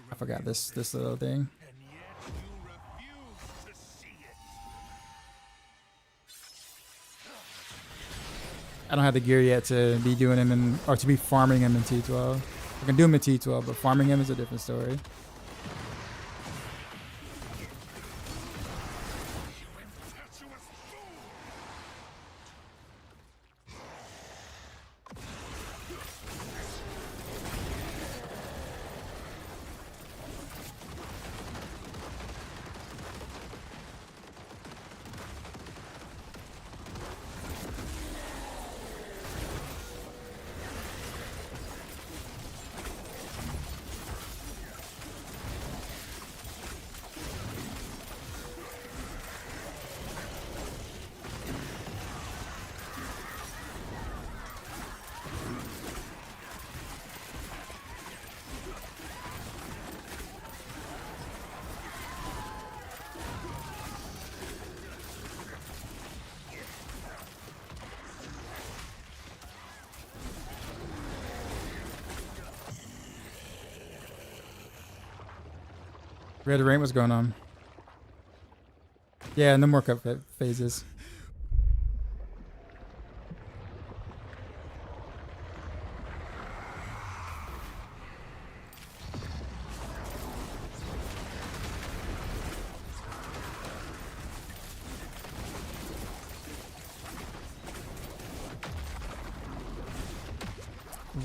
I forgot this little thing. I don't have the gear yet to be doing him or to be farming him in T12. I can do him in T12, but farming him is a different story. Red Rain, what's going on? Yeah, no more cup phases.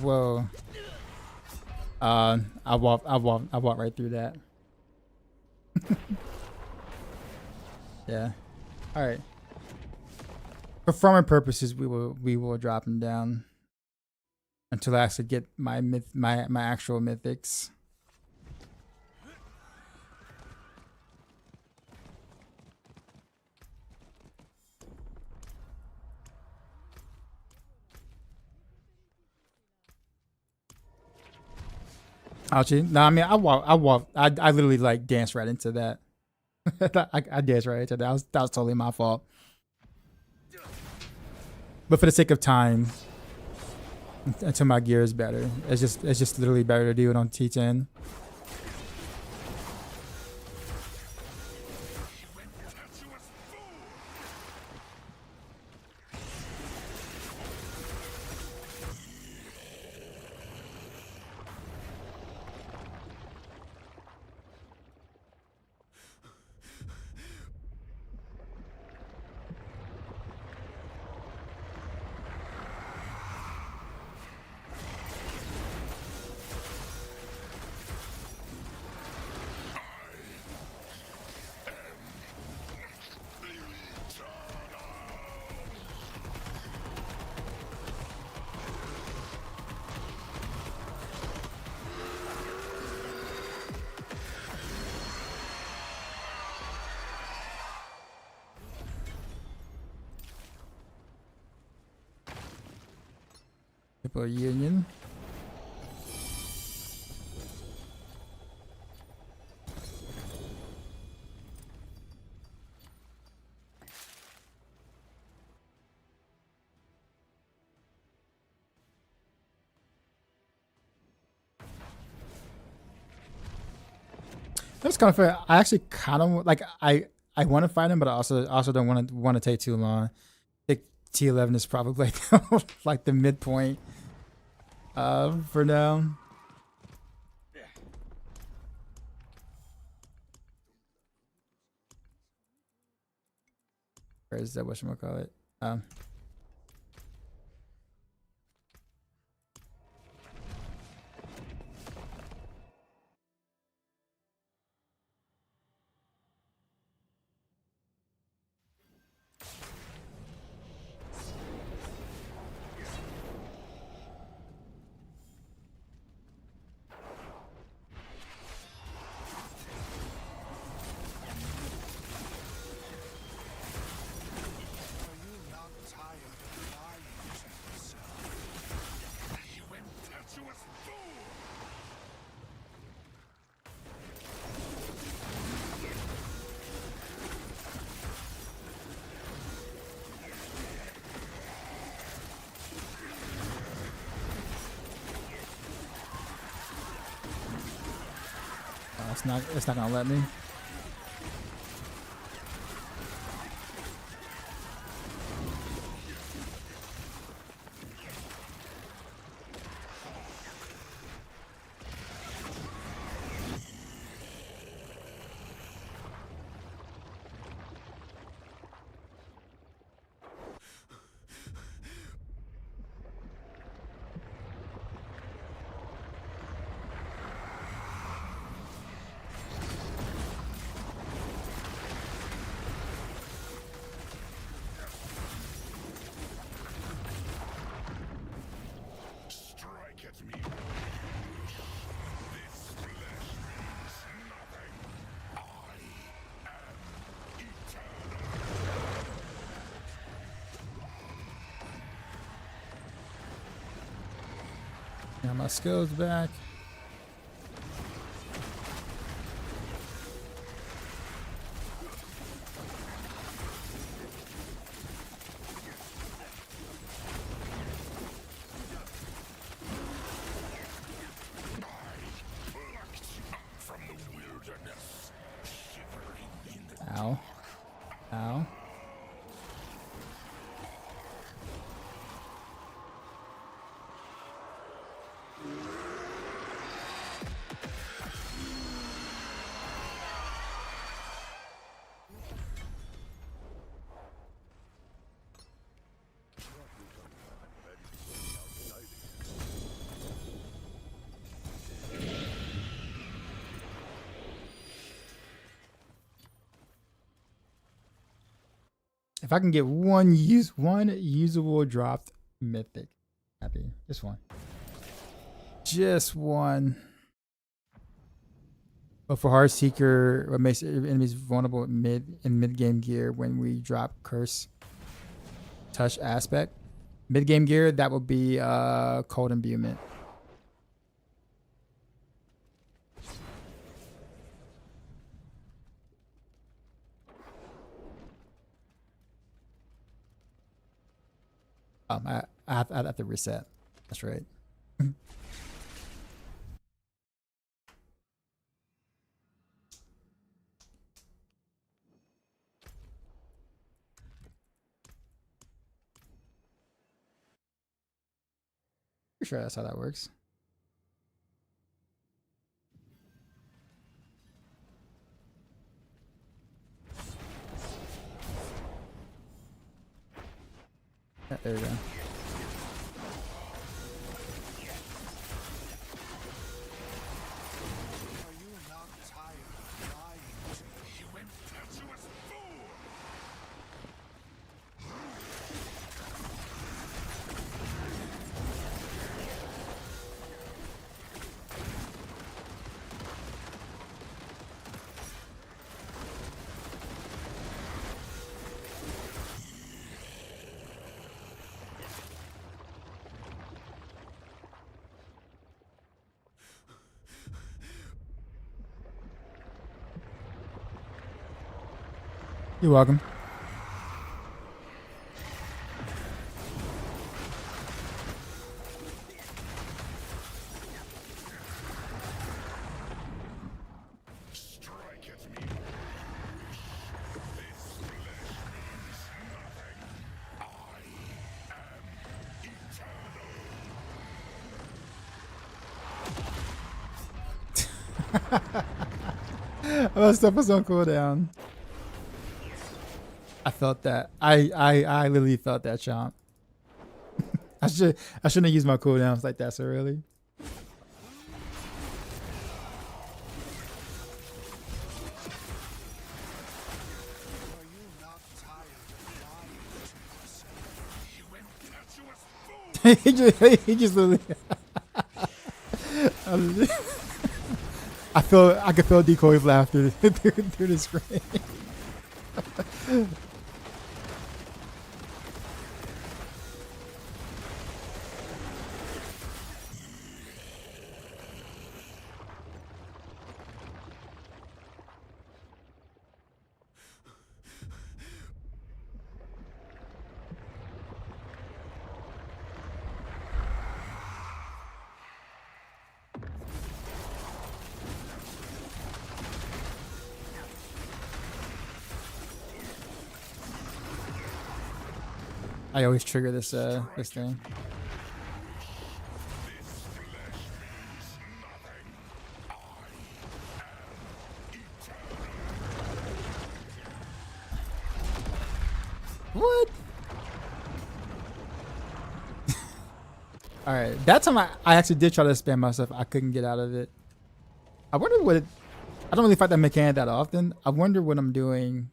Whoa. I walked right through that. Yeah. All right. For farming purposes, we will drop him down until I actually get my actual mythics. Ouchie. No, I mean I literally like danced right into that. I danced right into that. That was totally my fault. But for the sake of time, until my gear is better, it's just literally better to do it on T10. Triple Union. That's kind of fair. I actually kind of like I want to fight him, but I also don't want to take too long. I think T11 is probably like, like the midpoint for now. Or is that whatchamacallit? It's not gonna let me. Got my skills back. From the wilderness. Ow. Ow. If I can get one usable dropped mythic, happy. Just one. Just one. But for Heartseeker, what makes enemies vulnerable in mid game gear when we drop curse touch aspect. Mid game gear, that would be cold imbuement. I have to reset. That's right. Pretty sure that's how that works. Yeah, there we go. You're welcome. Strike at me. This flesh means nothing. I am eternal. Oh, stuff was on cooldown. I felt that. I literally felt that, Chomp. I shouldn't have used my cooldowns like that so early. he just literally. I could feel Decoy's laughter through the screen. I always trigger this this thing. What? All right, that time I actually did try to spam myself. I couldn't get out of it. I wonder what I don't really fight that mechanic that often. I wonder what I'm doing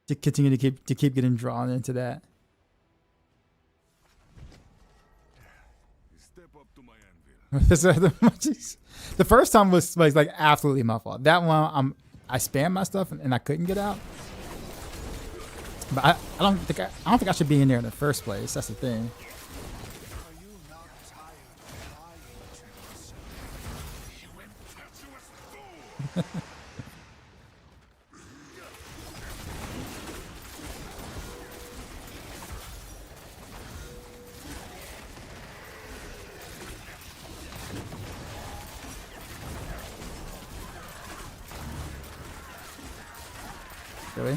to continue to keep getting drawn into that. Step up to my anvil. The first time was like absolutely my fault. That one I spammed my stuff and I couldn't get out. But I don't think I should be in there in the first place. That's the thing. Really?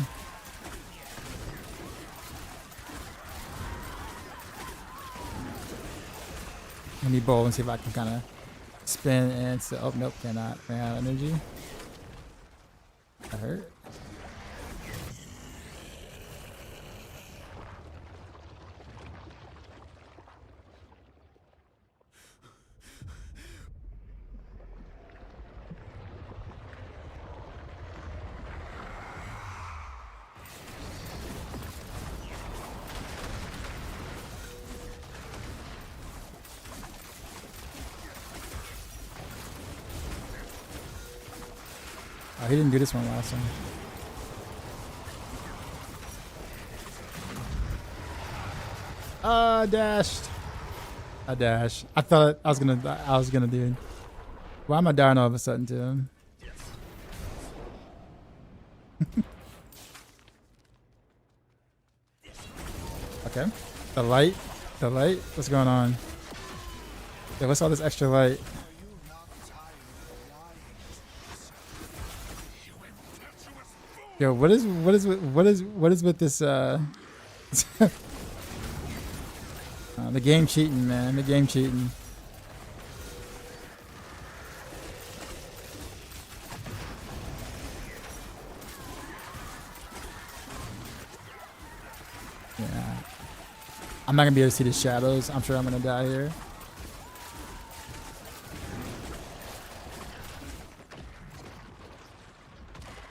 Let me bowl and see if I can kind of spin and still. Oh, nope, cannot. Ran out of energy. That hurt. Oh, he didn't do this one last time. I dashed. I dashed. I thought I was gonna do. Why am I dying all of a sudden to him? Okay. The light. The light. What's going on? Yeah, what's all this extra light? Yo, what is with this the game cheating, man. The game cheating. Yeah. I'm not gonna be able to see the shadows. I'm sure I'm gonna die here.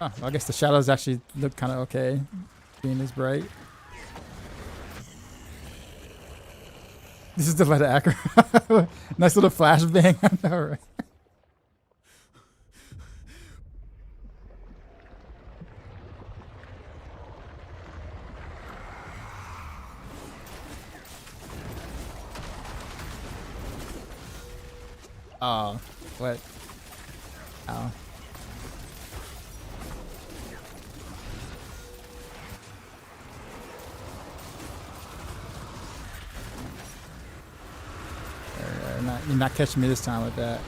Oh, well, I guess the shadows actually look kind of okay, being this bright. This is the light of Acro. Nice little flashbang. I know, right? Oh, what? Oh. You're not catching me this time with that.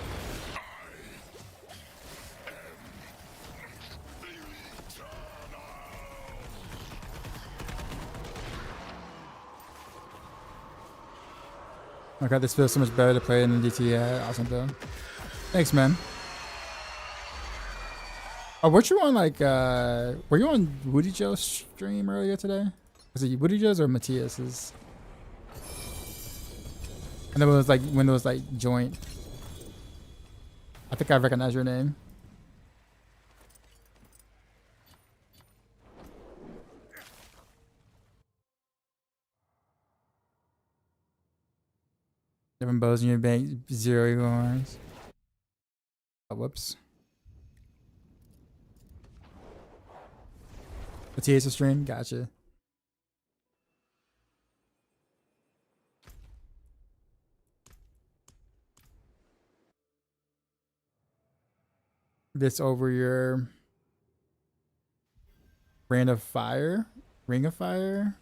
Okay, this feels so much better to play in the DT. Yeah, awesome though. Thanks, man. Oh, weren't you on like were you on Woody Joe's stream earlier today? Was it Woody Joe's or Matthias's? And then it was like when it was like joint. I think I recognize your name. Different bows in your bank, 0 yours. Oh, whoops. Matthias's stream, gotcha. This over your Ring of Fire? Ring of Fire?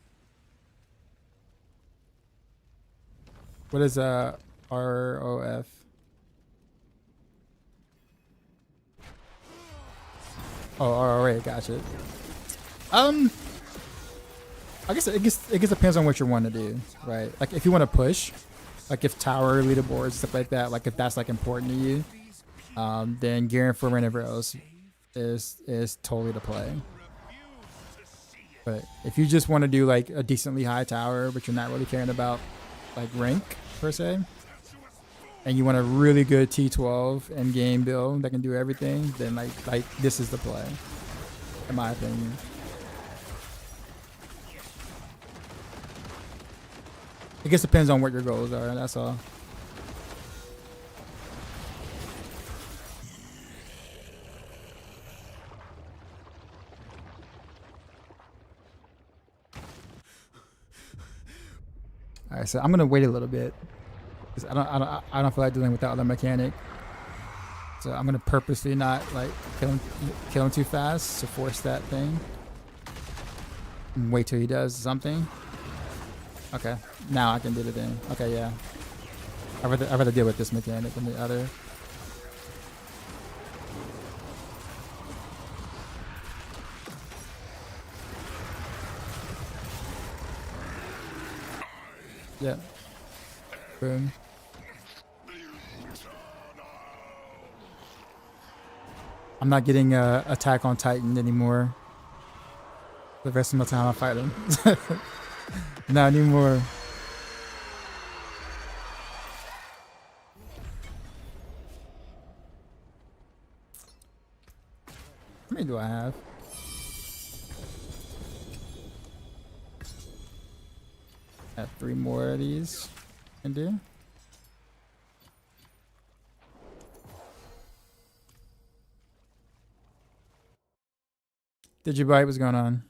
What is ROF? Oh, ROA, gotcha. I guess it depends on what you want to do, right? Like if you want to push, like if tower leaderboards, stuff like that, like if that's like important to you, then gearing for Rain of Arrows is totally the play. But if you just want to do like a decently high tower, but you're not really caring about like rank per se, and you want a really good T12 and game build that can do everything, then like this is the play, in my opinion. It just depends on what your goals are, that's all. All right, so I'm gonna wait a little bit because I don't feel like dealing with that other mechanic. So I'm gonna purposely not like kill him too fast to force that thing. And wait till he does something. Okay, now I can do the thing. Okay, yeah. I'd rather deal with this mechanic than the other. Yeah. Boom. I'm not getting attack on Titan anymore. The rest of my time I fight him. Not anymore. How many do I have? I have 3 more of these. Can do. Did you bite? What's going on?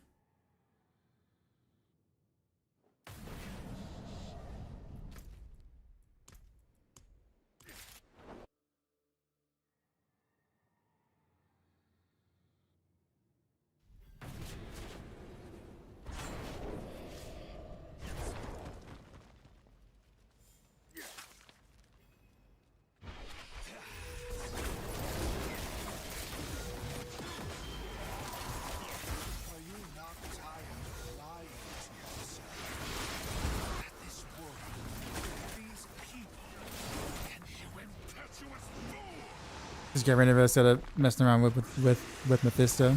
Are you not tired of lying to yourself? That this world, these people, and you impetuous fool! Just get rid of it instead of messing around with Mephisto.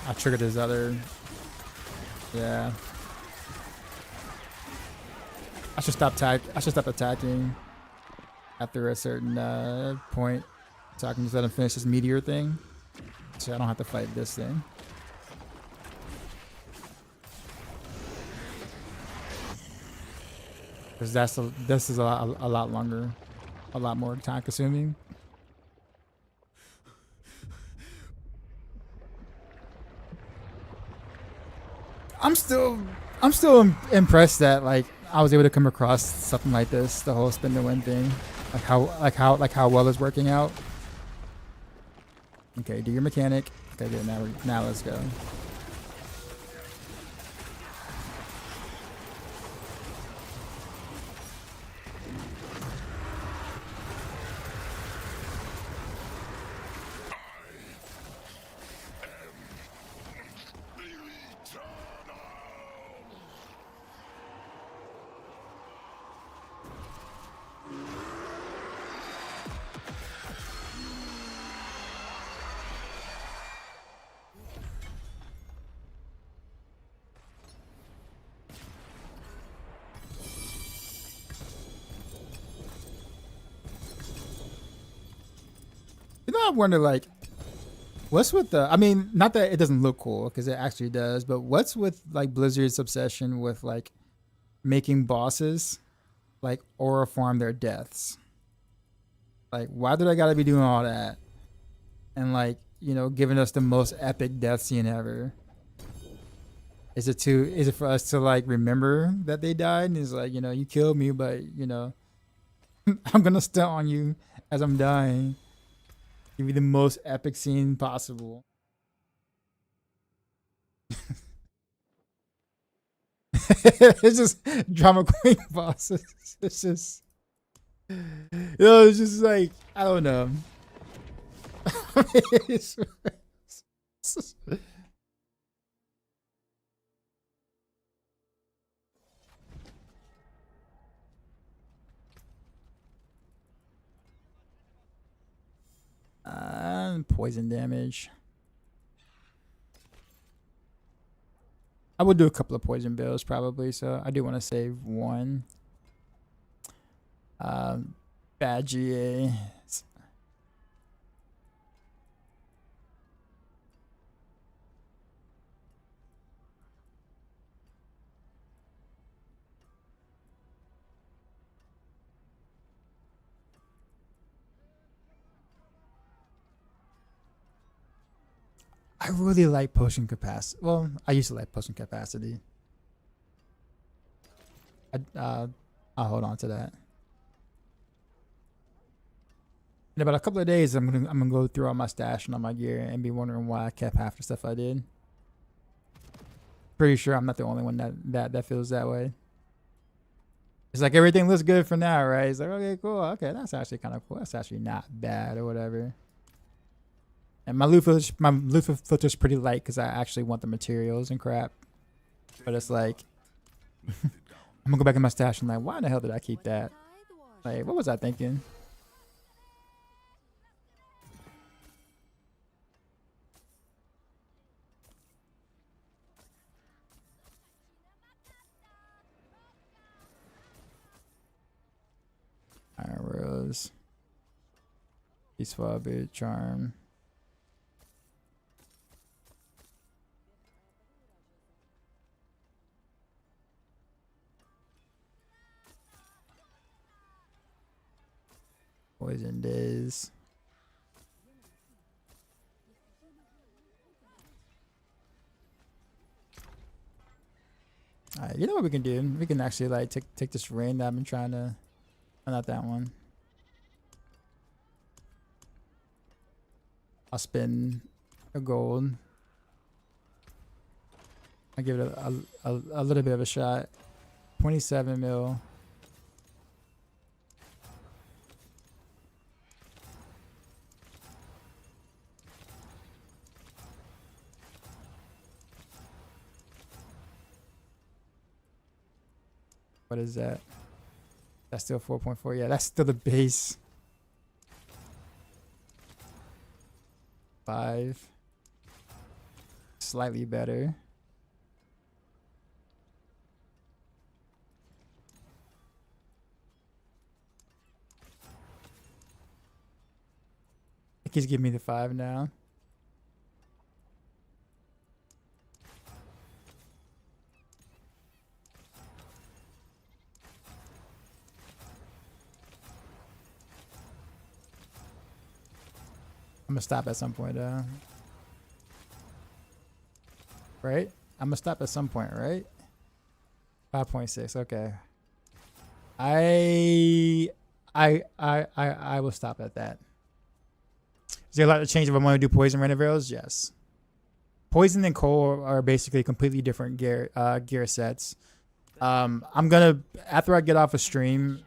I triggered his other. Yeah. I should stop attacking after a certain point, so I can just let him finish this meteor thing, so I don't have to fight this thing. Because this is a lot longer, a lot more time consuming. I'm still impressed that like I was able to come across something like this, the whole spin to win thing, like how well it's working out. Okay, do your mechanic. Okay, good. Now let's go. You know, I wonder like, what's with the? I mean, not that it doesn't look cool because it actually does, but what's with like Blizzard's obsession with like making bosses like aura farm their deaths? Like, why do they gotta be doing all that? And like, you know, giving us the most epic death scene ever. Is it for us to like remember that they died? And it's like, you know, you killed me, but you know, I'm gonna stunt on you as I'm dying. Give me the most epic scene possible. It's just drama queen bosses. It's just, you know, it's just like, I don't know. It's- poison damage. I would do a couple of poison bills probably, so I do want to save one. Bad GA. I really like potion capacity. Well, I used to like potion capacity. I'll hold on to that. In about a couple of days, I'm gonna go through all my stash and all my gear and be wondering why I kept half the stuff I did. Pretty sure I'm not the only one that feels that way. It's like everything looks good for now, right? It's like, okay, cool. Okay, that's actually kind of cool. That's actually not bad or whatever. And my loot filter is pretty light because I actually want the materials and crap. But it's like, I'm gonna go back in my stash and like, why in the hell did I keep that? Like, what was I thinking? Iron Rose. T12 bit charm. Poison days. Alright, you know what we can do? We can actually like take this rain that I've been trying to. Oh, not that one. I'll spend a gold. I'll give it a little bit of a shot. 27 mil. What is that? That's still 4.4. Yeah, that's still the base. 5. Slightly better. I think he's giving me the 5 now. I'm gonna stop at some point, right? I'm gonna stop at some point, right? 5.6. Okay. I will stop at that. Is there a lot of change if I want to do poison random arrows? Yes. Poison and coal are basically completely different gear sets. I'm gonna, after I get off a stream,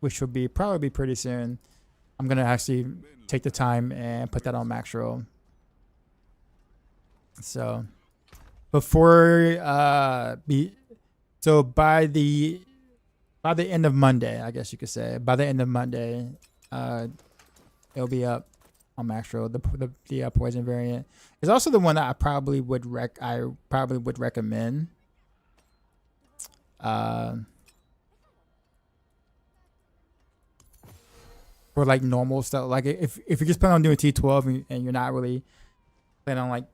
which will be probably pretty soon, I'm gonna actually take the time and put that on max roll. So before so by the end of Monday, I guess you could say, by the end of Monday, it'll be up on max roll. The poison variant is also the one that I probably would recommend. For like normal stuff, like if you're just planning on doing T12 and you're not really planning on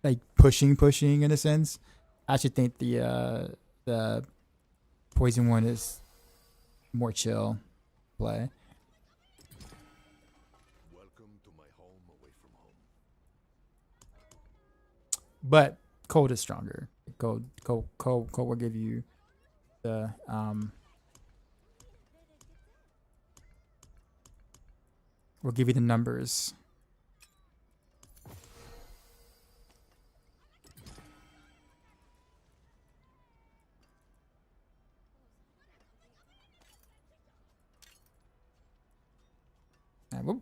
like pushing in a sense, I should think the poison one is more chill play. Welcome to my home away from home. But cold is stronger. Cold will give you the we'll give you the numbers.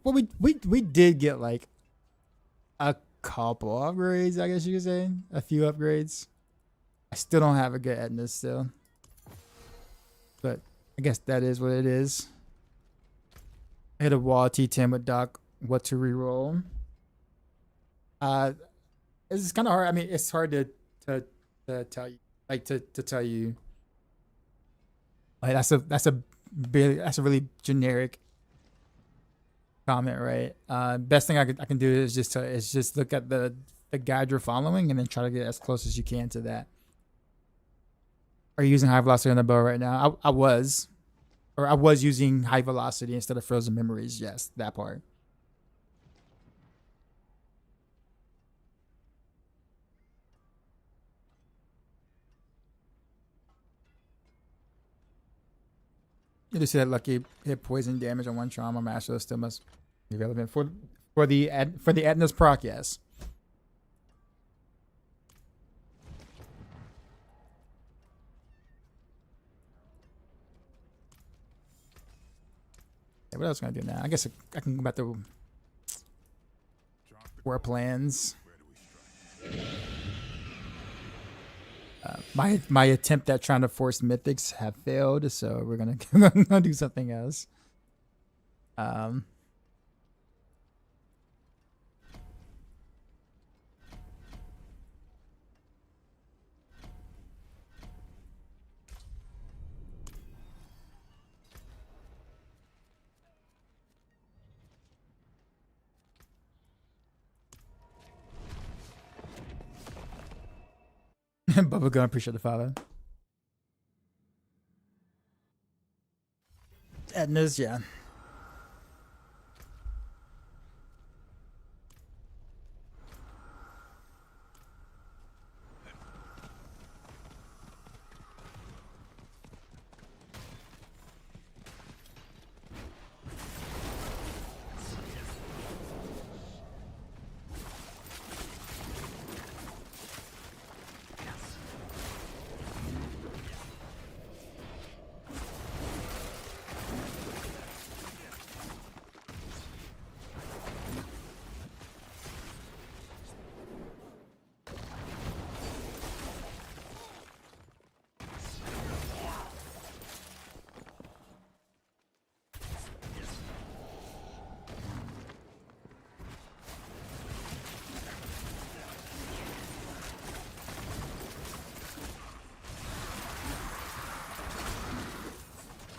Well, we did get like a couple upgrades, I guess you could say. A few upgrades. I still don't have a good Etna still. But I guess that is what it is. I hit a wall T10 with Doc. What to reroll? It's kind of hard. I mean, it's hard to tell you, like to tell you. Like that's a really generic comment, right? Best thing I can do is just look at the guide you're following and then try to get as close as you can to that. Are you using high velocity on the bow right now? I was using high velocity instead of frozen memories. Yes, that part. You just see that lucky hit poison damage on one trauma master still must be relevant for the Etna's proc. Yes. Yeah, what else can I do now? I guess I can go back to war plans. My attempt at trying to force mythics have failed, so we're gonna do something else. Bubblegum, appreciate the follow. Edna's, yeah.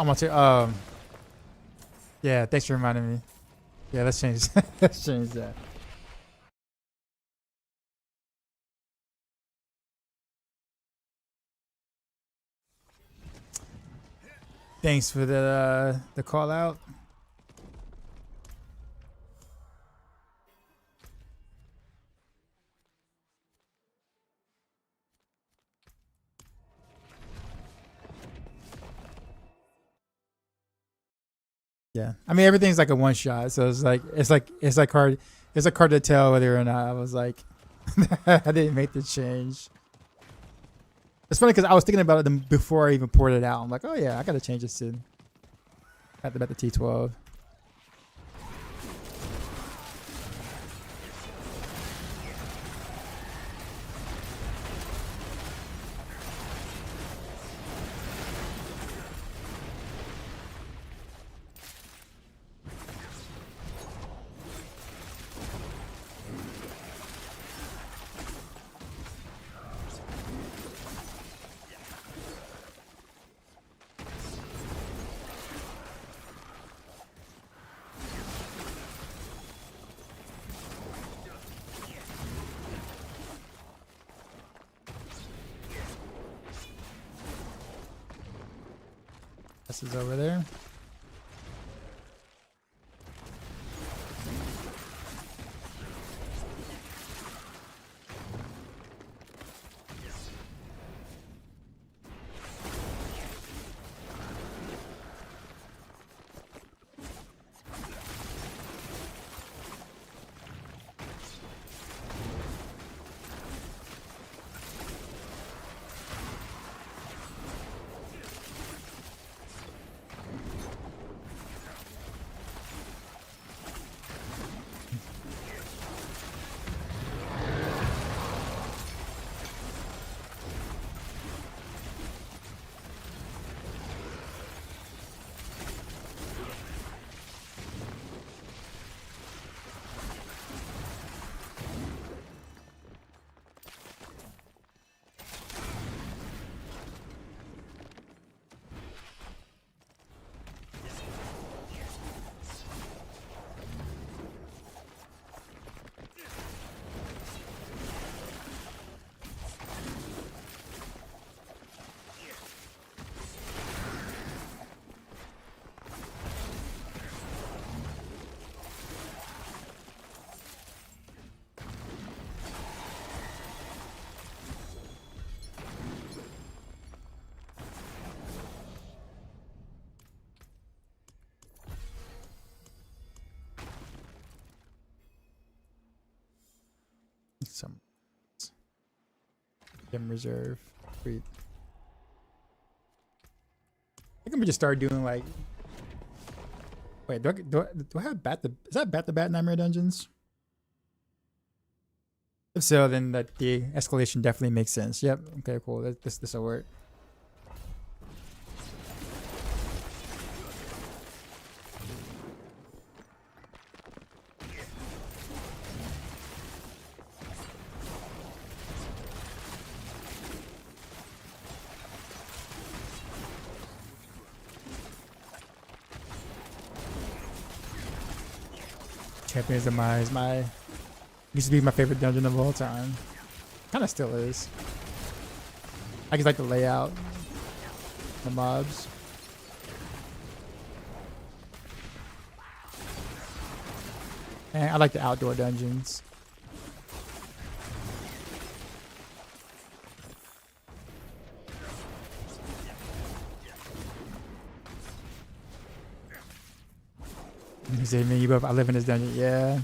I'm gonna take. Yeah, thanks for reminding me. Yeah, let's change. Let's change that. Thanks for the call out. Yeah, I mean everything's like a one shot, so it's like hard to tell whether or not I was like I didn't make the change. It's funny because I was thinking about it before I even poured it out. I'm like, oh yeah, I gotta change this soon. At the T12. This is over there. Some gem reserve. Sweet. I think we just start doing like. Wait, do I have is that bat the bat nightmare dungeons? So then the escalation definitely makes sense. Yep. Okay, cool. This will work. Champion's Demise, used to be my favorite dungeon of all time. Kind of still is. I just like the layout, the mobs. And I like the outdoor dungeons. You say, man, you both, I live in this dungeon. Yeah.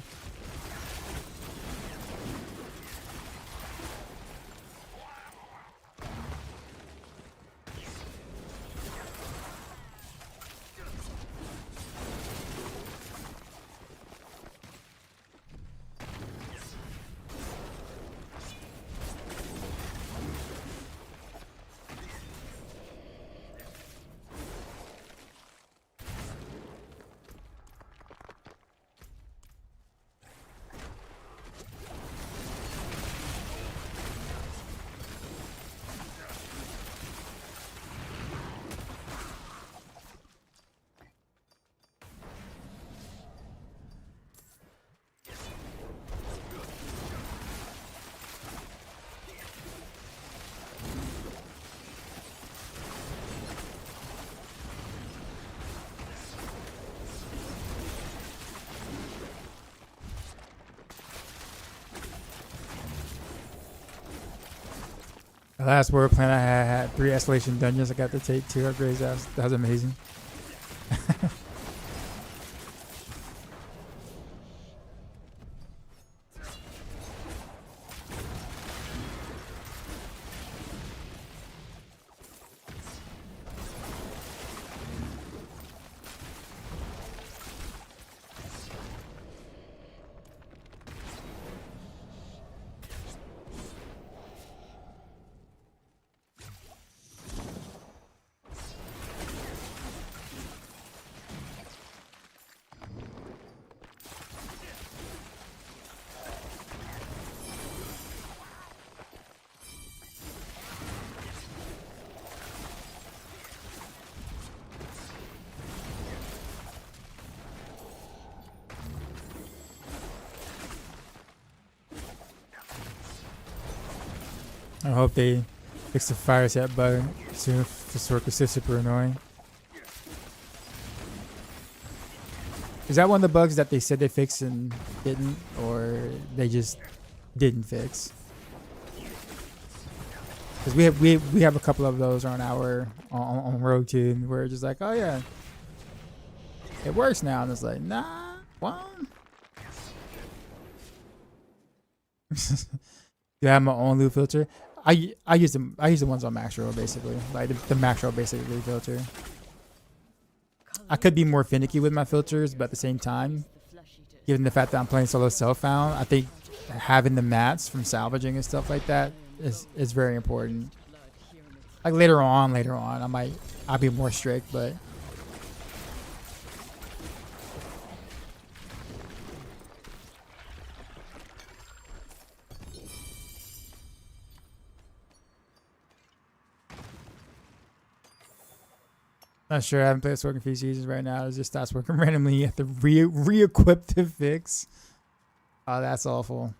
The last war plan I had 3 escalation dungeons. I got to take 2 upgrades. That was amazing. I hope they fix the fire set bug soon. This work is super annoying. Is that one of the bugs that they said they fixed and didn't, or they just didn't fix? Because we have a couple of those on our on Rogue 2, and we're just like, oh yeah, it works now, and it's like, nah, what? Do I have my own loot filter? I use the ones on max roll basically, like the max roll basically filter. I could be more finicky with my filters, but at the same time, given the fact that I'm playing solo self-found, I think having the mats from salvaging and stuff like that is very important. Like later on, I'll be more strict, but not sure. I haven't played this working a few seasons right now. It just starts working randomly. You have to re-equip to fix. Oh, that's awful.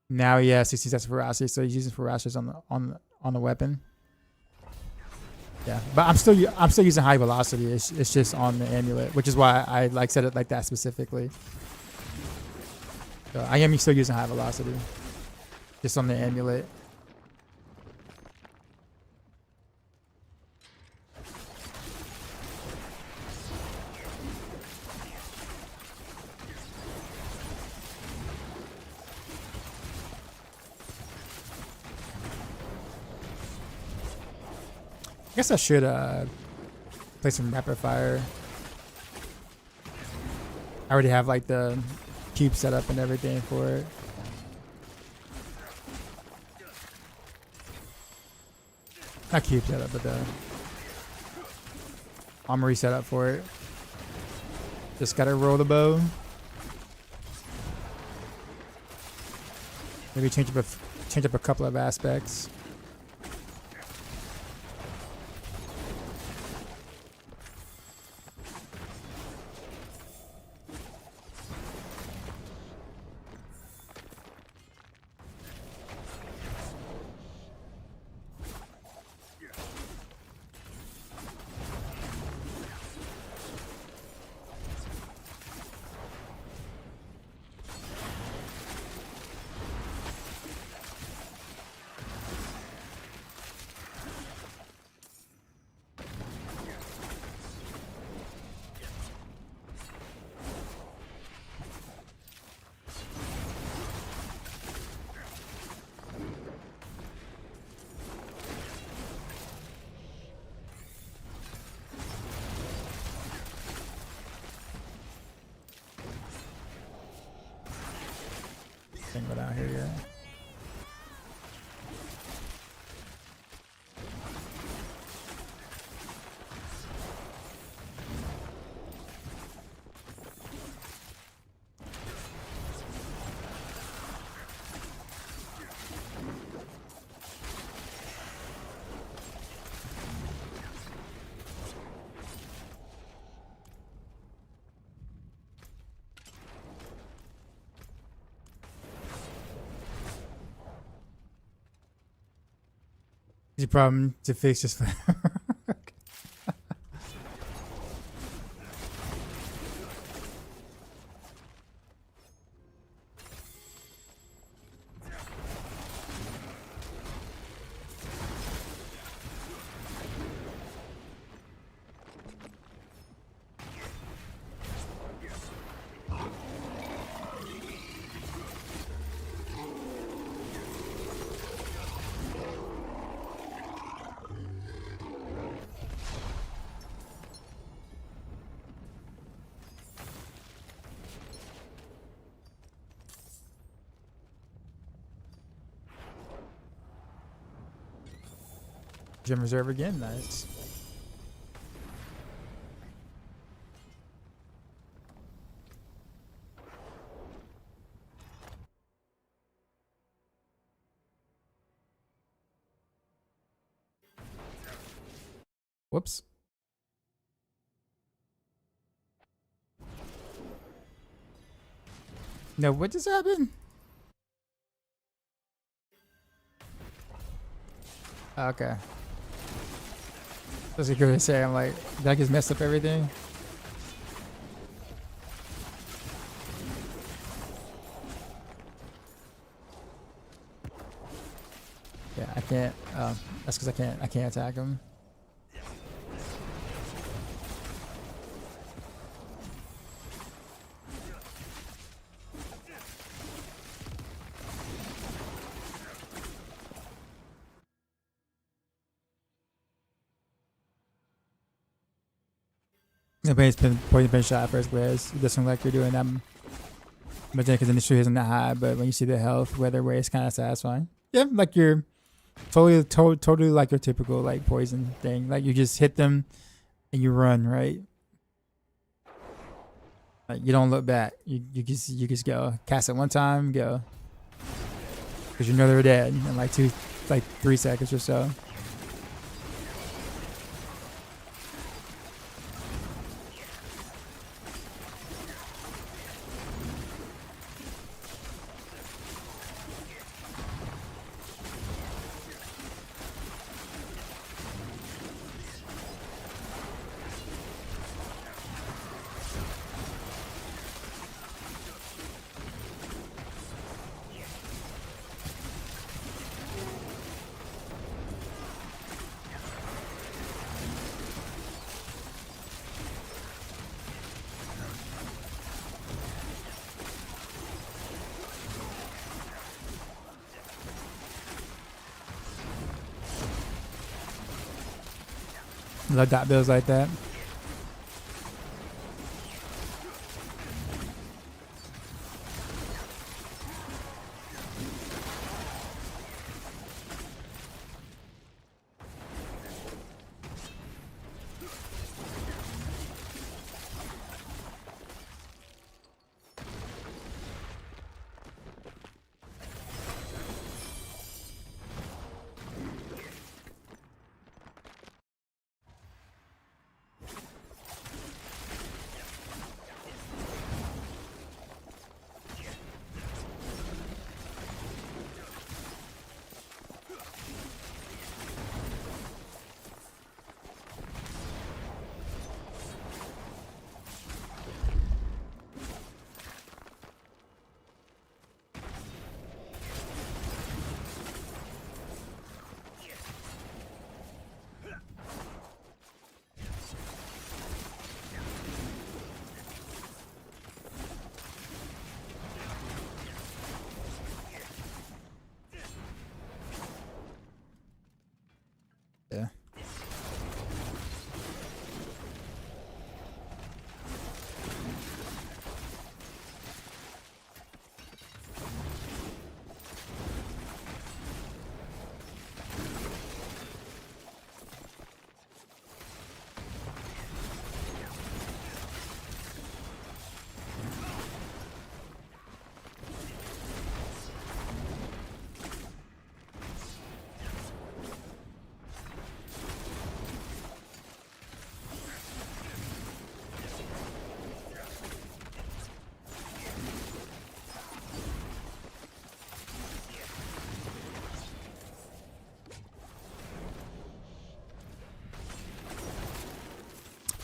Now, yeah, 60 sets of ferocity, so he's using ferocity on the weapon. Yeah, but I'm still using high velocity. It's just on the amulet, which is why I like said it like that specifically. So I am still using high velocity, just on the amulet. I guess I should play some rapid fire. I already have like the cube set up and everything for it. Not cube set up, but the armory set up for it. Just gotta roll the bow. Maybe change up a couple of aspects. Thing without here yet. Easy problem to fix just for Gym reserve again. Nice. Whoops. No, what just happened? Okay. I was going to say, I'm like, did I just mess up everything? Yeah, I can't. That's because I can't attack him. Nobody's been poison pen shot first, whereas it doesn't look like you're doing that. But then, because the initial isn't that high, but when you see the health, weather way, it's kind of satisfying. Yeah, like you're totally like your typical like poison thing. Like you just hit them and you run, right? Like you don't look back. You just go cast it one time, go, because you know they're dead in like 3 seconds or so. Love dot bills like that.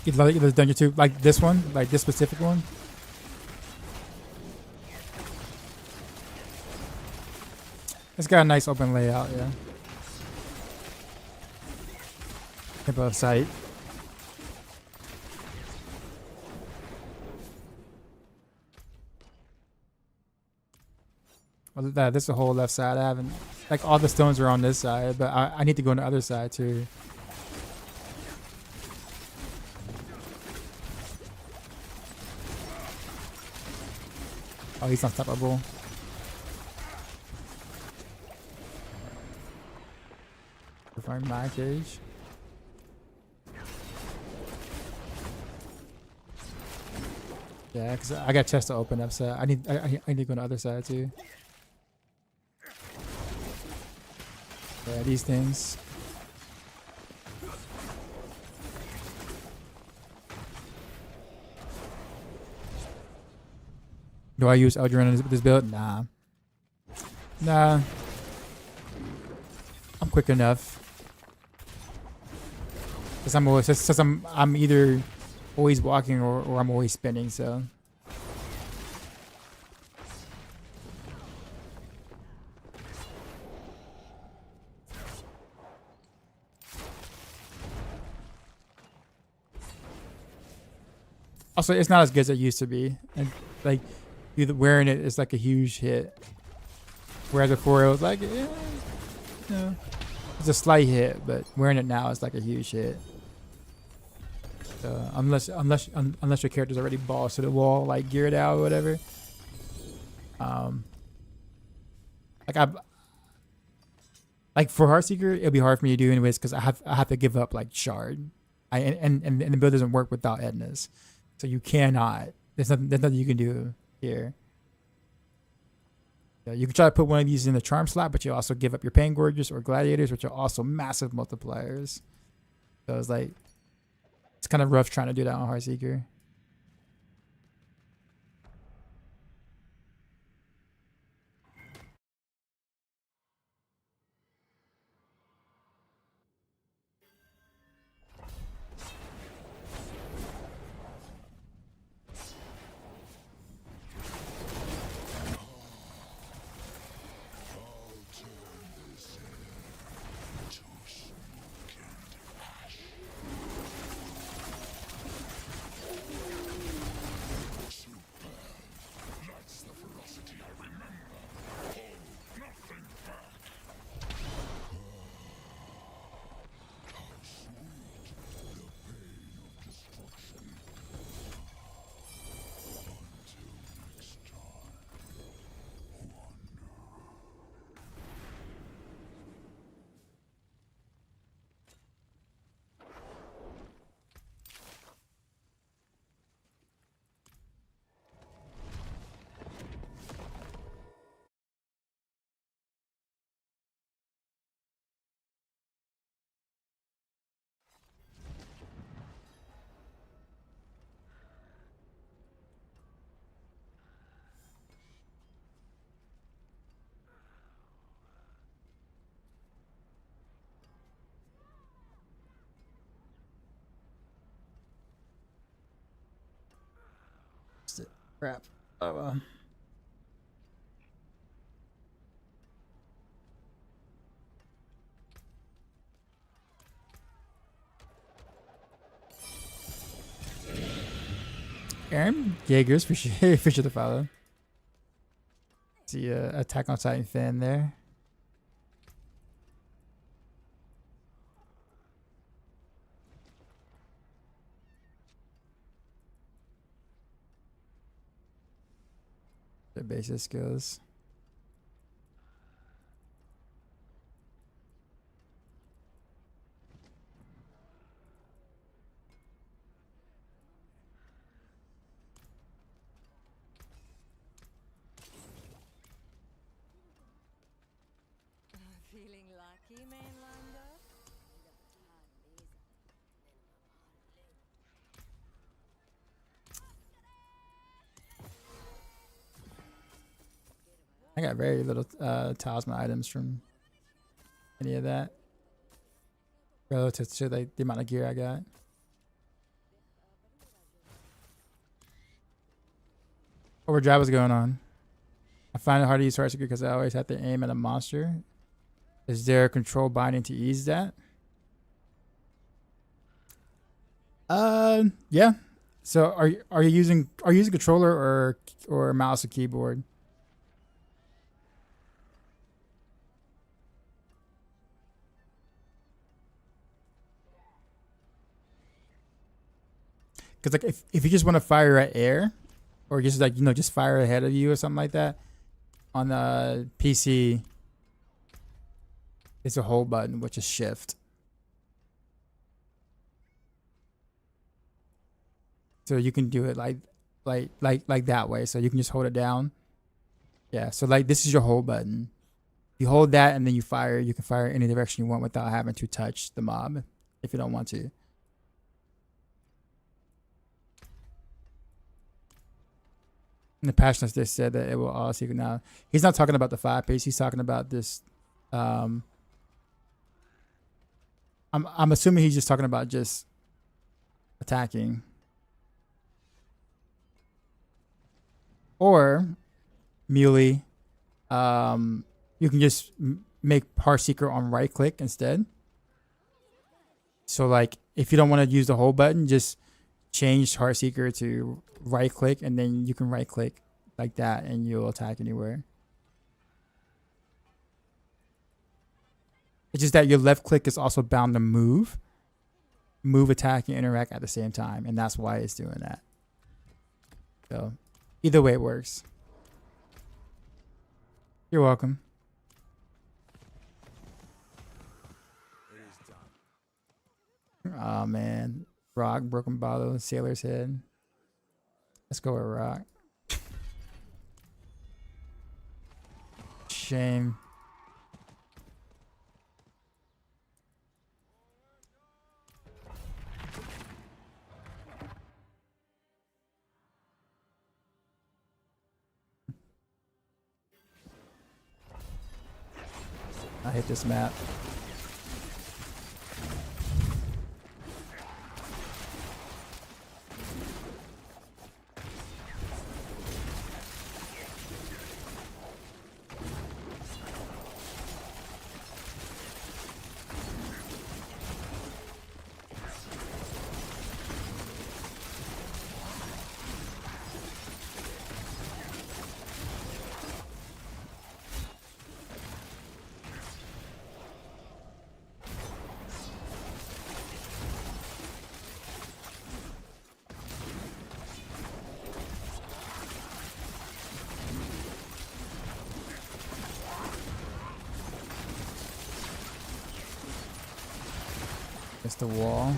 Either dungeon 2, like this one, like this specific one. It's got a nice open layout, yeah. Above sight. Well, this is the whole left side. I haven't, like, all the stones are on this side, but I need to go on the other side too. Oh, he's unstoppable. Find my cage. Yeah, because I got chest to open up, so I need to go on the other side too. Yeah, these things. Do I use Eldrin in this build? Nah. Nah. I'm quick enough. Cause I'm always, since I'm either always walking or I'm always spinning, so. Also, it's not as good as it used to be, and like, wearing it is like a huge hit. Whereas before it was like, yeah, no, it's a slight hit, but wearing it now is like a huge hit. So unless your character's already balls to the wall, like geared out or whatever. Like for Heartseeker, it'll be hard for me to do anyways because I have to give up like shard. And the build doesn't work without Ednas, so you cannot. There's nothing you can do here. You can try to put one of these in the charm slot, but you also give up your Pain Gorges or Gladiators, which are also massive multipliers. So it's like, it's kind of rough trying to do that on Heartseeker. Crap. Oh well. Aaron Jaegers for sure, for sure to follow. See Attack on Titan fan there. The basis skills. Feeling lucky, mainlander? I got very little talisman items from any of that relative to like the amount of gear I got. Overdrive was going on. I find it hard to use Heartseeker because I always have to aim at a monster. Is there a control binding to ease that? Yeah. So are you using controller or mouse or keyboard? Because like if you just want to fire at air, or just like just fire ahead of you or something like that, on the PC, it's a hold button, which is shift. So you can do it like that way. So you can just hold it down. Yeah. So like this is your hold button. You hold that and then you fire. You can fire any direction you want without having to touch the mob if you don't want to. And the passionate they said that it will all secret now. He's not talking about the 5-piece. He's talking about this. I'm assuming he's just talking about just attacking. Or melee. You can just make Heartseeker on right click instead. So like if you don't want to use the hold button, just change Heartseeker to right click, and then you can right click like that and you'll attack anywhere. It's just that your left click is also bound to move, attack, and interact at the same time, and that's why it's doing that. So either way it works. You're welcome. Oh man. Rock, broken bottle, sailor's head. Let's go with rock. Shame. I hate this map. It's the wall.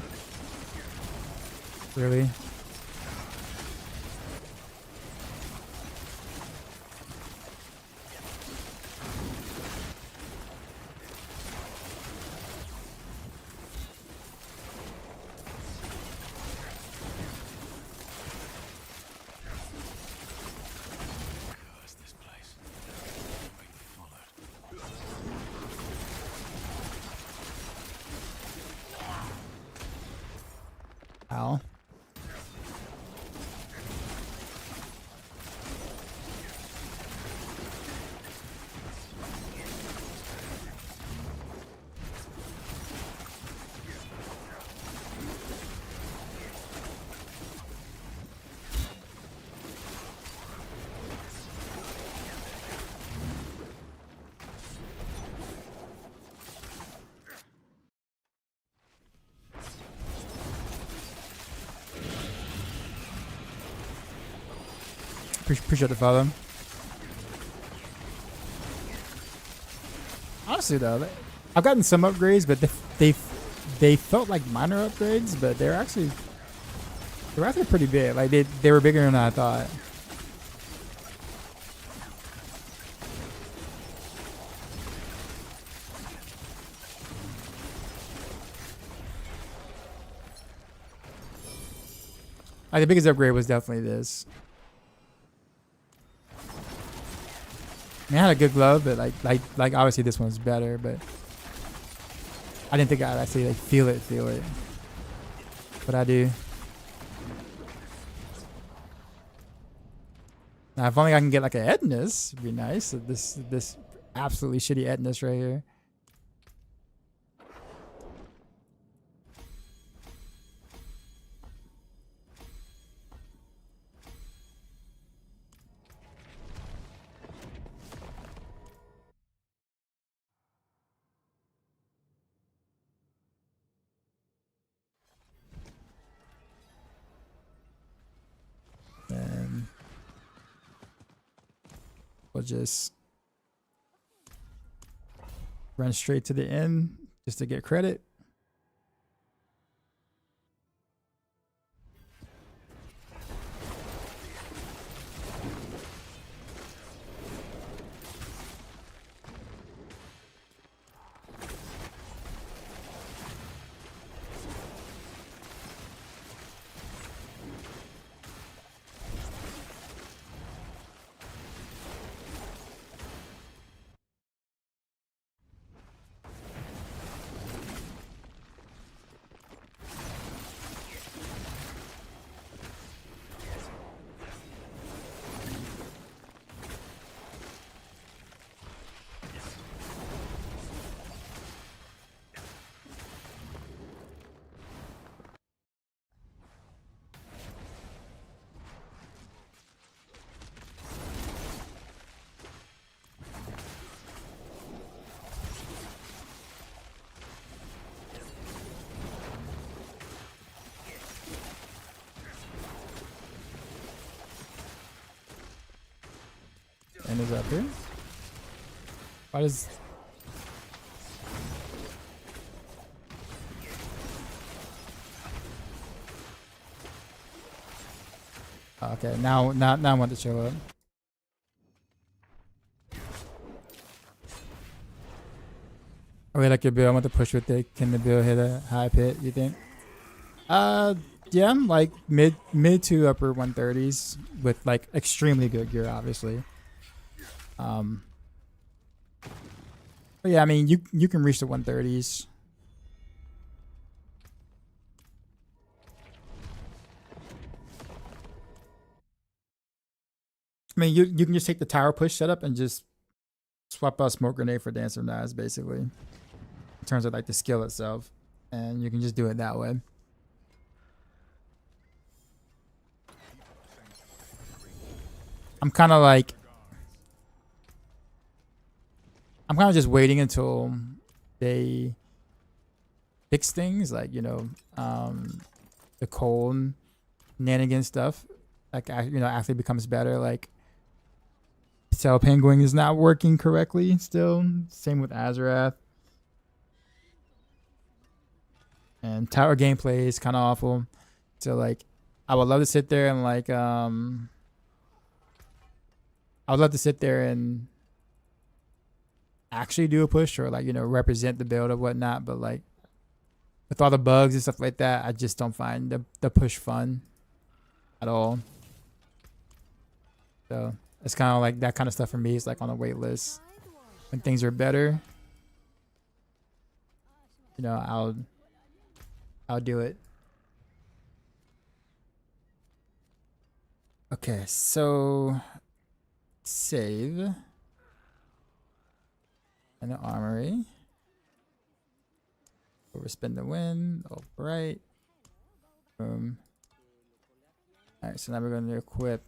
Really? Ow. Appreciate the follow. Honestly though, I've gotten some upgrades, but they felt like minor upgrades, but they're actually pretty big. Like they were bigger than I thought. Like the biggest upgrade was definitely this. I mean, I had a good glove, but like obviously this one's better, but I didn't think I'd actually like feel it. But I do. Now, if only I can get like a Edness, it'd be nice. This absolutely shitty Edness right here. And we'll just run straight to the end just to get credit. And is up here? Why does... Okay, now I want to show up. I really like your build. I want to push with it. Can the build hit a high pit, you think? Yeah, like mid to upper 130s with like extremely good gear, obviously. But yeah, I mean, you can reach the 130s. I mean, you can just take the tower push setup and just swap out smoke grenade for dancer knives, basically. In terms of like the skill itself, and you can just do it that way. I'm kind of just waiting until they fix things, like, you know, the cold shenanigan stuff, like, you know, actually becomes better. Like, Cell Penguin is not working correctly still. Same with Azarath. And tower gameplay is kind of awful. So like, I would love to sit there and like, I would love to sit there and actually do a push, or like, you know, represent the build or whatnot. But like, with all the bugs and stuff like that, I just don't find the push fun at all. So it's kind of like that kind of stuff for me is like on a wait list. When things are better, you know, I'll do it. Okay, so save and the armory. Overspin the win. All right. Boom. All right, so now we're going to equip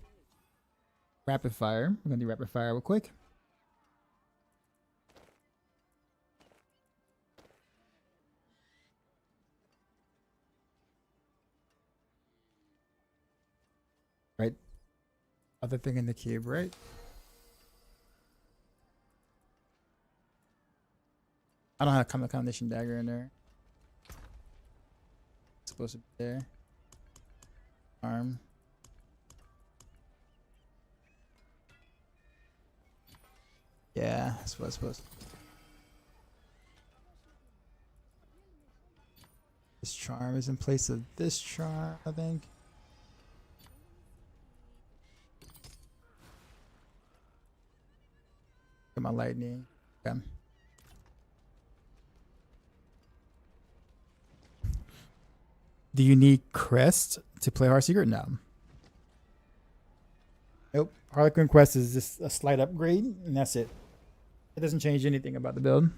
rapid fire. We're going to do rapid fire real quick. Right. Other thing in the cube, right? I don't have a combination dagger in there. It's supposed to be there. Arm. Yeah, that's what it's supposed to be. This charm is in place of this charm, I think. Get my lightning. Okay. Do you need crest to play Heartseeker? No. Nope. Harlequin Quest is just a slight upgrade, and that's it. It doesn't change anything about the build.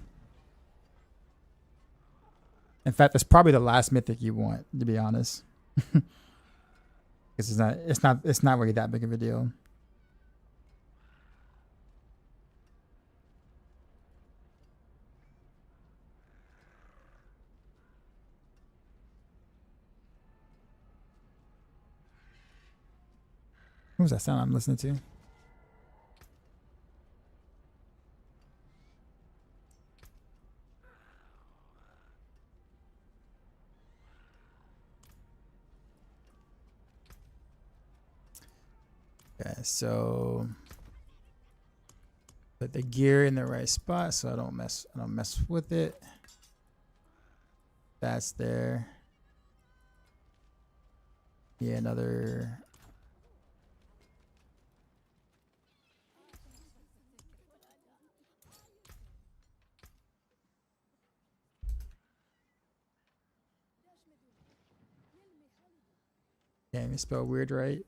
In fact, that's probably the last mythic you want, to be honest. Because it's not really that big of a deal. What was that sound I'm listening to? Okay, so put the gear in the right spot so I don't mess with it. That's there. Yeah, another. Damn, you spelled weird, right?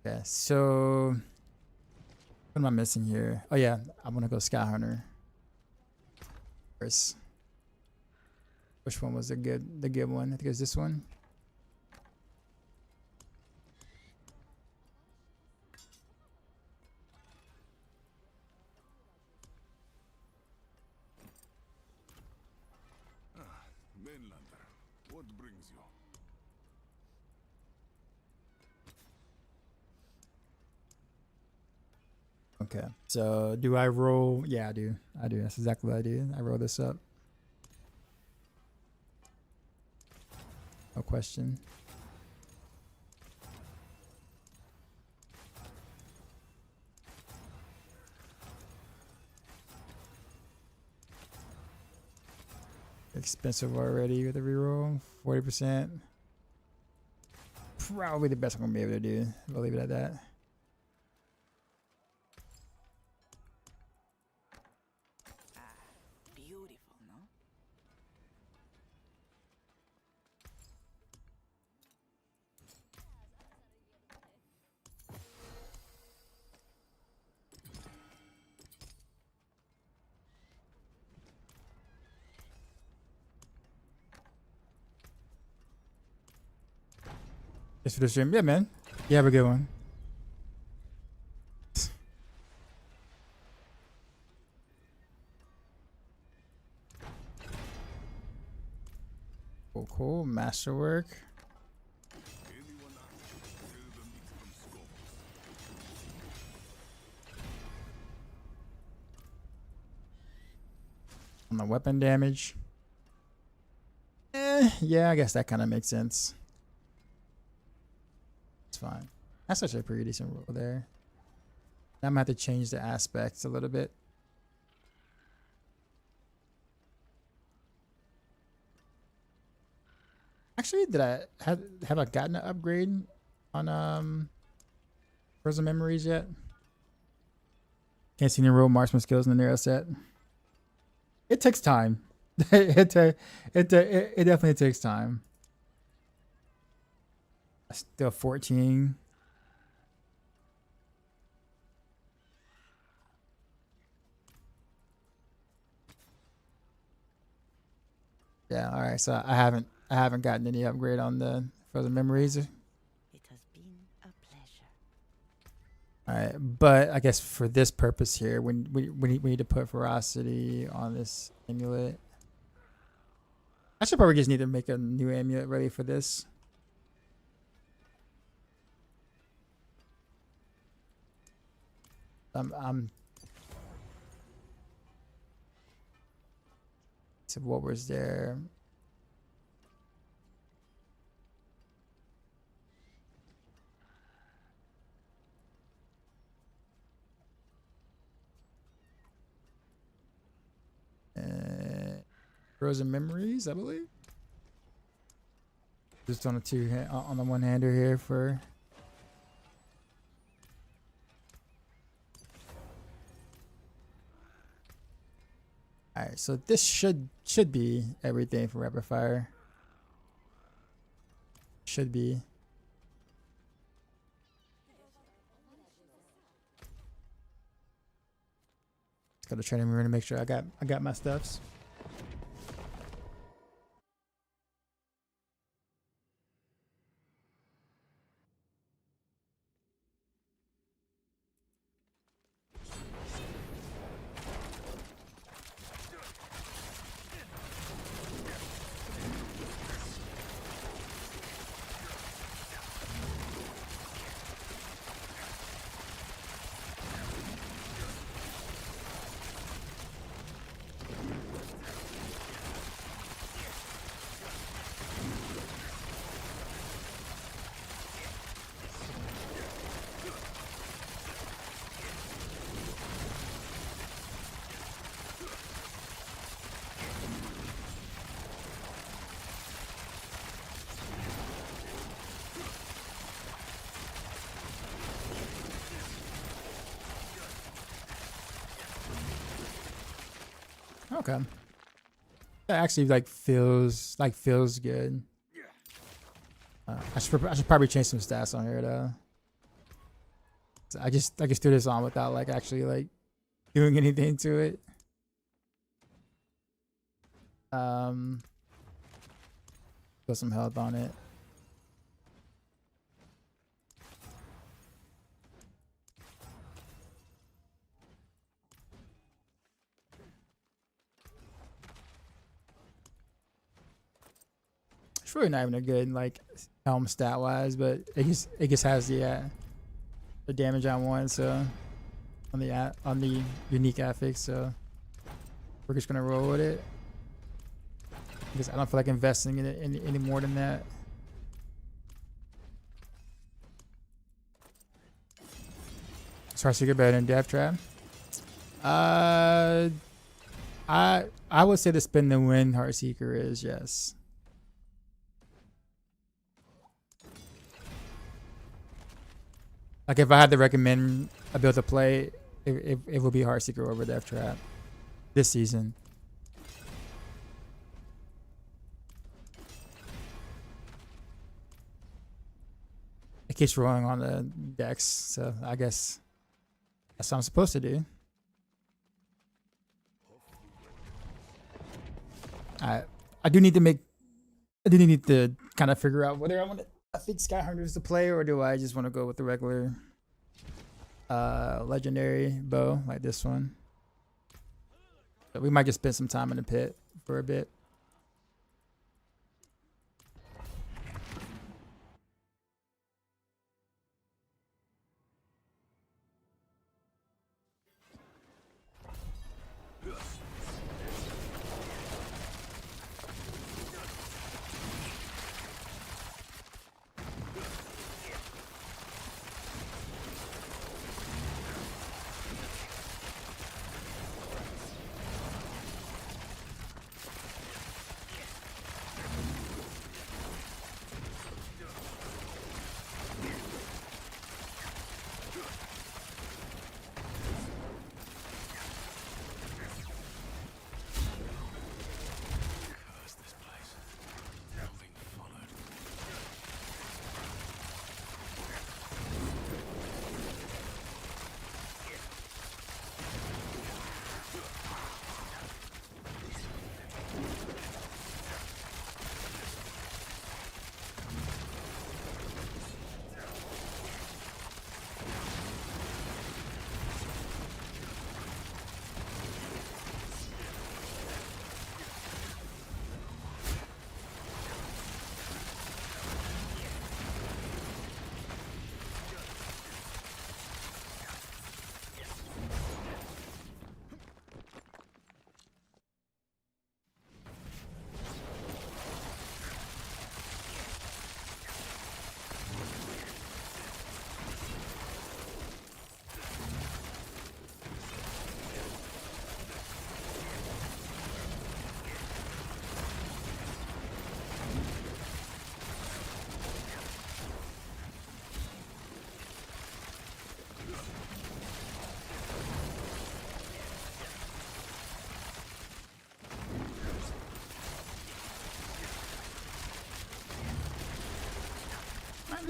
Okay, so what am I missing here? Oh yeah, I'm gonna go Sky Hunter first. Which one was the good one? I think it was this one. Mainlander, what brings you? Okay, so do I roll? Yeah, I do. I do. That's exactly what I do. I roll this up. No question. Expensive already with the reroll. 40%. Probably the best I'm gonna be able to do. We'll leave it at that. Beautiful, no? Thanks for the stream. Yeah, man. You have a good one. Cool, cool. Masterwork. Anyone ask, tell them it's from Scopes. On the weapon damage. Yeah, I guess that kind of makes sense. It's fine. That's actually a pretty decent roll there. I'm gonna have to change the aspects a little bit. Actually, did I have I gotten an upgrade on Frozen Memories yet? Can't see any real marksman skills in the Nero set. It takes time. it definitely takes time. Still 14. Yeah, all right. So I haven't gotten any upgrade on the Frozen Memories. It has been a pleasure. All right, but I guess for this purpose here, we need to put ferocity on this amulet. I should probably just need to make a new amulet ready for this. So what was there? Frozen Memories, I believe. Just on the on the one hander here for. All right, so this should be everything for rapid fire. Should be. Let's go to training room to make sure I got my stuffs. Okay. That actually feels good. I should probably change some stats on here though. I just threw this on without actually doing anything to it. Put some health on it. It's really not even a good helm stat wise, but it just has the damage on one, so on the unique affix, so we're just gonna roll with it because I don't feel like investing in it any more than that. Heartseeker better than Death Trap. I would say the spin to win Heartseeker is yes. Like if I had to recommend a build to play, it would be Heartseeker over Death Trap this season. It keeps rolling on the decks, so I guess that's what I'm supposed to do. I do need to kind of figure out whether I think Skyhunters to play, or do I just want to go with the regular legendary bow like this one? But we might just spend some time in the pit for a bit.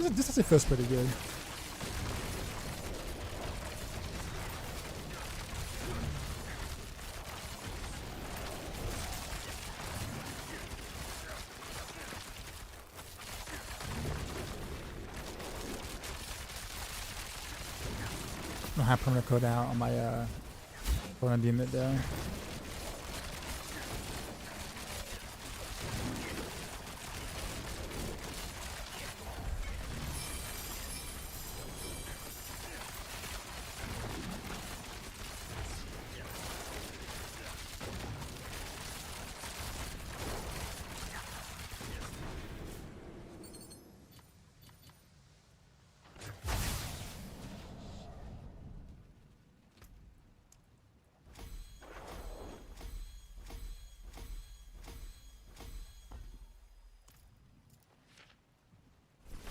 This actually feels pretty good. I don't have permanent code out on my Golden Beam it though.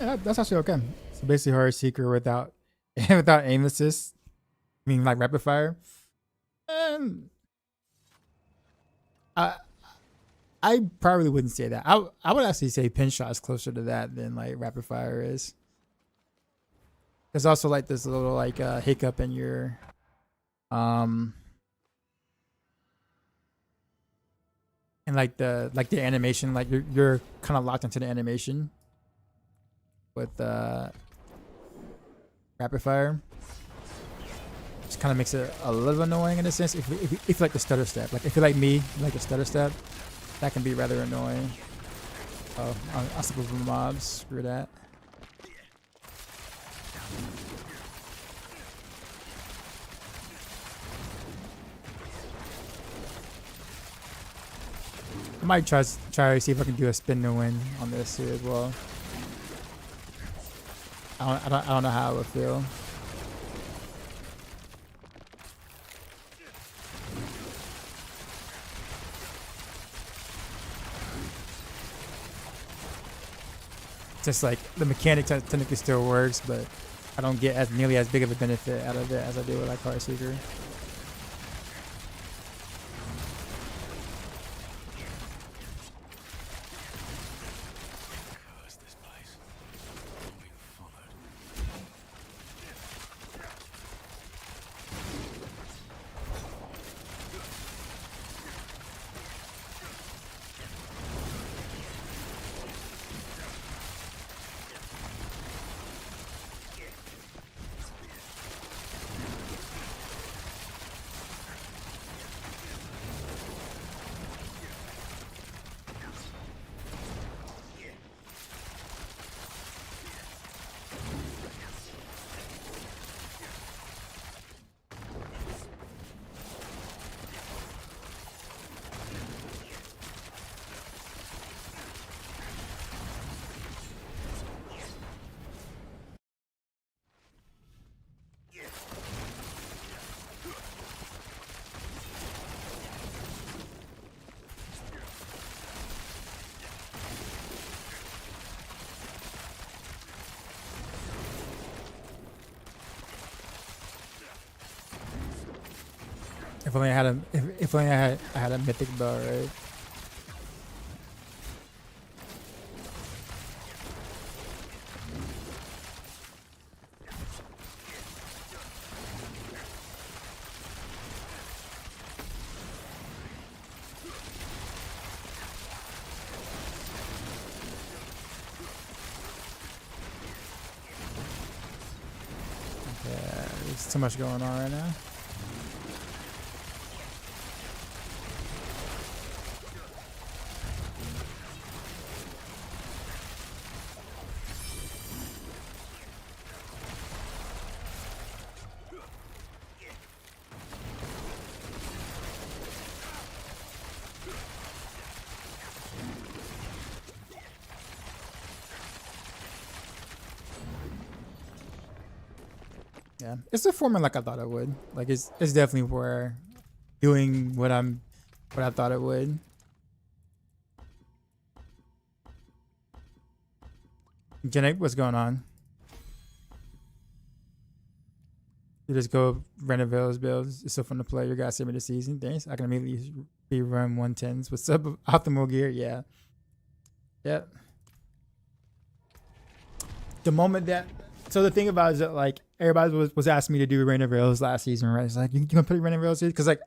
Yeah, that's actually okay. So basically, Heartseeker without without aim assist, I mean like rapid fire. Um, I I probably wouldn't say that. I would actually say pin shot is closer to that than like rapid fire is. There's also like this little like hiccup in your um and like the animation, like you're kind of locked into the animation with rapid fire. Just kind of makes it a little annoying in a sense. If you like the stutter step, like if you're like me, you like the stutter step, that can be rather annoying. Oh, I'll step over mobs. Screw that. I might try to see if I can do a spin to win on this too as well. I don't know how it would feel. Just like the mechanic technically still works, but I don't get as nearly as big of a benefit out of it as I do with like Heartseeker. If only I had a if only I had a mythic bow, right? Yeah, there's too much going on right now. Yeah, it's performing like I thought it would. Like it's definitely where doing what I thought it would. Janek, what's going on? You just go Renoville's builds. It's so fun to play. Your guys sent me the season. Thanks. I can immediately be run 110s with sub optimal gear. Yeah. Yep. the moment that, so the thing about it is that like everybody was asking me to do Rain of Rails last season, right? It's like you gonna put Rain of Rails in? Because like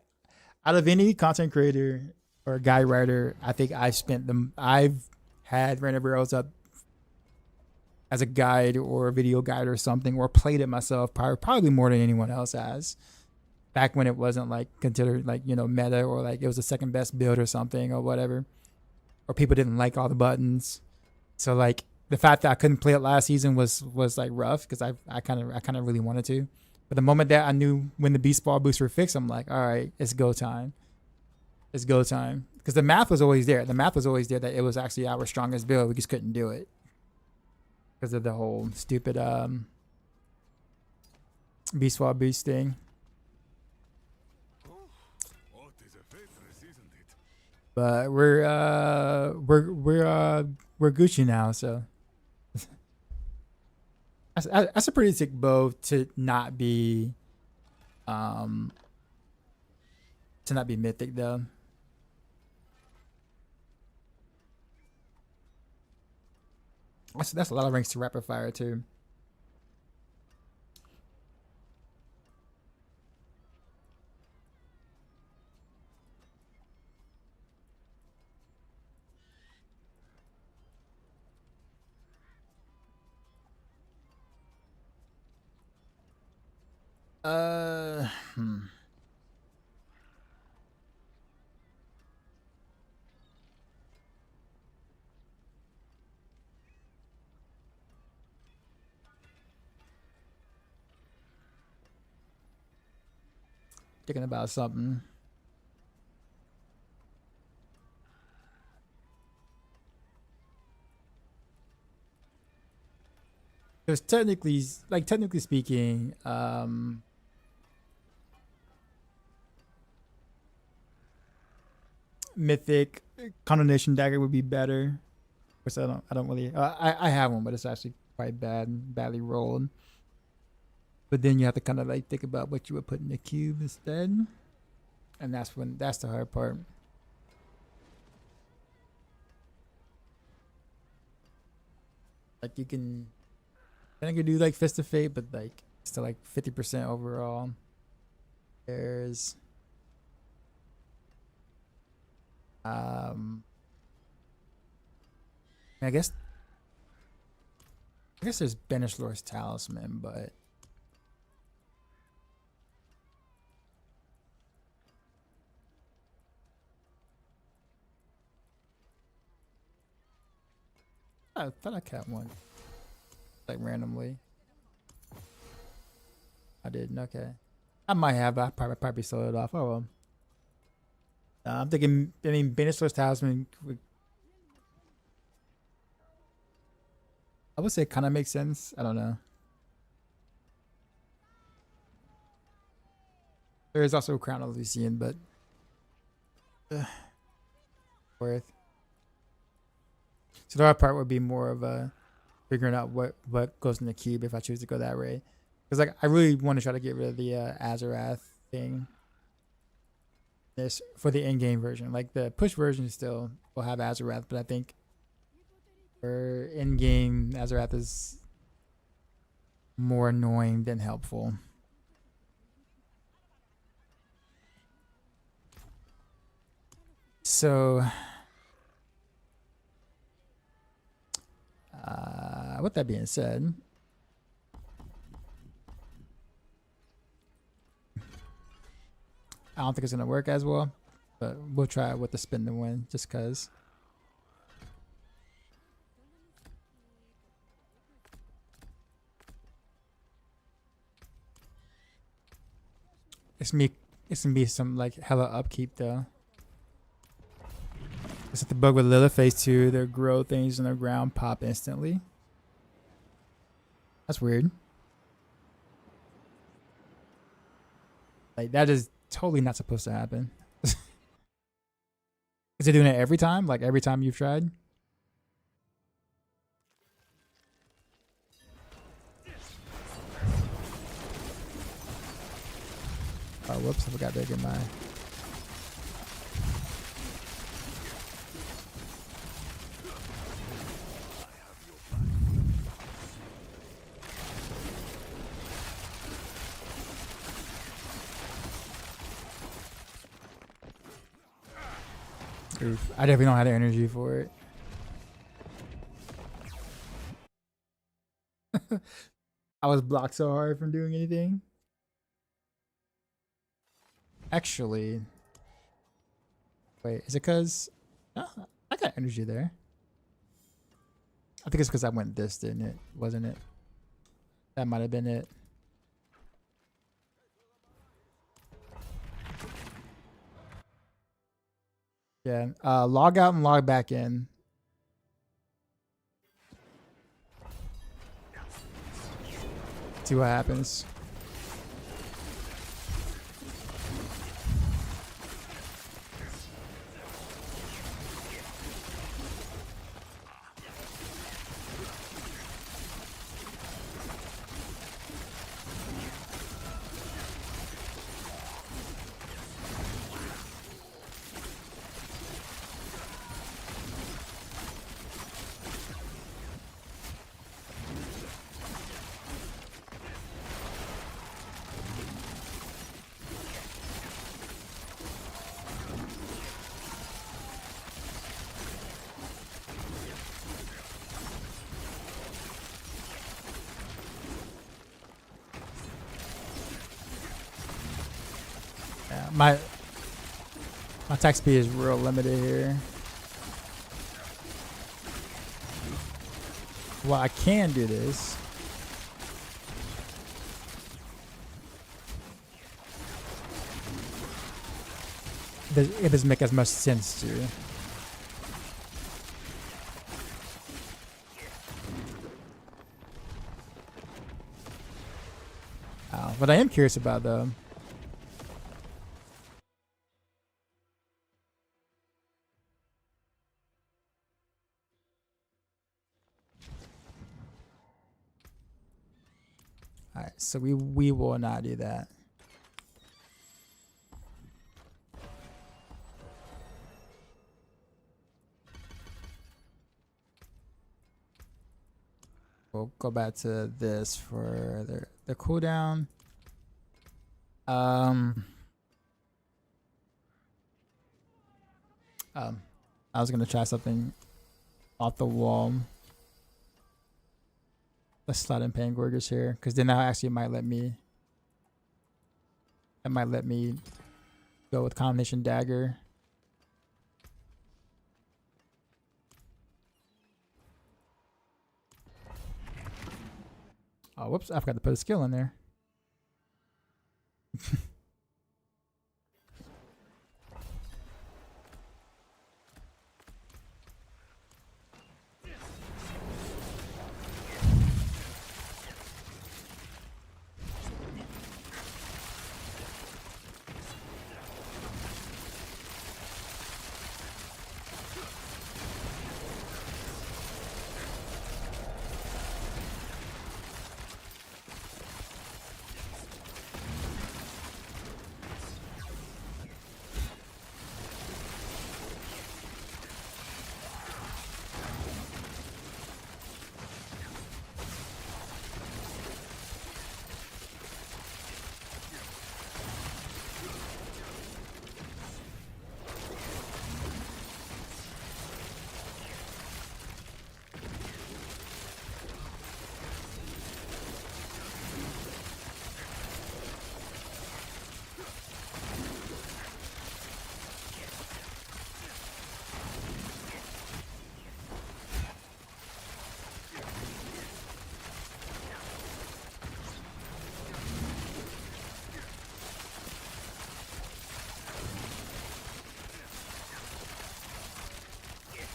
out of any content creator or guide writer, I think I've had Rain of Rails up as a guide or a video guide or something, or played it myself probably more than anyone else has. Back when it wasn't like considered like, you know, meta, or like it was the second best build or something or whatever, or people didn't like all the buttons. So like the fact that I couldn't play it last season was like rough, because I kind of really wanted to. But the moment that I knew when the beast ball boosts were fixed, I'm like, all right, it's go time. It's go time. Because the math was always there. The math was always there that it was actually our strongest build. We just couldn't do it because of the whole stupid beast ball boost thing. But we're Gucci now, so that's a pretty sick bow to not be mythic though. That's a lot of ranks to rapid fire too. Hmm. Thinking about something. Because technically speaking, mythic condemnation dagger would be better. Which I don't really. I have one, but it's actually quite badly rolled. But then you have to kind of like think about what you would put in the cube instead, and that's the hard part. Like you can do like Fist of Fate, but like still like 50% overall. There's I guess there's Banishlord's Talisman, but I thought I kept one like randomly. I didn't. Okay, I might have. But I probably sold it off. Oh well. I'm thinking. I mean, Banishlord's Talisman I would say kind of makes sense. I don't know. There is also Crown of Lucian, but worth. So the hard part would be more of a figuring out what goes in the cube if I choose to go that way. Because like I really want to try to get rid of the Azarath thing. This for the in-game version. Like the push version still will have Azarath, but I think for in-game Azarath is more annoying than helpful. So with that being said, I don't think it's gonna work as well, but we'll try it with the spin to win just cause. It's gonna be some like hella upkeep though. It's like the bug with Lilith phase 2, their grow things in the ground pop instantly. That's weird. Like that is totally not supposed to happen. Is it doing it every time? Like every time you've tried? Oh, whoops, I forgot to get my... Oof, I definitely don't have the energy for it. I was blocked so hard from doing anything. Actually, wait, is it because I got energy there? I think it's because I went this, didn't it? Wasn't it? That might have been it. Yeah. Log out and log back in. See what happens. Yeah, my attack speed is real limited here. Well, I can do this. It doesn't make as much sense to. But I am curious about though. All right, so we will not do that. We'll go back to this for the cooldown. I was gonna try something off the wall. Let's slot in Pain Gorgers here, because then that actually might let me. That might let me go with Combination Dagger. Oh, whoops! I forgot to put a skill in there.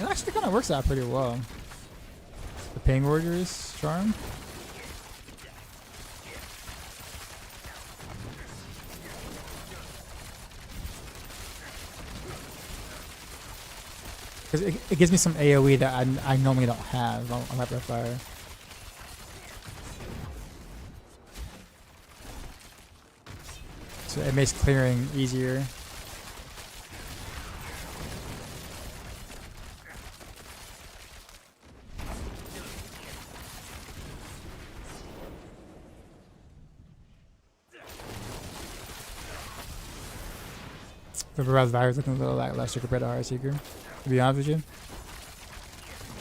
It actually kind of works out pretty well. The Pain Gorgers charm. Because it gives me some AoE that I normally don't have on Rapid Fire. So it makes clearing easier. The Barrage virus looking a little lackluster compared to Heartseeker, to be honest with you.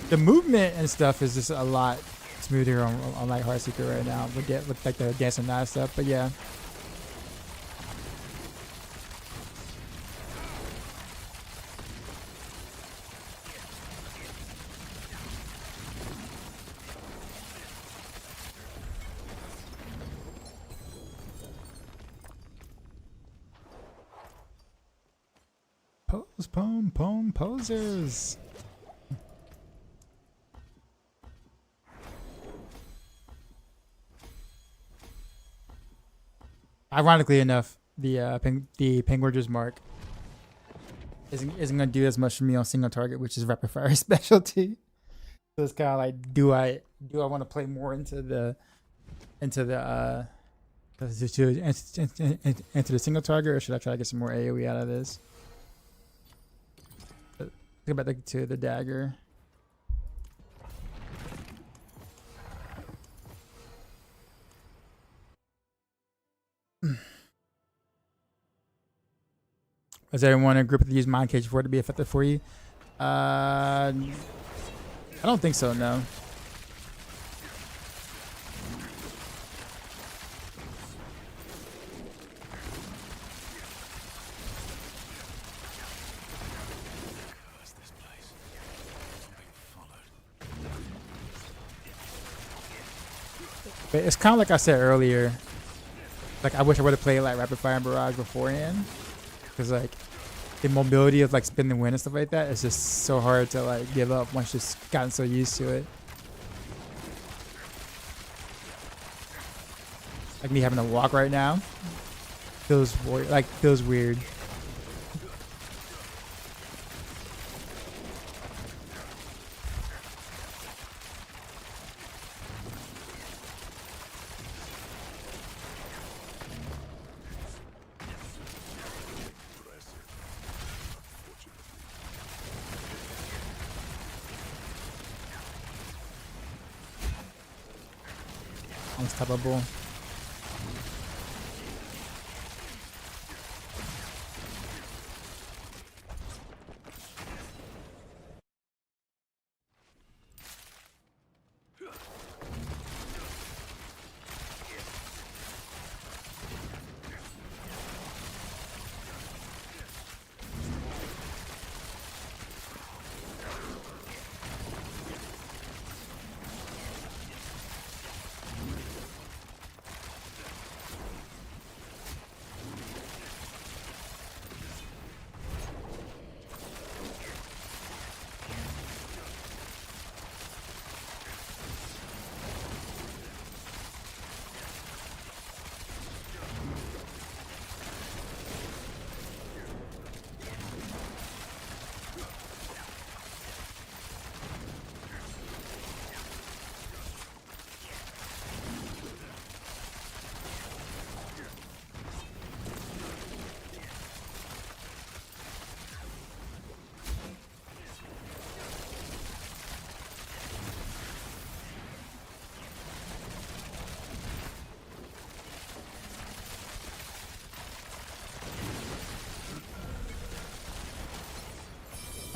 The movement and stuff is just a lot smoother on like Heartseeker right now with like the dance and knife stuff. But yeah. Posers. Ironically enough, the Penguiners mark isn't gonna do as much for me on single target, which is rapid fire specialty. So it's kind of like, do I want to play more into the single target, or should I try to get some more AoE out of this? Think about the dagger. Does everyone agree with use mind cage for it to be effective for you? I don't think so. No. But it's kind of like I said earlier. Like I wish I would have played like Rapid Fire and Barrage beforehand, because like the mobility of like spin the wind and stuff like that is just so hard to like give up once you've just gotten so used to it. Like me having to walk right now feels weird. Unstoppable.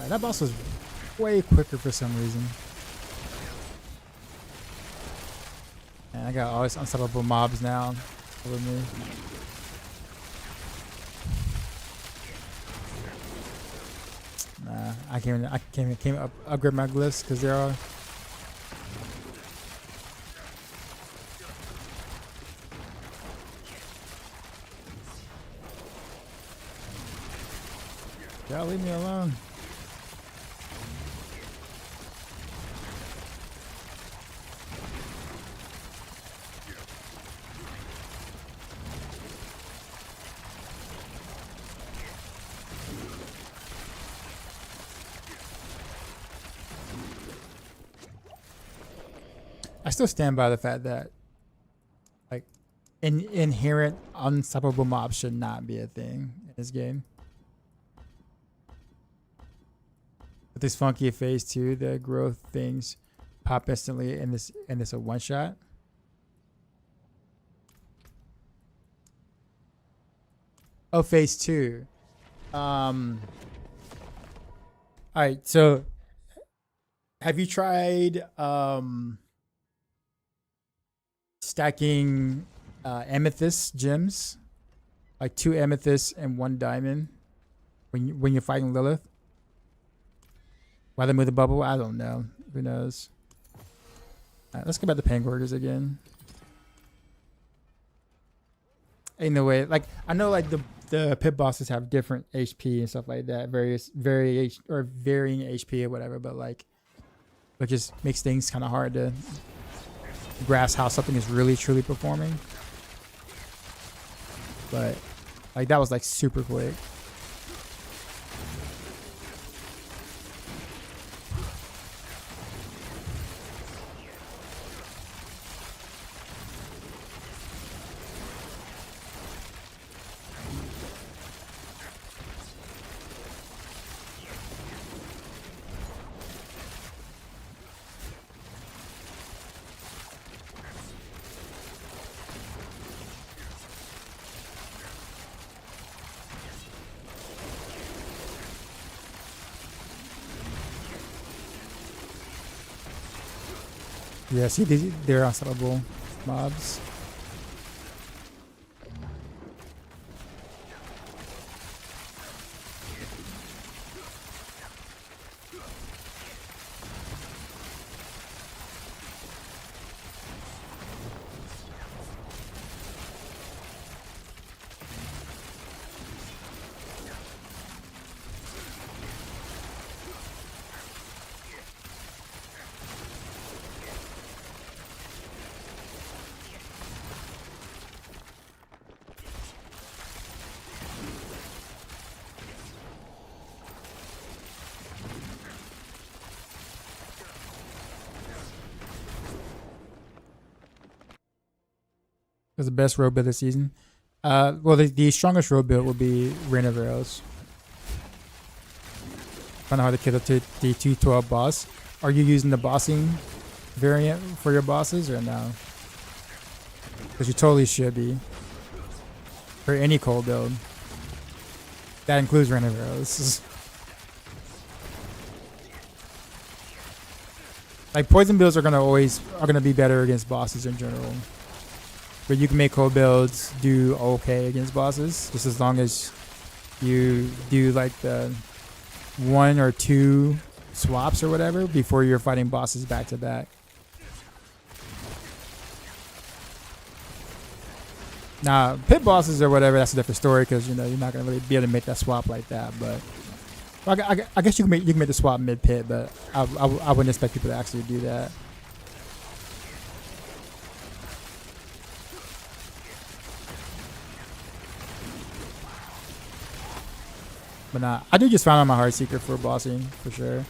That boss was way quicker for some reason. And I got all these unstoppable mobs now over me. Nah, I can't even upgrade my glyphs because they're all. Y'all leave me alone. I still stand by the fact that like inherent unstoppable mobs should not be a thing in this game. With this funky phase 2, the growth things pop instantly in this a one shot. Oh, phase 2. All right, so have you tried stacking amethyst gems, like 2 amethysts and 1 diamond, when you're fighting Lilith? Why they move the bubble? I don't know. Who knows? All right, let's go back to Pangorgers again. Ain't no way. Like I know, like the pit bosses have different HP and stuff like that, varying HP or whatever. But like, it just makes things kind of hard to grasp how something is really truly performing. But like that was like super quick. Yeah, see, they're unstoppable mobs. Was the best road build this season. Well, the strongest road build will be Rain of Arrows. Find out how to kill the T12 boss. Are you using the bossing variant for your bosses or no? Because you totally should be. For any cold build. That includes Rain of Arrows. Like poison builds are gonna be better against bosses in general. But you can make cold builds do okay against bosses, just as long as you do like the 1 or 2 swaps or whatever before you're fighting bosses back to back. Now, pit bosses or whatever, that's a different story because you know you're not gonna really be able to make that swap like that. But well, I guess you can make the swap mid pit, but I wouldn't expect people to actually do that. But nah, I do just found out my Heartseeker for bossing for sure.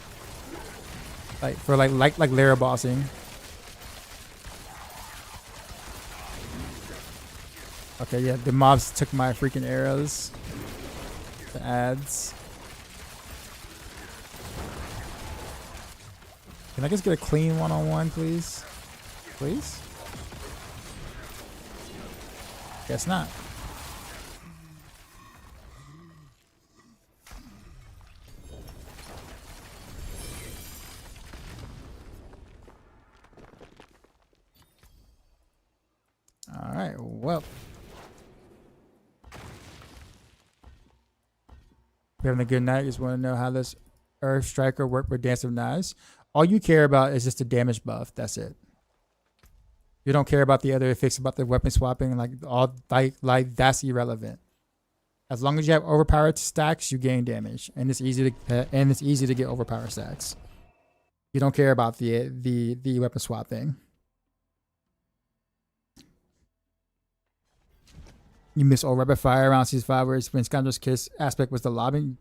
Like for like Lara bossing. Okay, yeah, the mobs took my freaking arrows. The ads. Can I just get a clean one-on-one, please? Please? Guess not. Alright, well. We're having a good night. Just want to know how this Earth Striker worked with Dance of Knives. All you care about is just the damage buff. That's it. You don't care about the other effects, about the weapon swapping, like that's irrelevant. As long as you have overpowered stacks, you gain damage, and it's easy to get overpowered stacks. You don't care about the weapon swap thing. You miss old rapid fire around season 5 where when Scoundrel's Kiss aspect was the lobby.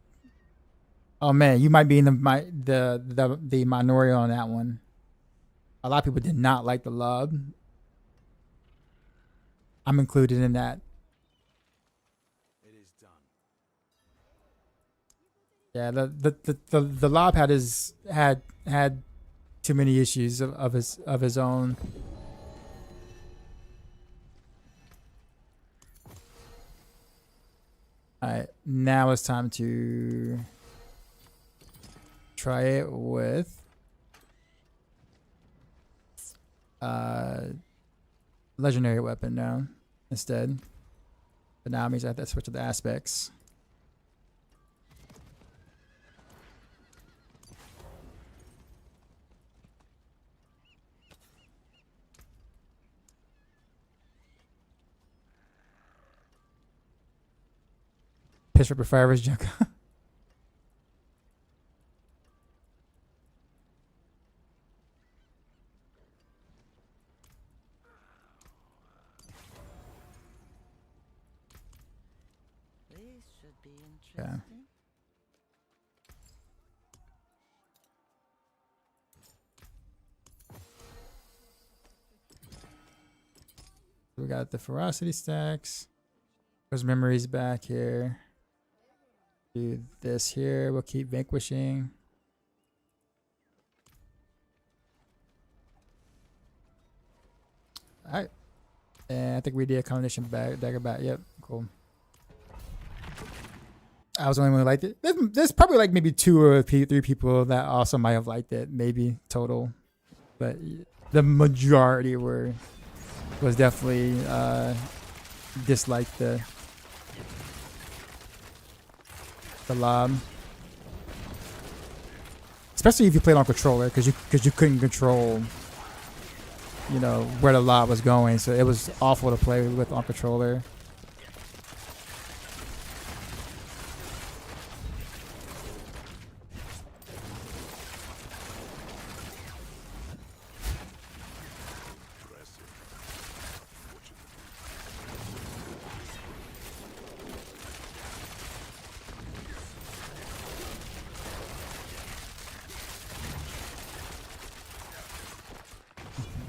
Oh man, you might be in the minority on that one. A lot of people did not like the lob. I'm included in that. It is done. Yeah, the lob had too many issues of his own. Alright, now it's time to try it with legendary weapon now instead. But now it means I have to switch to the aspects. Piss Ripper Fire's junk. This should be Yeah. interesting. We got the ferocity stacks. There's memories back here. Do this here. We'll keep vanquishing. Alright. And I think we did a combination dagger back. Yep, cool. I was the only one who liked it. There's probably like maybe 2 or 3 people that also might have liked it, maybe total. But the majority was definitely disliked the lob. Especially if you played on controller, because you couldn't control, you know, where the lob was going, so it was awful to play with on controller.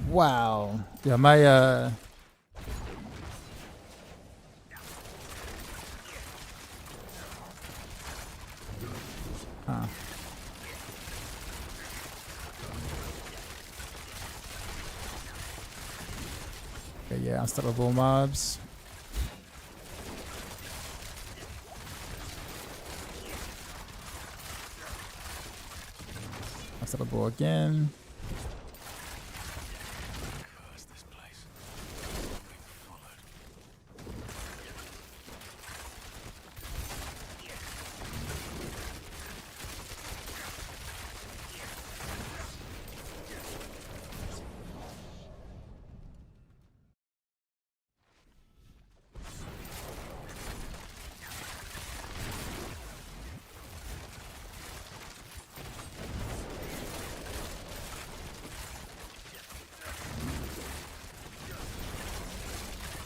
Wow. Yeah, my huh. Okay, yeah, unstoppable mobs. Unstoppable again.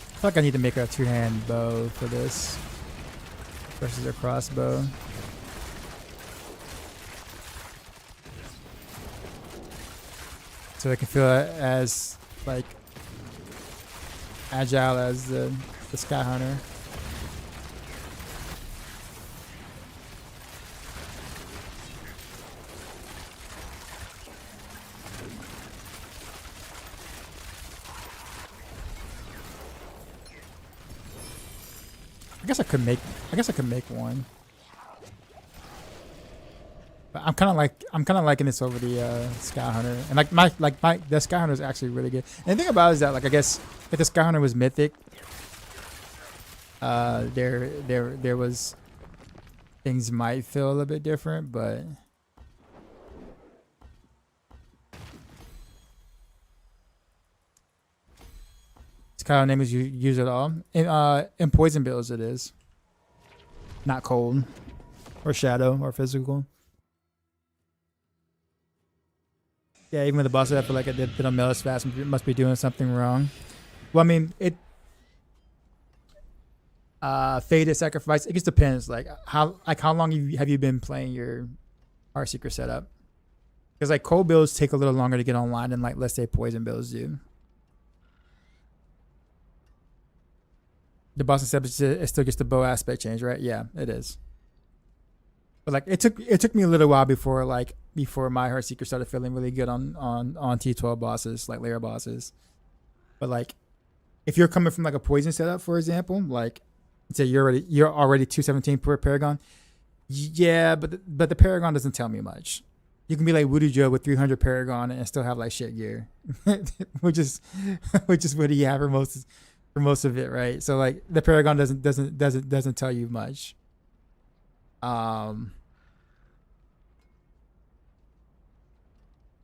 I feel like I need to make a 2-hand bow for this versus a crossbow. So I can feel as like agile as the Sky Hunter. I guess I could make one. But I'm kind of liking this over the Sky Hunter. And the Sky Hunter is actually really good. And the thing about it is that, like, I guess if the Sky Hunter was mythic, there was things might feel a little bit different, but Sky Hunter name is use it all. In poison builds it is. Not cold. Or shadow or physical. Yeah, even with the boss, I feel like I did on Melis fast. Must be doing something wrong. Well, I mean, it. Faded sacrifice. It just depends. Like how long have you been playing your Heartseeker setup? Because like cold builds take a little longer to get online than, like, let's say poison builds do. The boss setup is still just the bow aspect change, right? Yeah, it is. But like it took me a little while before my Heartseeker started feeling really good on T12 bosses, like layer bosses. But like if you're coming from like a poison setup, for example, like So you're already 217 per Paragon. Yeah, but the Paragon doesn't tell me much. You can be like Woody Joe with 300 Paragon and still have like shit gear, which is what he have for most of it, right? So like the Paragon doesn't tell you much. But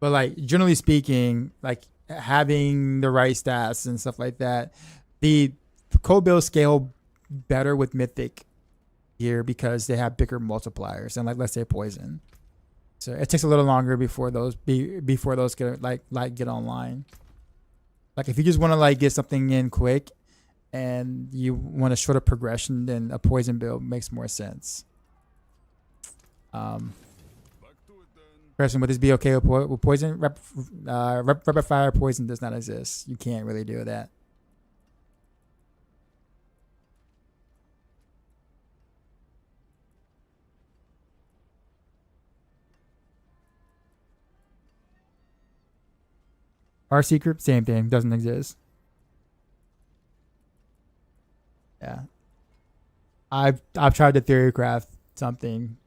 like generally speaking, like having the right stats and stuff like that, the cold builds scale better with mythic gear because they have bigger multipliers and like let's say poison. So it takes a little longer before those get get online. Like if you just want to like get something in quick and you want a shorter progression, then a poison build makes more sense. Question: would this be okay with poison? Rapid fire poison does not exist. You can't really do that. Heartseeker, same thing, doesn't exist. Yeah, I've tried to theory craft something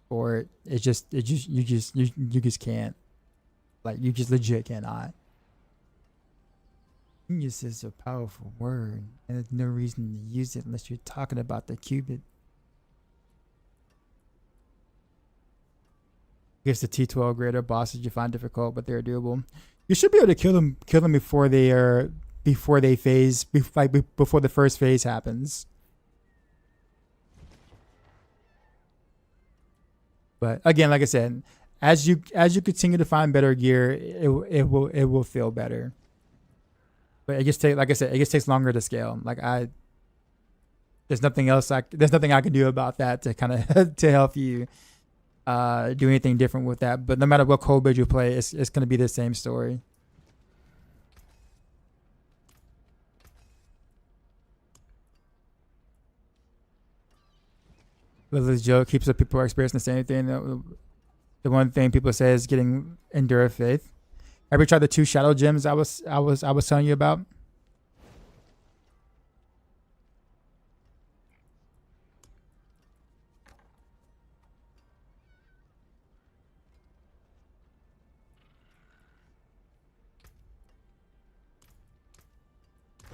for it. You just can't. Like you just legit cannot. Genius is a powerful word, and there's no reason to use it unless you're talking about the qubit. I guess the T12 greater bosses you find difficult, but they're doable. You should be able to kill them before they phase, before the first phase happens. But again, like I said, as you continue to find better gear, it will feel better. But it just takes longer to scale. Like there's nothing I can do about that to kind of to help you do anything different with that. But no matter what cold build you play, it's going to be the same story. Lily's joke keeps the people experiencing the same thing. The one thing people say is getting endure of faith. Have you tried the 2 shadow gems I was telling you about?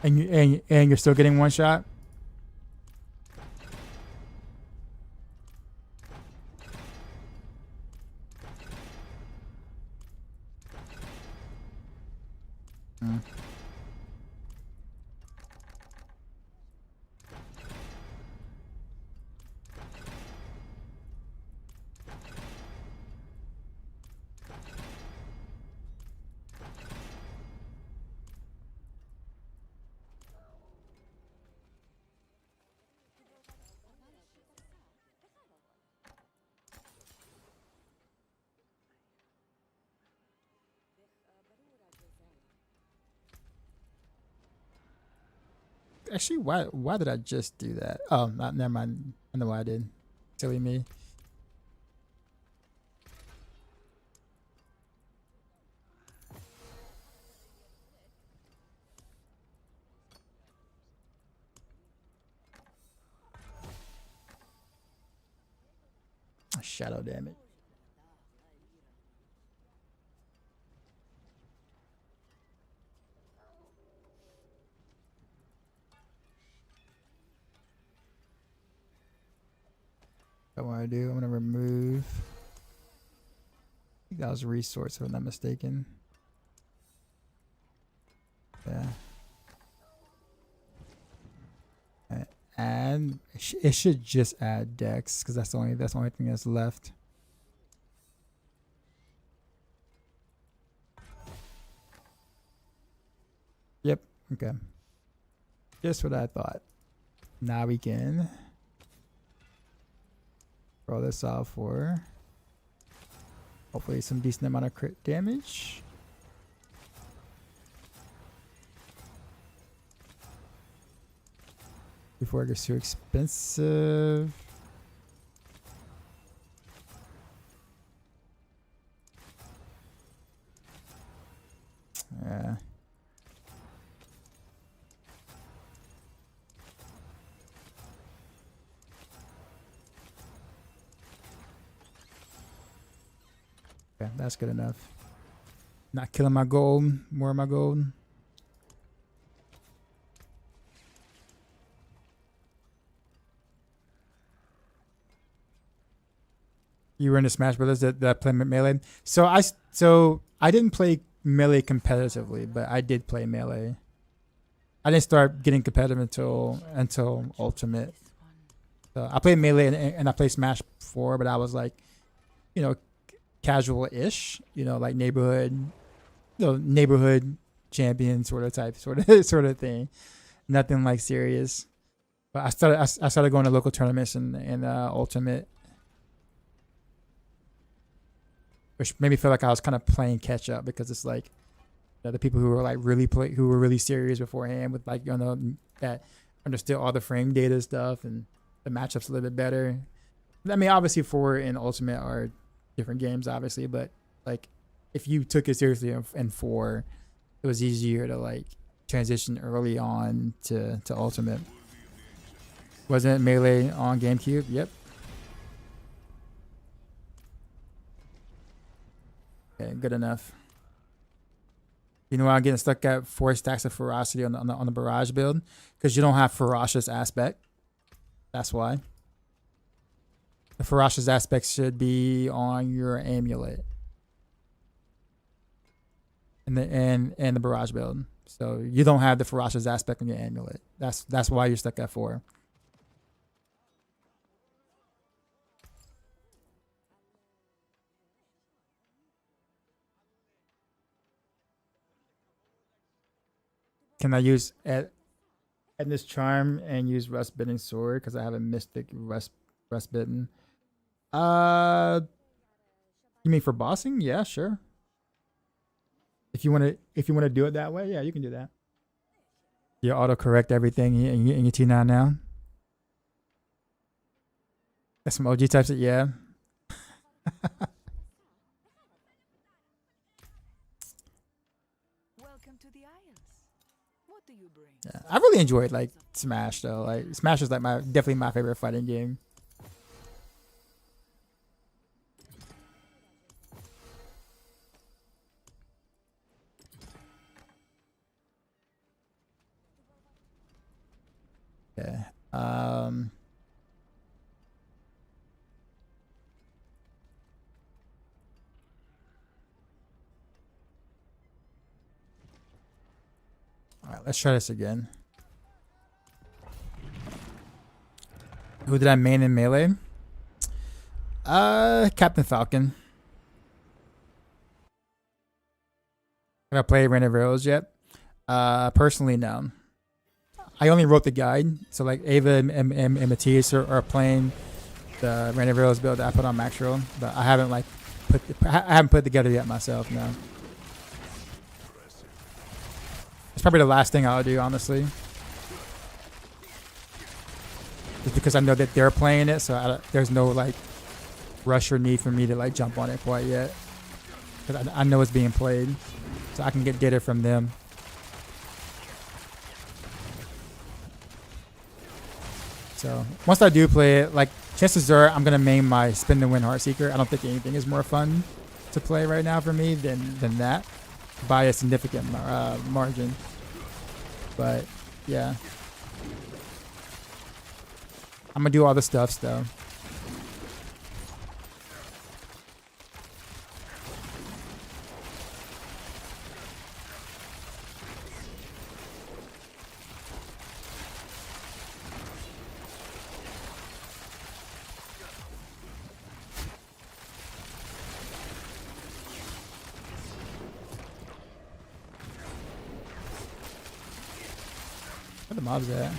And you're still getting one shot? Actually, why did I just do that? Oh, never mind. I know why I did. Silly me. Shadow damage. What I want to do, I'm going to remove. I think that was a resource, if I'm not mistaken. Yeah. And it should just add Dex because that's the only thing that's left. Yep. Okay. Just what I thought. Now we can roll this out for hopefully some decent amount of crit damage. Before it gets too expensive. Yeah. Okay, that's good enough. Not killing my gold. More of my gold. You were into Smash Brothers that play Melee. So I didn't play Melee competitively, but I did play Melee. I didn't start getting competitive until Ultimate. So I played Melee and I played Smash before, but I was like, you know, casual-ish, you know, like neighborhood champion sort of thing. Nothing like serious. But I started going to local tournaments and Ultimate, which made me feel like I was kind of playing catch up because it's like the people who were like who were really serious beforehand with like, you know, that understood all the frame data stuff and the matchups a little bit better. I mean, obviously 4 and Ultimate are different games, obviously, but like if you took it seriously in 4, it was easier to like transition early on to Ultimate. Wasn't it Melee on GameCube? Yep. Okay, good enough. You know why I'm getting stuck at 4 stacks of ferocity on the barrage build? Because you don't have ferocious aspect. That's why. The ferocious aspect should be on your amulet. And the barrage build. So you don't have the ferocious aspect on your amulet. That's why you're stuck at 4. Can I use at this charm and use rust bitten sword because I have a mystic rust bitten? You mean for bossing? Yeah, sure. If you want to do it that way, yeah, you can do that. You auto correct everything in your T9 now. That's some OG types. Yeah. Welcome to the Isles. What do you bring? Yeah, I really enjoyed like Smash though. Like Smash is like definitely my favorite fighting game. Okay. All right, let's try this again. Who did I main in Melee? Captain Falcon. Have I played Rain of Arrows yet? Personally, no. I only wrote the guide, so like Ava and Matthias are playing the Rain of Arrows build that I put on Max Roll, but I haven't like put it together yet myself. No. It's probably the last thing I'll do, honestly. Just because I know that they're playing it, so there's no like rush or need for me to like jump on it quite yet. Because I know it's being played, so I can get data from them. So once I do play it, like chances are I'm gonna main my spin to win Heartseeker. I don't think anything is more fun to play right now for me than that by a significant margin. But yeah, I'm gonna do all the stuffs though. Where the mobs at?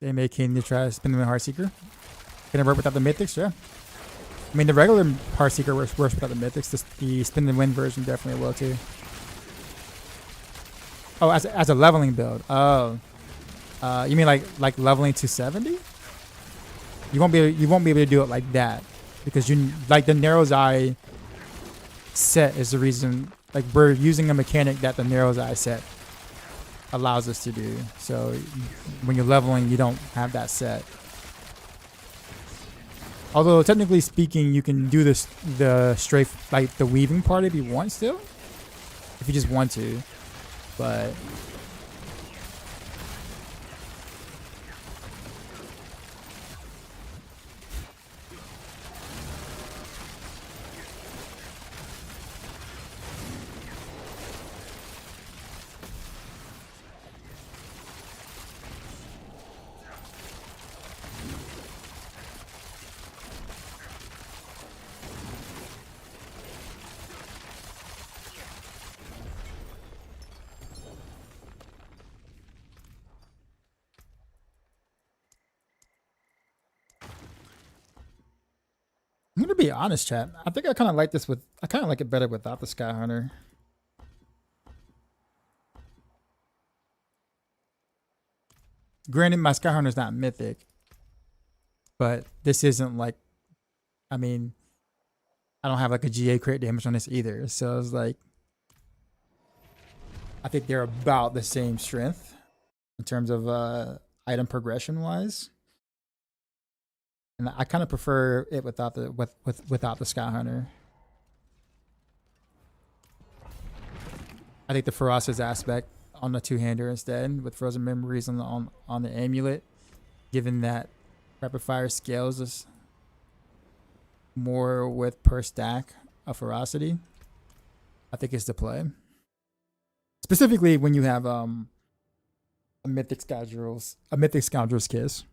They may keen to try to spin them in Heartseeker. Can it work without the mythics? Yeah. I mean, the regular Heartseeker works without the mythics. The spin and win version definitely will too. Oh, as a leveling build. Oh, you mean like leveling to 70? You won't be able to do it like that because you like the Narrow's Eye set is the reason like we're using a mechanic that the Narrow's Eye set allows us to do. So when you're leveling, you don't have that set. Although technically speaking, you can do this the strafe, like the weaving part if you want still, if you just want to, but. I'm gonna be honest, chat. I think I kind of like this with. I kind of like it better without the Sky Hunter. Granted, my Sky Hunter's not mythic, but this isn't like. I mean, I don't have like a GA crit damage on this either, so it's like. I think they're about the same strength in terms of item progression wise. And I kind of prefer it without the without the Sky Hunter. I think the Ferocious aspect on the two-hander instead, with Frozen Memories on the amulet, given that Rapid Fire scales is more with per stack of ferocity, I think it's the play. Specifically when you have a Mythic Scoundrel's Kiss.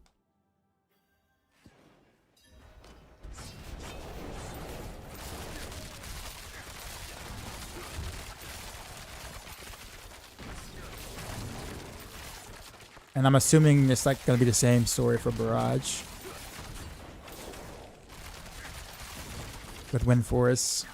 And I'm assuming it's like gonna be the same story for Barrage with Wind Forest.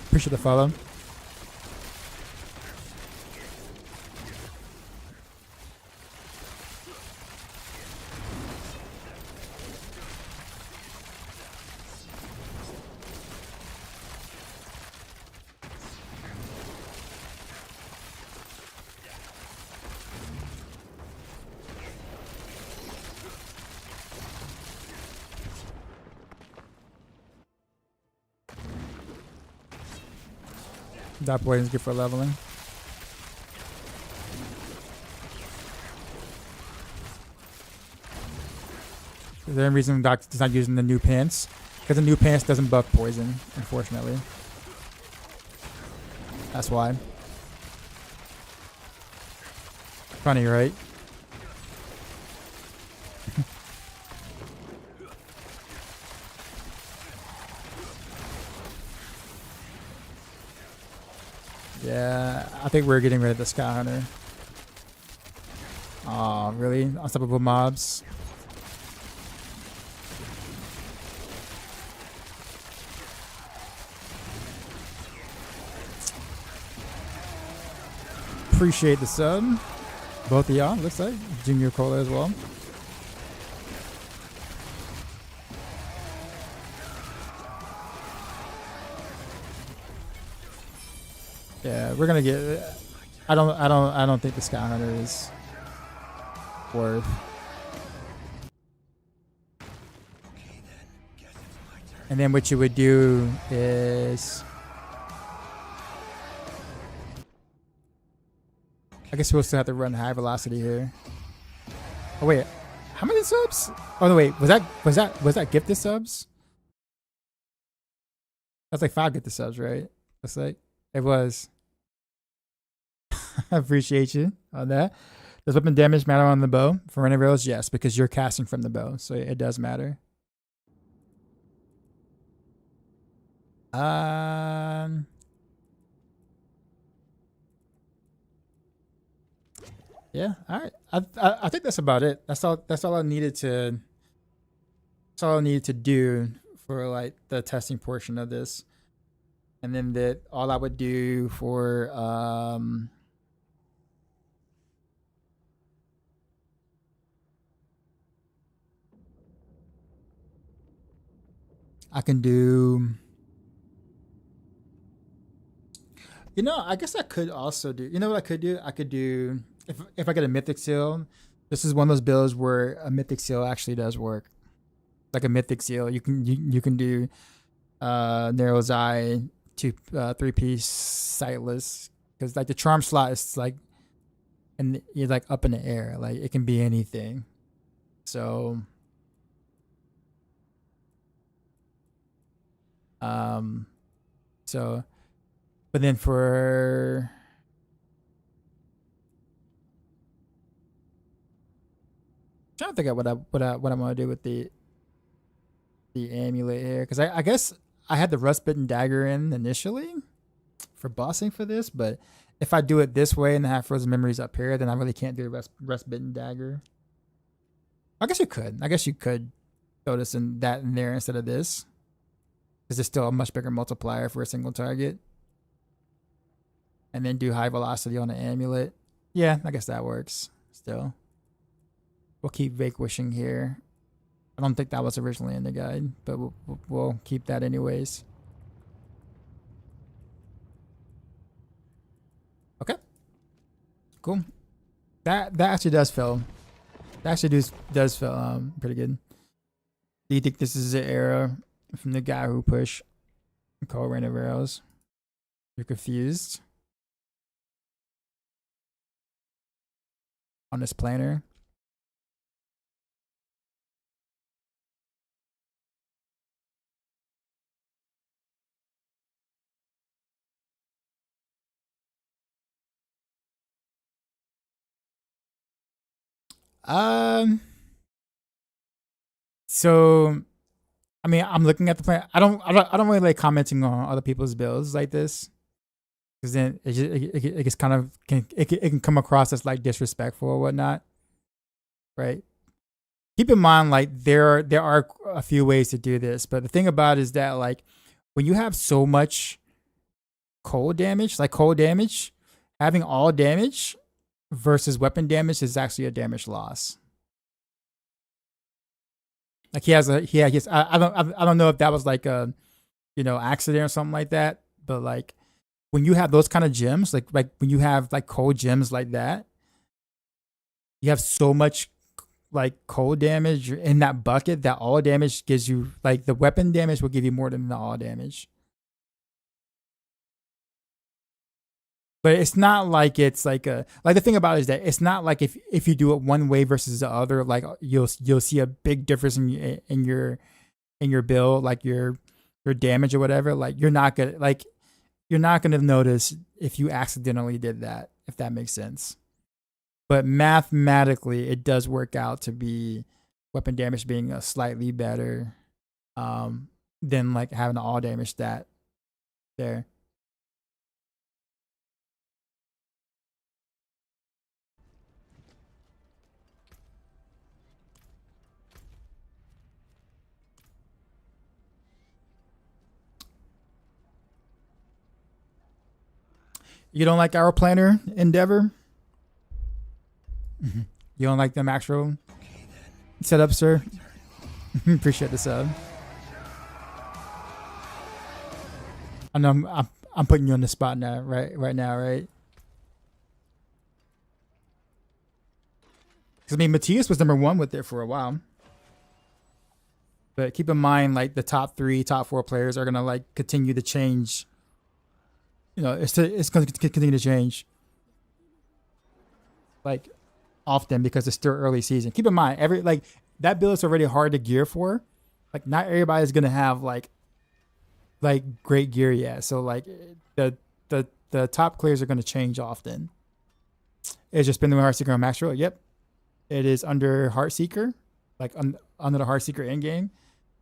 Appreciate the follow. That poison's good for leveling. Is there any reason Doc is not using the new pants? Because the new pants doesn't buff poison, unfortunately. That's why. Funny, right? Yeah, I think we're getting rid of the Sky Hunter. Oh, really? Unstoppable mobs? Appreciate the sub. Both of y'all, looks like. Junior Cola as well. Yeah, we're gonna get. I don't think the Sky Hunter is worth. And then what you would do is, I guess we'll still have to run high velocity here. Oh wait, how many subs? Oh no, wait, was that gifted subs? That's like 5 gifted subs, right? That's like it was. I appreciate you on that. Does weapon damage matter on the bow for random arrows? Yes, because you're casting from the bow, so it does matter. Yeah. All right. I think that's about it. That's all. That's all I needed to. That's all I needed to do for like the testing portion of this, and then that all I would do for I can do. You know, I guess I could also do. You know what I could do? I could do if I get a mythic seal. This is one of those builds where a mythic seal actually does work. Like a mythic seal, you can do Narrow's Eye, 3-piece sightless, because like the charm slot is like, and you're like up in the air, like it can be anything. So so but then for trying to think of what I'm gonna do with the amulet here, because I guess I had the rust bitten dagger in initially for bossing for this, but if I do it this way and have frozen memories up here, then I really can't do rust bitten dagger. I guess you could. I guess you could throw this in there instead of this, because it's still a much bigger multiplier for a single target. And then do high velocity on the amulet. Yeah, I guess that works. Still, we'll keep vanquishing here. I don't think that was originally in the guide, but we'll keep that anyways. Okay. Cool. That actually does feel. That actually does feel pretty good. Do you think this is an error from the guy who pushed Cold Rain of Arrows? You're confused on this planner? So, I mean, I'm looking at the plan. I don't really like commenting on other people's builds like this, because then it gets kind of it can come across as like disrespectful or whatnot, right? Keep in mind, like there are a few ways to do this, but the thing about it is that like when you have so much cold damage, having all damage versus weapon damage is actually a damage loss. Like he has I don't know if that was like a accident or something like that, but like when you have those kind of gems, like when you have like cold gems like that, you have so much like cold damage in that bucket that all damage gives you, like the weapon damage will give you more than the all damage. But it's not like it's like the thing about it is that it's not like if you do it one way versus the other, like you'll see a big difference in your build, like your damage or whatever. Like you're not gonna notice if you accidentally did that, if that makes sense. But mathematically, it does work out to be weapon damage being a slightly better than like having an all damage stat there. You don't like our planner endeavor? Mm-hmm. You don't like the actual setup, sir? Appreciate the sub. I know I'm putting you on the spot now, right now, right? Because I mean, Matthias was #1 with it for a while. But keep in mind, like the top 3, top 4 players are gonna like continue to change. It's going to continue to change, like often, because it's still early season. Keep in mind, that build is already hard to gear for. Like not everybody's gonna have like great gear yet. So like the top players are gonna change often. Is just spending with Heartseeker on max roll? Yep. It is under Heartseeker, like under the Heartseeker end game,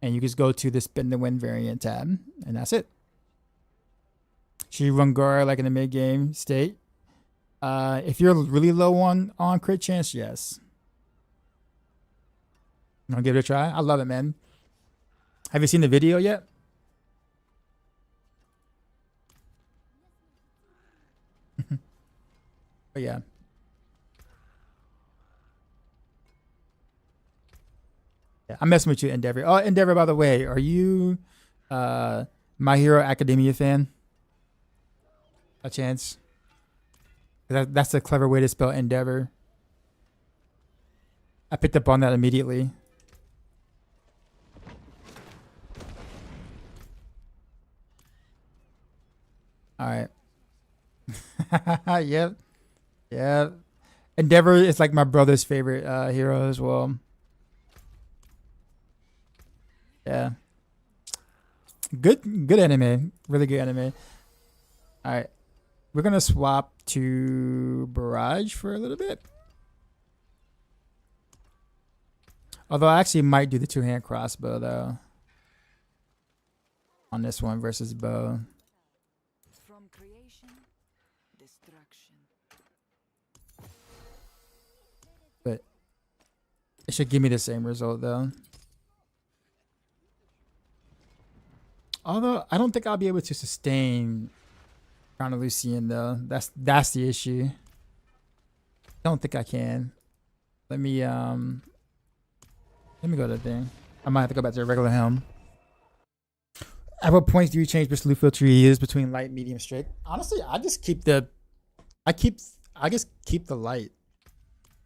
and you just go to the spin the win variant tab, and that's it. Should you run Gara like in the mid game state? If you're really low on crit chance, yes. You want to give it a try? I love it, man. Have you seen the video yet? But yeah. Yeah, I'm messing with you, Endeavor. Oh, Endeavor, by the way, are you My Hero Academia fan? A chance? That's a clever way to spell Endeavor. I picked up on that immediately. All right. Yep. Yeah. Endeavor is like my brother's favorite hero as well. Yeah. Good anime. Really good anime. All right. We're going to swap to Barrage for a little bit. Although I actually might do the two-hand crossbow though. On this one versus bow. From creation, destruction. But it should give me the same result though. Although I don't think I'll be able to sustain Crown of Lucian though. That's the issue. I don't think I can. Let me go to the thing. I might have to go back to the regular helm. At what point do you change which loot filter you use between light, medium, straight? Honestly, I just keep the light.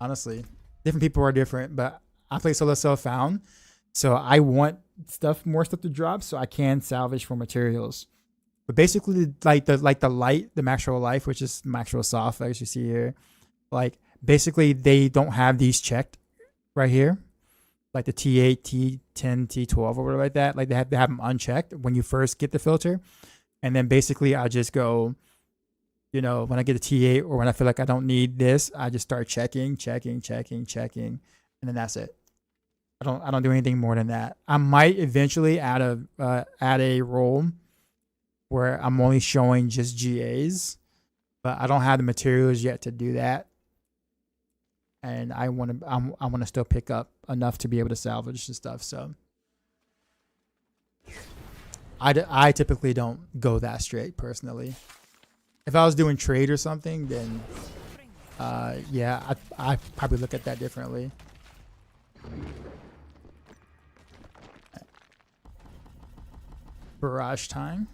Honestly, different people are different, but I play solo self found, so I want more stuff to drop, so I can salvage for materials. But basically, the light, the maximum life, which is maximum soft, as you see here, like basically they don't have these checked right here. Like the T8, T10, T12 or whatever like that. Like they have them unchecked when you first get the filter. And then basically I just go, you know, when I get a T8 or when I feel like I don't need this, I just start checking. And then that's it. I don't do anything more than that. I might eventually add a role where I'm only showing just GAs, but I don't have the materials yet to do that. And I want to still pick up enough to be able to salvage the stuff. So I typically don't go that straight personally. If I was doing trade or something, then yeah, I probably look at that differently. Barrage time.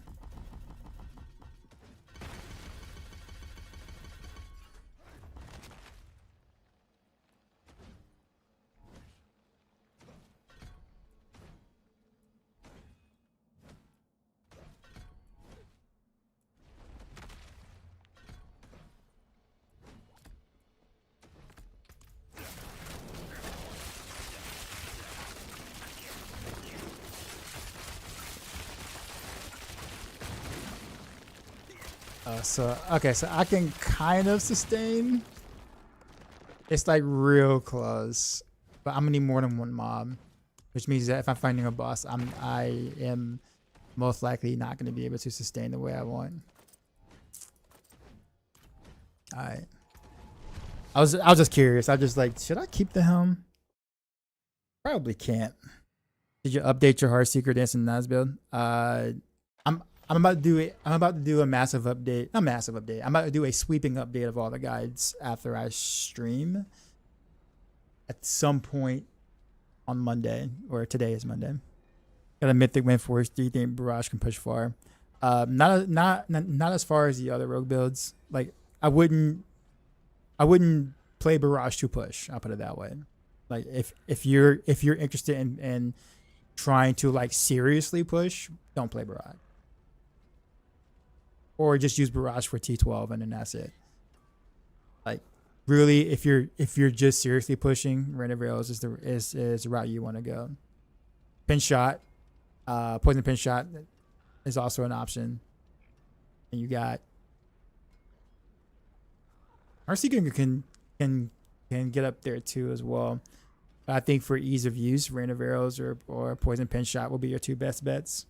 So I can kind of sustain. It's like real close, but I'm gonna need more than one mob, which means that if I'm finding a boss, I am most likely not gonna be able to sustain the way I want. All right. I was just curious. I was just like, should I keep the helm? Probably can't. Did you update your Heartseeker Dance and Nas build? I'm about to do it. I'm about to do a massive update. Not massive update. I'm about to do a sweeping update of all the guides after I stream at some point on Monday, or today is Monday. Got a mythic win force. Do you think Barrage can push far? Not as far as the other rogue builds. Like I wouldn't play Barrage to push. I'll put it that way. Like if you're interested in trying to like seriously push, don't play Barrage. Or just use Barrage for T12 and then that's it. Like really, if you're just seriously pushing, Random Rails is the route you want to go. Pin shot, poison pin shot is also an option. And you got Heartseeker can get up there too as well. I think for ease of use, Rain of Arrows or Poison Pen Shot will be your two best bets.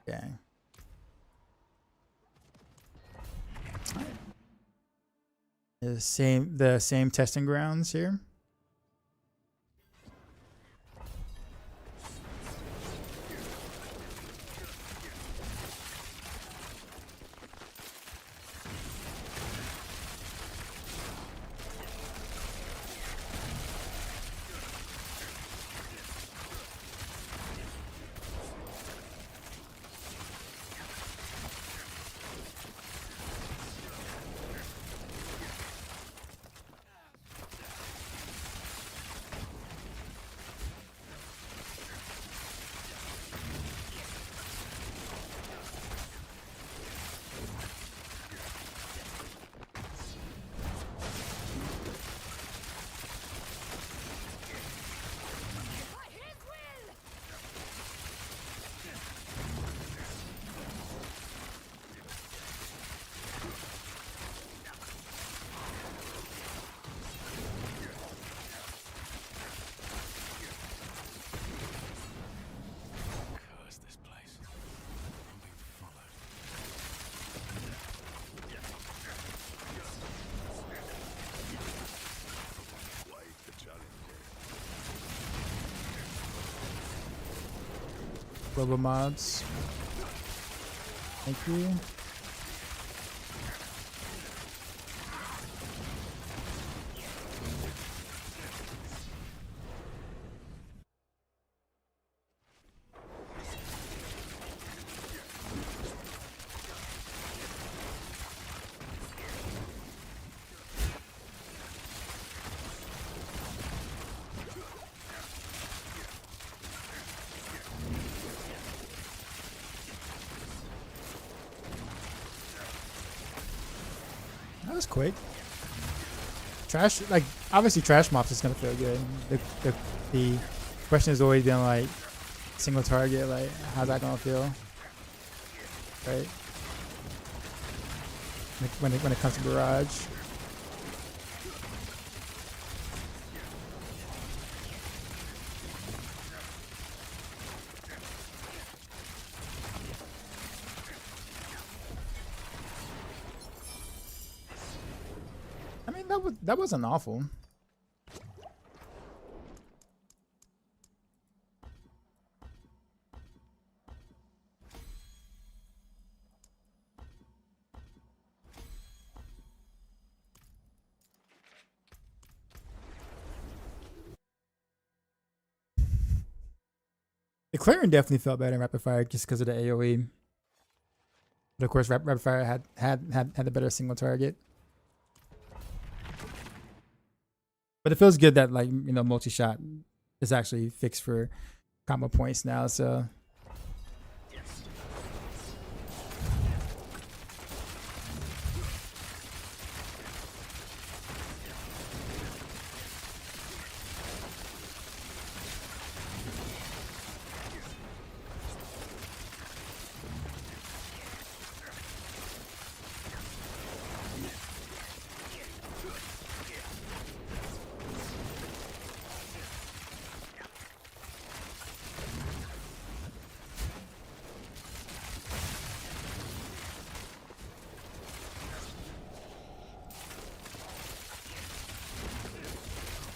Okay. The same testing grounds here. Curse this place. I'm being followed. Wait the challenge. Global mods. Thank you. That was quick. Trash, like obviously trash mops is gonna feel good. The question has always been like single target, like how's that gonna feel, right? Like when it comes to barrage. I mean that wasn't awful. The clearing definitely felt better in rapid fire just because of the AoE. But of course, rapid fire had the better single target. But it feels good that like multi-shot is actually fixed for combo points now. So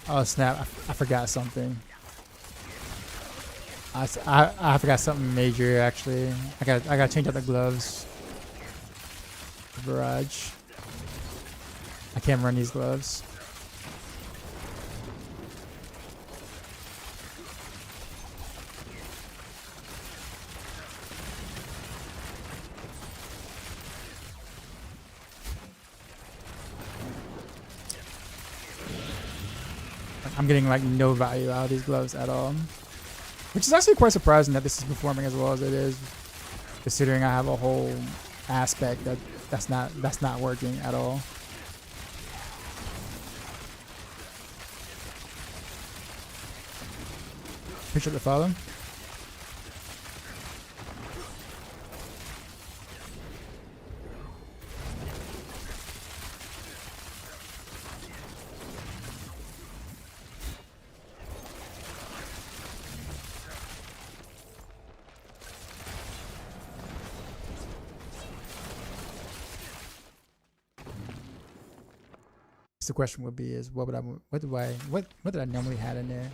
oh snap! I forgot something. I forgot something major actually. I got to change out the gloves. Barrage. I can't run these gloves. I'm getting like no value out of these gloves at all, which is actually quite surprising that this is performing as well as it is, considering I have a whole aspect that's not working at all. Picture the follow. So the question would be is what did I normally had in there?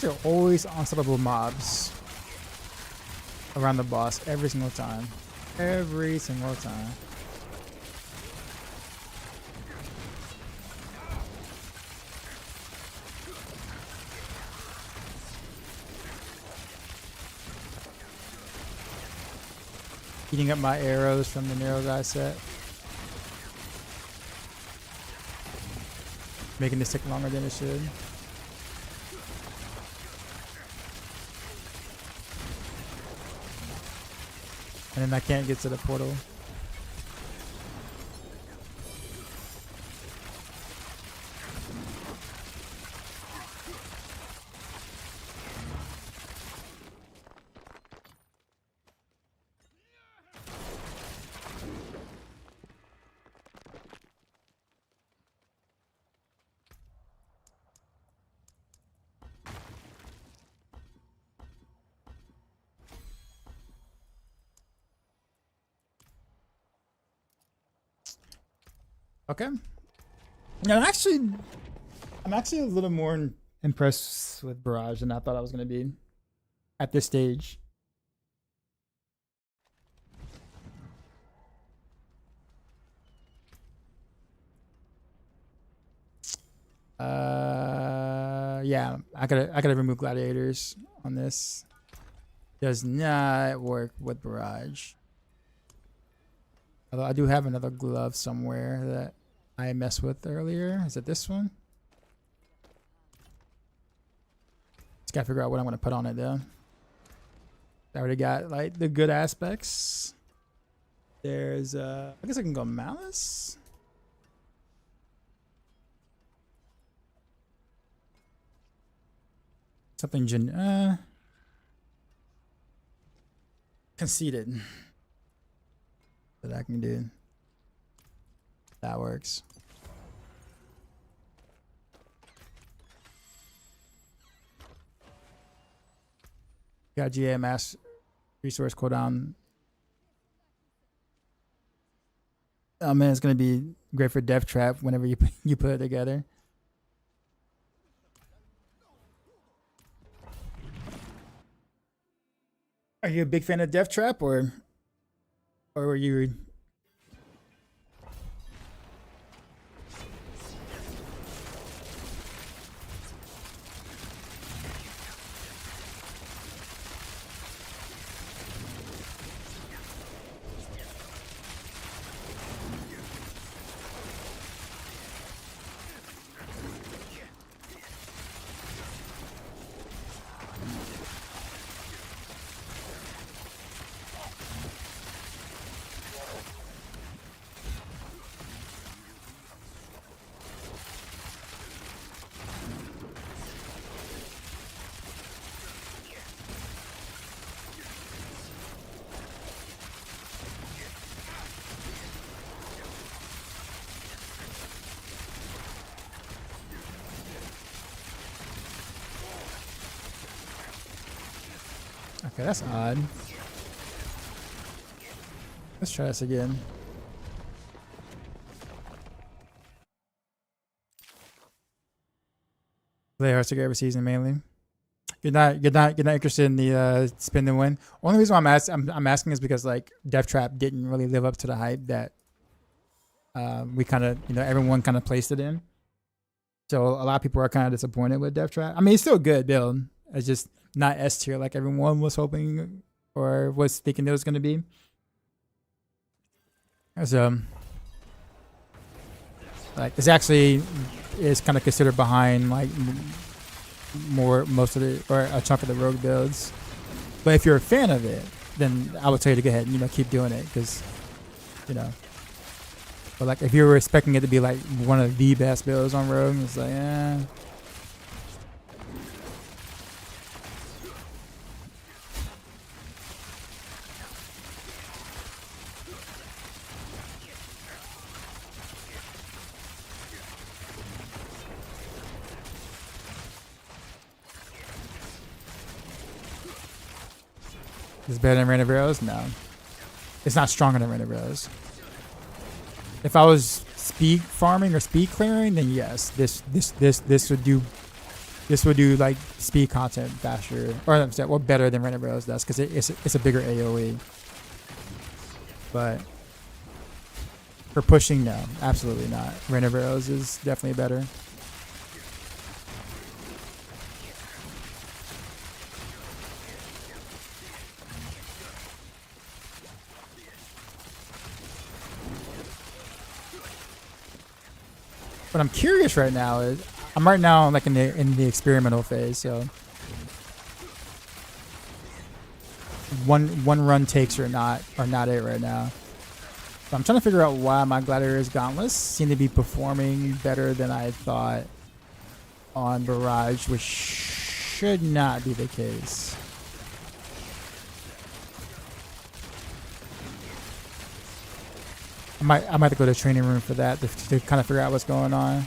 There are always unstoppable mobs around the boss every single time. Every single time. Heating up my arrows from the narrow guy set. Making this take longer than it should. And then I can't get to the portal. Okay. Now, I'm actually a little more impressed with Barrage than I thought I was going to be at this stage. Yeah, I gotta remove gladiators on this. Does not work with Barrage. Although I do have another glove somewhere that I messed with earlier. Is it this one? Just gotta figure out what I'm gonna put on it though. I already got like the good aspects. There's I guess I can go Malice. Something conceited that I can do. That works. Got GA mass resource cooldown. Oh man, it's gonna be great for Death Trap whenever you put it together. Are you a big fan of Death Trap or were you? Okay, that's odd. Let's try this again. Play Heartseeker every season mainly. You're not interested in the spin and win. Only reason why I'm asking is because like Death Trap didn't really live up to the hype that we kind of everyone kind of placed it in. So a lot of people are kind of disappointed with Death Trap. I mean, it's still a good build. It's just not S tier like everyone was hoping or was thinking it was going to be. So Like it's actually is kind of considered behind like most of the or a chunk of the rogue builds. But if you're a fan of it, then I would tell you to go ahead and keep doing it because But like if you were expecting it to be like one of the best builds on rogue, it's like It's better than Rain of Arrows? No. It's not stronger than Rain of Arrows. If I was speed farming or speed clearing, then yes, this would do like speed content faster or better than Rain of Arrows does because it's a bigger AoE. But for pushing, no, absolutely not. Rain of Arrows is definitely better. What I'm curious right now is I'm right now like in the experimental phase, so one run takes are not it right now. So I'm trying to figure out why my Gladiator's Gauntlets seem to be performing better than I thought on Barrage, which should not be the case. I might have to go to the training room for that to kind of figure out what's going on.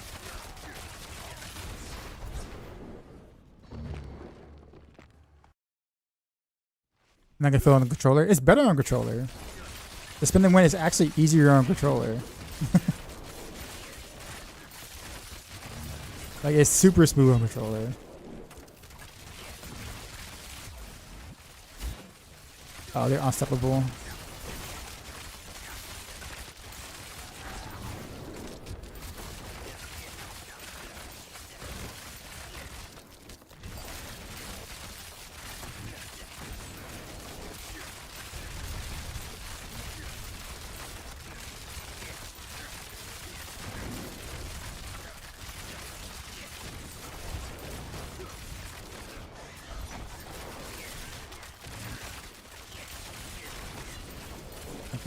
And I can feel it on the controller. It's better on controller. The spin and win is actually easier on controller. Like it's super smooth on controller. Oh, they're unstoppable.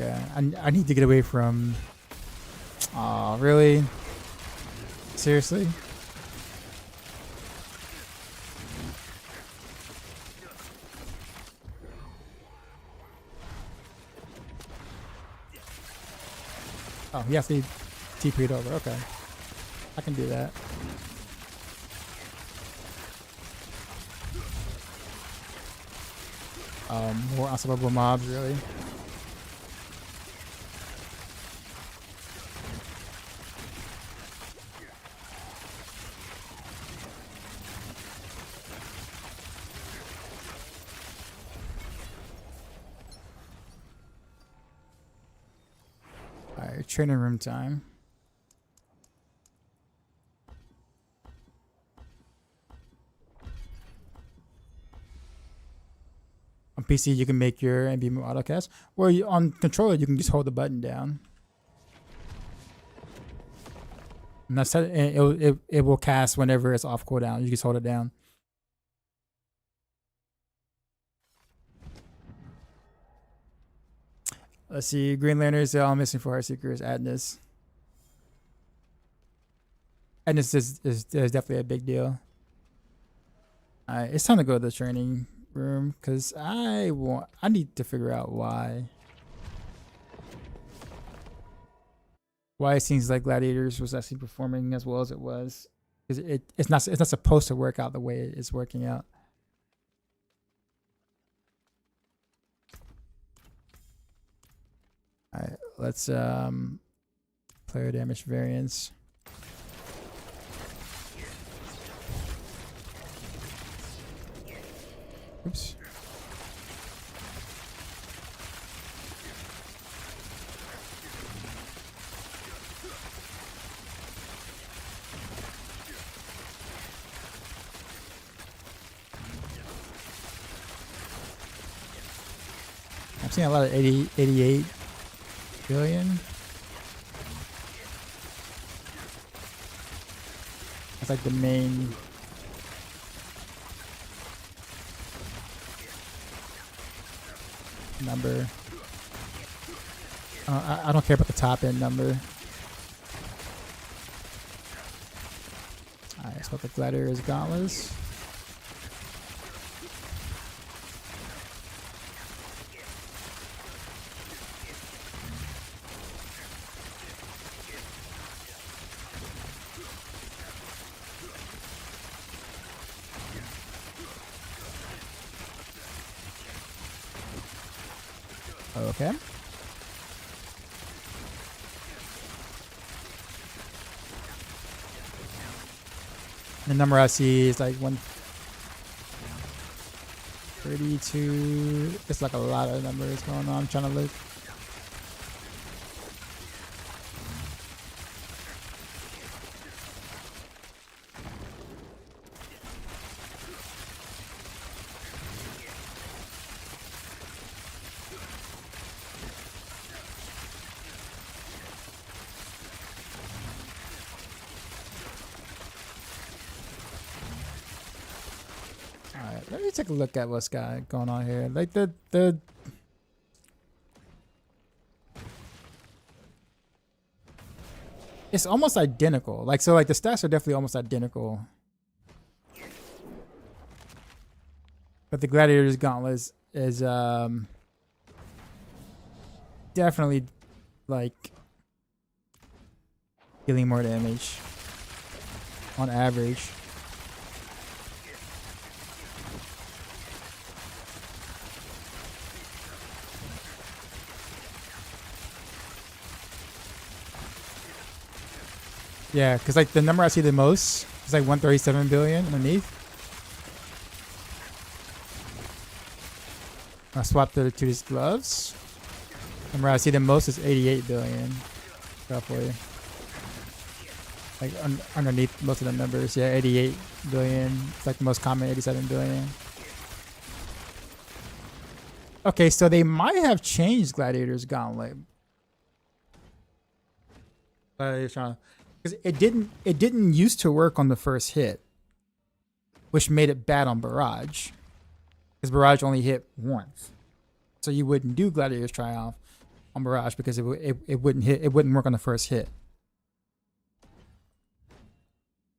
Okay, I need to get away from. Oh, really? Seriously? Oh, you have to TP it over. Okay, I can do that. More unstoppable mobs, really? Alright, training room time. On PC, you can make your NB move autocast, or on controller, you can just hold the button down. And that's it will cast whenever it's off cooldown. You just hold it down. Let's see. Green Lanterns are all missing for Heartseeker is Adness. Adness is definitely a big deal. Alright, it's time to go to the training room because I need to figure out why it seems like Gladiators was actually performing as well as it was, because it's not supposed to work out the way it's working out. All right, let's player damage variance. Oops. I'm seeing a lot of 88 billion. It's like the main. Number. I don't care about the top end number. Alright, so the Gladiator's Gauntlets. Okay. The number I see is like 132. It's like a lot of numbers going on. I'm trying to look. Alright, let me take a look at what's going on here. Like the it's almost identical. Like so, like the stats are definitely almost identical. But the Gladiator's Gauntlet is definitely like dealing more damage on average. Yeah, because like the number I see the most is like 137 billion underneath. I swapped the to these gloves. Number I see the most is 88 billion, roughly. Like underneath most of the numbers, yeah, 88 billion. It's like the most common, 87 billion. Okay, so they might have changed Gladiator's Gauntlet. Because it didn't used to work on the first hit, which made it bad on Barrage. Because Barrage only hit once, so you wouldn't do Gladiator's Triumph on Barrage because it wouldn't work on the first hit.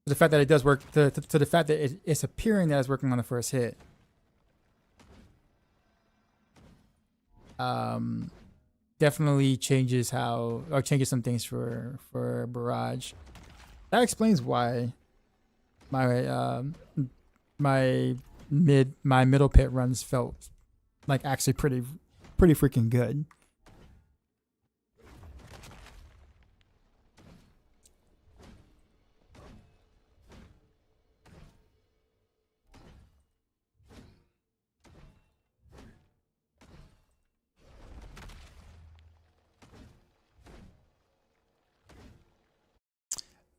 The fact that it does work, to the fact that it's appearing that it's working on the first hit, definitely changes some things for Barrage. That explains why my middle pit runs felt like actually pretty freaking good.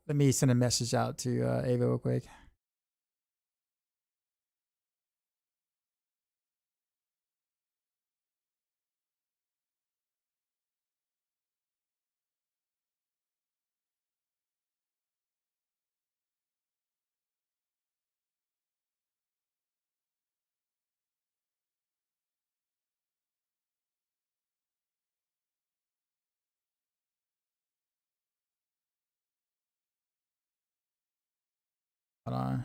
Let me send a message out to Ava real quick. Hold on.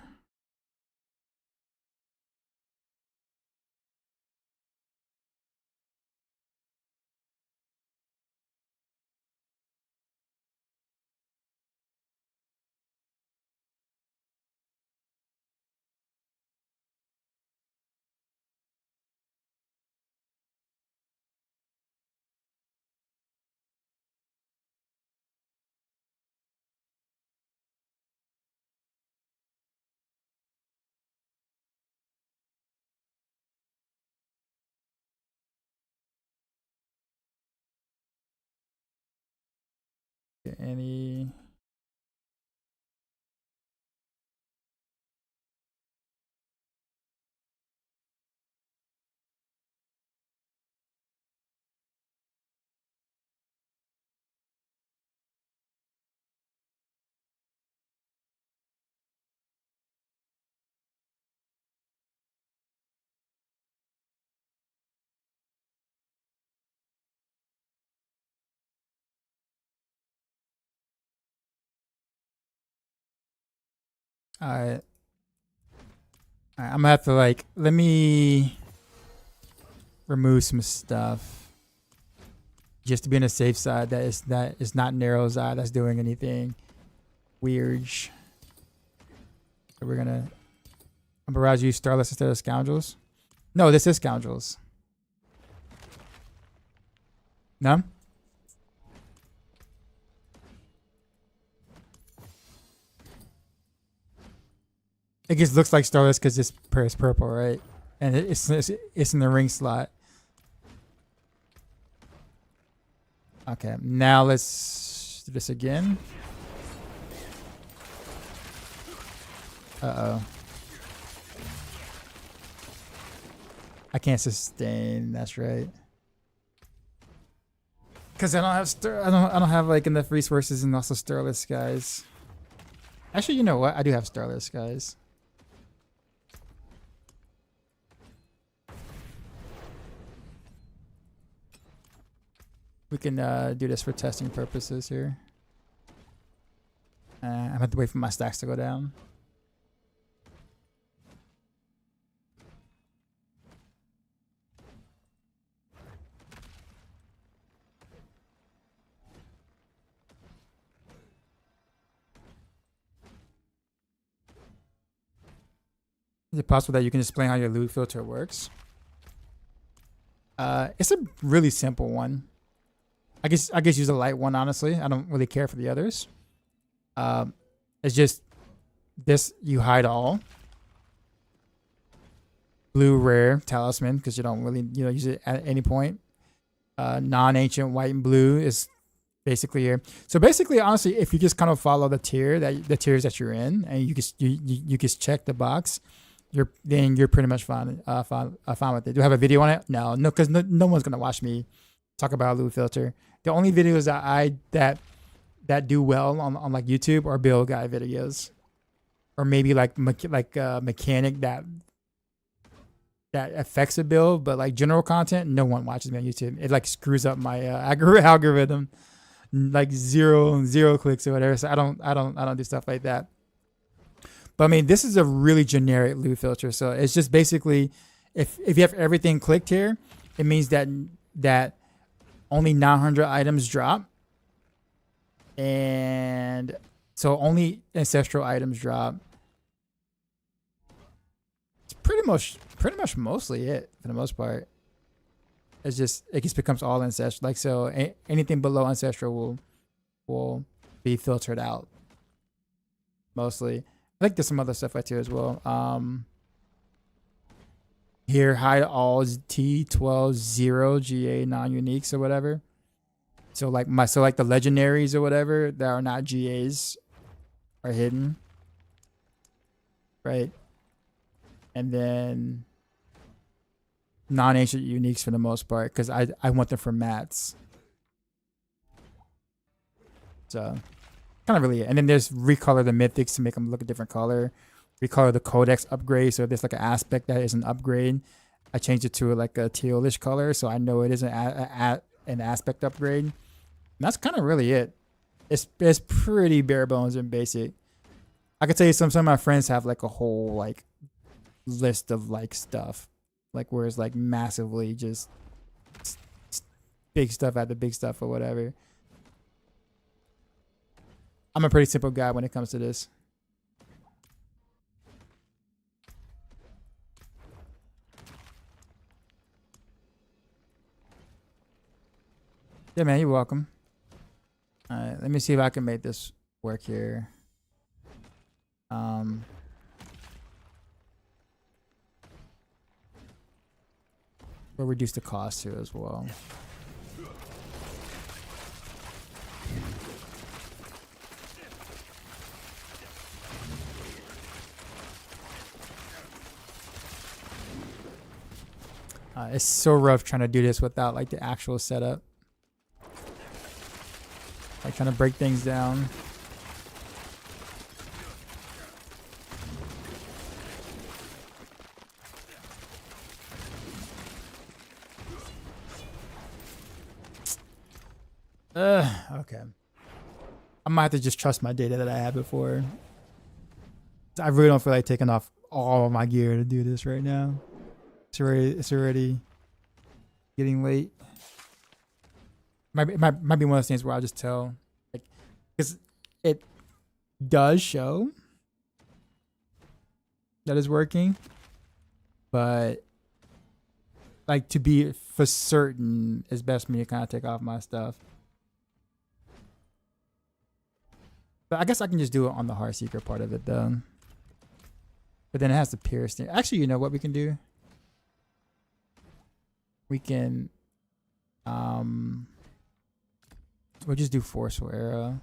Any Alright. Alright, I'm gonna have to like let me remove some stuff just to be on the safe side. That is not Narrow's Eye that's doing anything weird. So we're gonna Barrage use Starless instead of Scoundrels. No, this is Scoundrels. No? It just looks like Starless because it's purple, right? And it's in the ring slot. Okay, now let's do this again. Uh-oh. I can't sustain, that's right. Cause I don't have I don't have like enough resources and also Starless guys. Actually, you know what? I do have Starless guys. We can do this for testing purposes here. I'm gonna have to wait for my stacks to go down. Is it possible that you can explain how your loot filter works? It's a really simple one. I guess use a light one, honestly. I don't really care for the others. It's just this, you hide all. Blue rare talisman, because you don't really use it at any point. Non-ancient white and blue is basically here. So basically, honestly, if you just kind of follow the tiers that you're in, and you just check the box, you're pretty much fine with it. Do I have a video on it? No, because no one's gonna watch me talk about a loot filter. The only videos that do well on like YouTube are build guy videos, or maybe like mechanic that affects a build, but like general content, no one watches me on YouTube. It like screws up my algorithm, like zero clicks or whatever. So I don't do stuff like that. But I mean, this is a really generic loot filter. So it's just basically, if you have everything clicked here, it means that only 900 items drop, and so only ancestral items drop. It's pretty much mostly it for the most part. It just becomes all ancestral. Like, so anything below ancestral will be filtered out mostly. I think there's some other stuff right here as well. Here, hide all T12 0 GA non-uniques or whatever. So like the legendaries or whatever that are not GAs are hidden, right? And then non-ancient uniques for the most part, because I want them for mats. So kind of really it. And then there's recolor the mythics to make them look a different color. Recolor the codex upgrade, so if there's like an aspect that is an upgrade, I changed it to like a tealish color, so I know it is an aspect upgrade. And that's kind of really it. It's pretty bare bones and basic. I could tell you some of my friends have like a whole like list of like stuff, like where it's like massively just big stuff after big stuff or whatever. I'm a pretty simple guy when it comes to this. Yeah, man, you're welcome. All right, let me see if I can make this work here. We'll reduce the cost here as well. It's so rough trying to do this without like the actual setup. Like trying to break things down. Okay. I might have to just trust my data that I had before. I really don't feel like taking off all of my gear to do this right now. It's already getting late. Might be one of those things where I'll just tell, like, because it does show that it's working, but like to be for certain, it's best for me to kind of take off my stuff. But I guess I can just do it on the Heartseeker part of it though. But then it has to pierce thing. Actually, you know what we can do? We can we'll just do forceful arrow.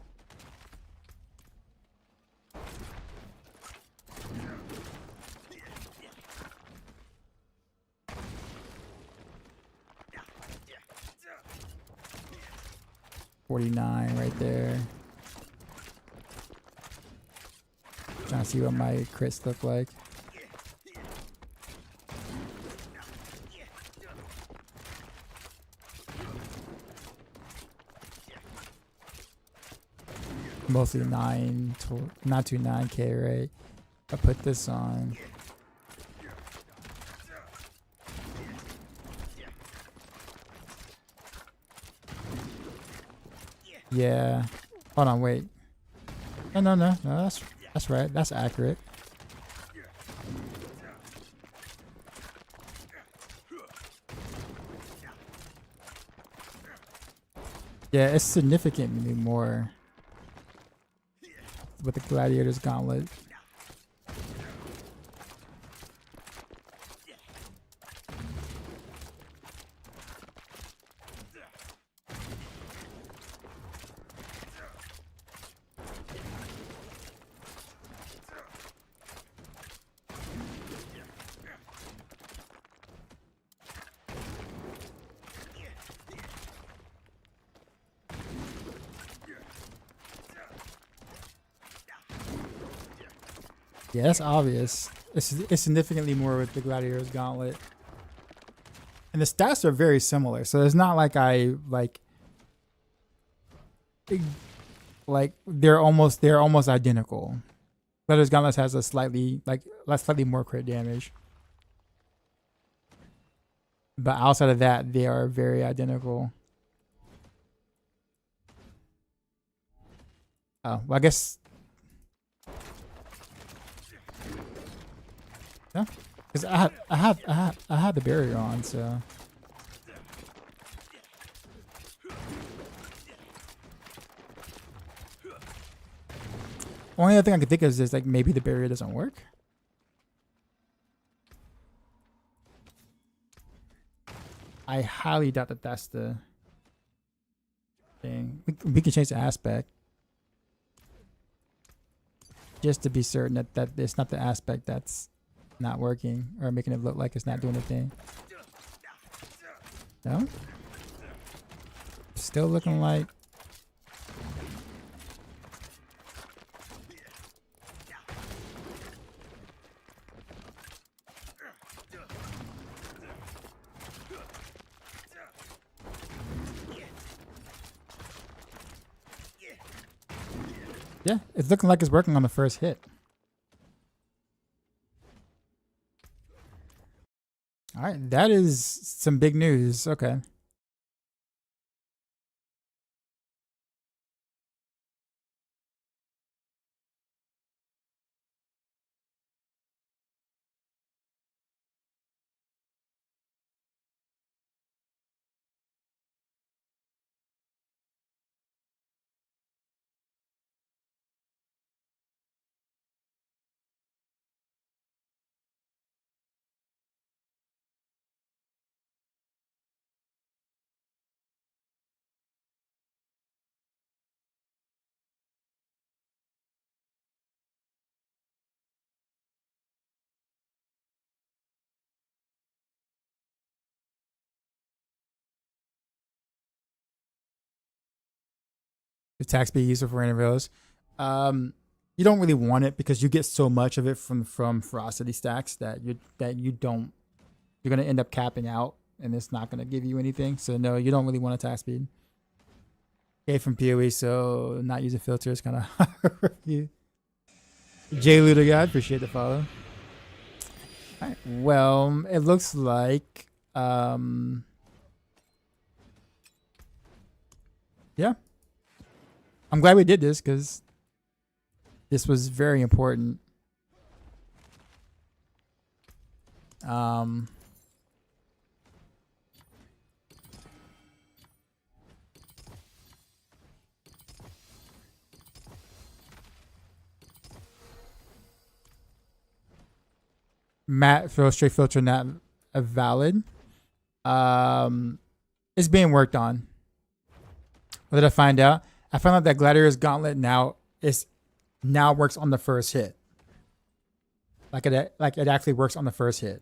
$49 right there. Trying to see what my crits look like. Mostly not to 9K, right? I put this on. Yeah. Hold on, wait. No, that's right. That's accurate. Yeah, it's significantly more with the Gladiator's Gauntlet. Yeah, that's obvious. It's significantly more with the Gladiator's Gauntlet. And the stats are very similar. So it's not like they're almost identical. Gladiator's Gauntlet has a slightly more crit damage. But outside of that, they are very identical. Oh, well, I guess. Yeah, because I have the barrier on, so. Only other thing I could think of is like maybe the barrier doesn't work. I highly doubt that that's the thing. We can change the aspect just to be certain that it's not the aspect that's not working or making it look like it's not doing anything. No? Still looking like. Yeah, it's looking like it's working on the first hit. All right, that is some big news. Okay. The tax be useful for intervals. You don't really want it because you get so much of it from ferocity stacks that you're gonna end up capping out and it's not gonna give you anything. So no, you don't really want attack speed. Okay, from PoE, so not using filter is kind of hard for you. J Luda God, appreciate the follow. All right. Well, it looks like yeah. I'm glad we did this because this was very important. Um Matte straight filter not valid. Um it's being worked on. What did I find out? I found out that Gladiator's Gauntlet now works on the first hit. Like it actually works on the first hit.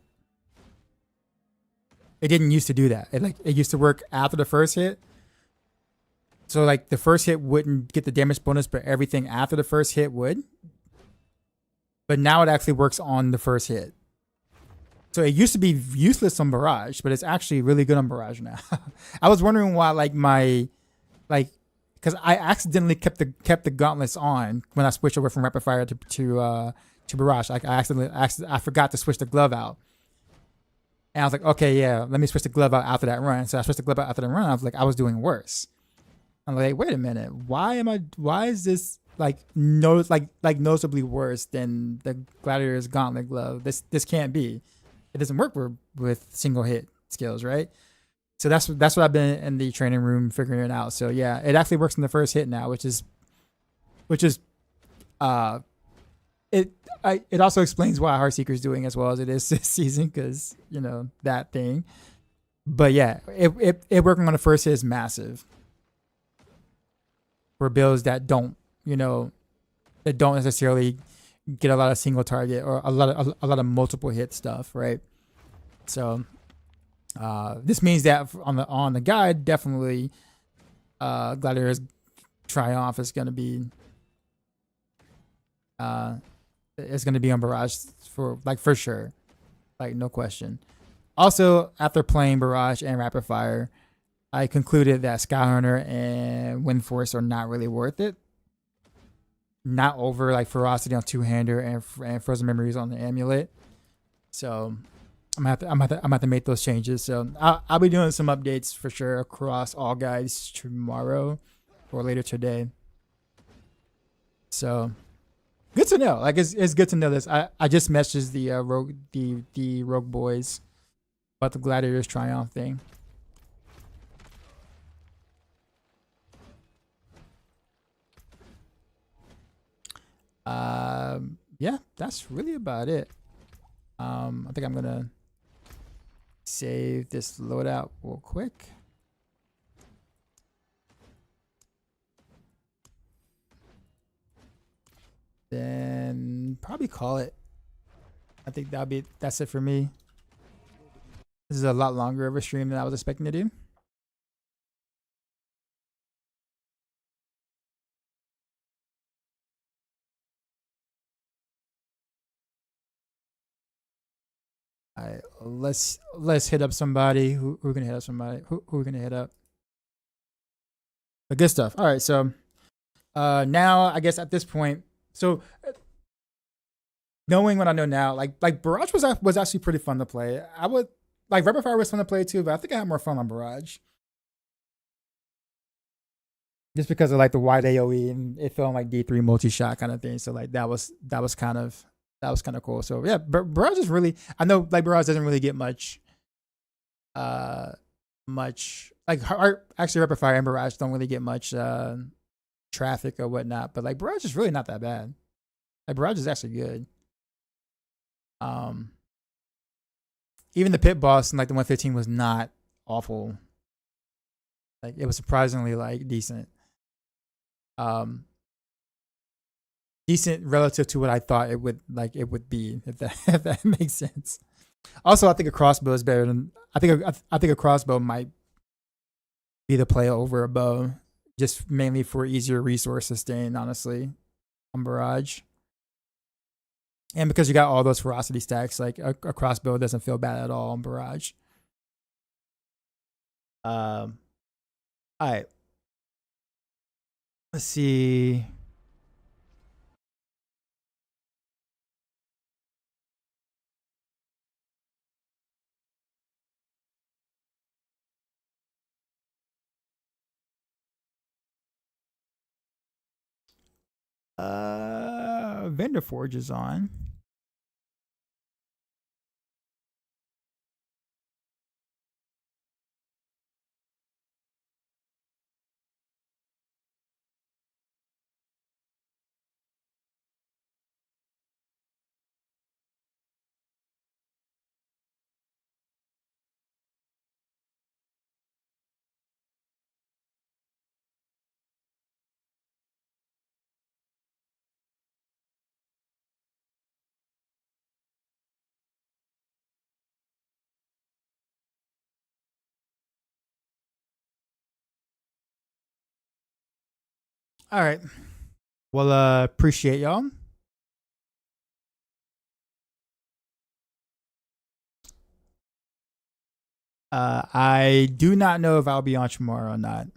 It didn't used to do that. It used to work after the first hit. So like the first hit wouldn't get the damage bonus, but everything after the first hit would. But now it actually works on the first hit. So it used to be useless on Barrage, but it's actually really good on Barrage now. I was wondering why because I accidentally kept the gauntlets on when I switched over from Rapid Fire to Barrage. Like I forgot to switch the glove out. And I was like, okay, yeah, let me switch the glove out after that run. So I switched the glove out after the run. I was doing worse. I'm like, wait a minute, why is this noticeably worse than the Gladiator's Gauntlet glove? This can't be. It doesn't work with single hit skills, right? So that's what I've been in the training room figuring it out. So yeah, it actually works in the first hit now, which is it also explains why Heartseeker is doing as well as it is this season, because that thing. But yeah, it working on the first hit is massive for builds that don't necessarily get a lot of single target or a lot of multiple hit stuff, right? So this means that on the guide, definitely Gladiator's Triumph is going to be on Barrage for sure, like no question. Also, after playing Barrage and Rapid Fire, I concluded that Skyhunter and Wind Force are not really worth it. Not over like Ferocity on Two-Hander and Frozen Memories on the Amulet. So I'm gonna have to make those changes. So I'll be doing some updates for sure across all guides tomorrow or later today. So good to know. Like it's good to know this. I just messaged the Rogue boys about the Gladiator's Triumph thing. Yeah, that's really about it. I think I'm gonna save this loadout real quick. Then probably call it. I think that's it for me. This is a lot longer of a stream than I was expecting to do. All right, let's hit up somebody. Who gonna hit up somebody? Who are we gonna hit up? The good stuff. All right, so now I guess at this point, so knowing what I know now, like Barrage was actually pretty fun to play. I would like Rapid Fire was fun to play too, but I think I had more fun on Barrage. Just because of like the wide AoE and it felt like D3 multi-shot kind of thing. So like that was kind of cool. So yeah, Barrage is really, I know like Barrage doesn't really get much like actually Rapid Fire and Barrage don't really get much traffic or whatnot, but like Barrage is really not that bad. Like Barrage is actually good. Even the pit boss in like the 115 was not awful. Like it was surprisingly like decent. Decent relative to what I thought it would be, if that makes sense. Also, I think a crossbow is better than I think a crossbow might be the play over a bow, just mainly for easier resource sustain, honestly, on Barrage. And because you got all those ferocity stacks, like a crossbow doesn't feel bad at all on Barrage. All right. Let's see. vendor forge is on. All right. Well, appreciate y'all. I do not know if I'll be on tomorrow or not.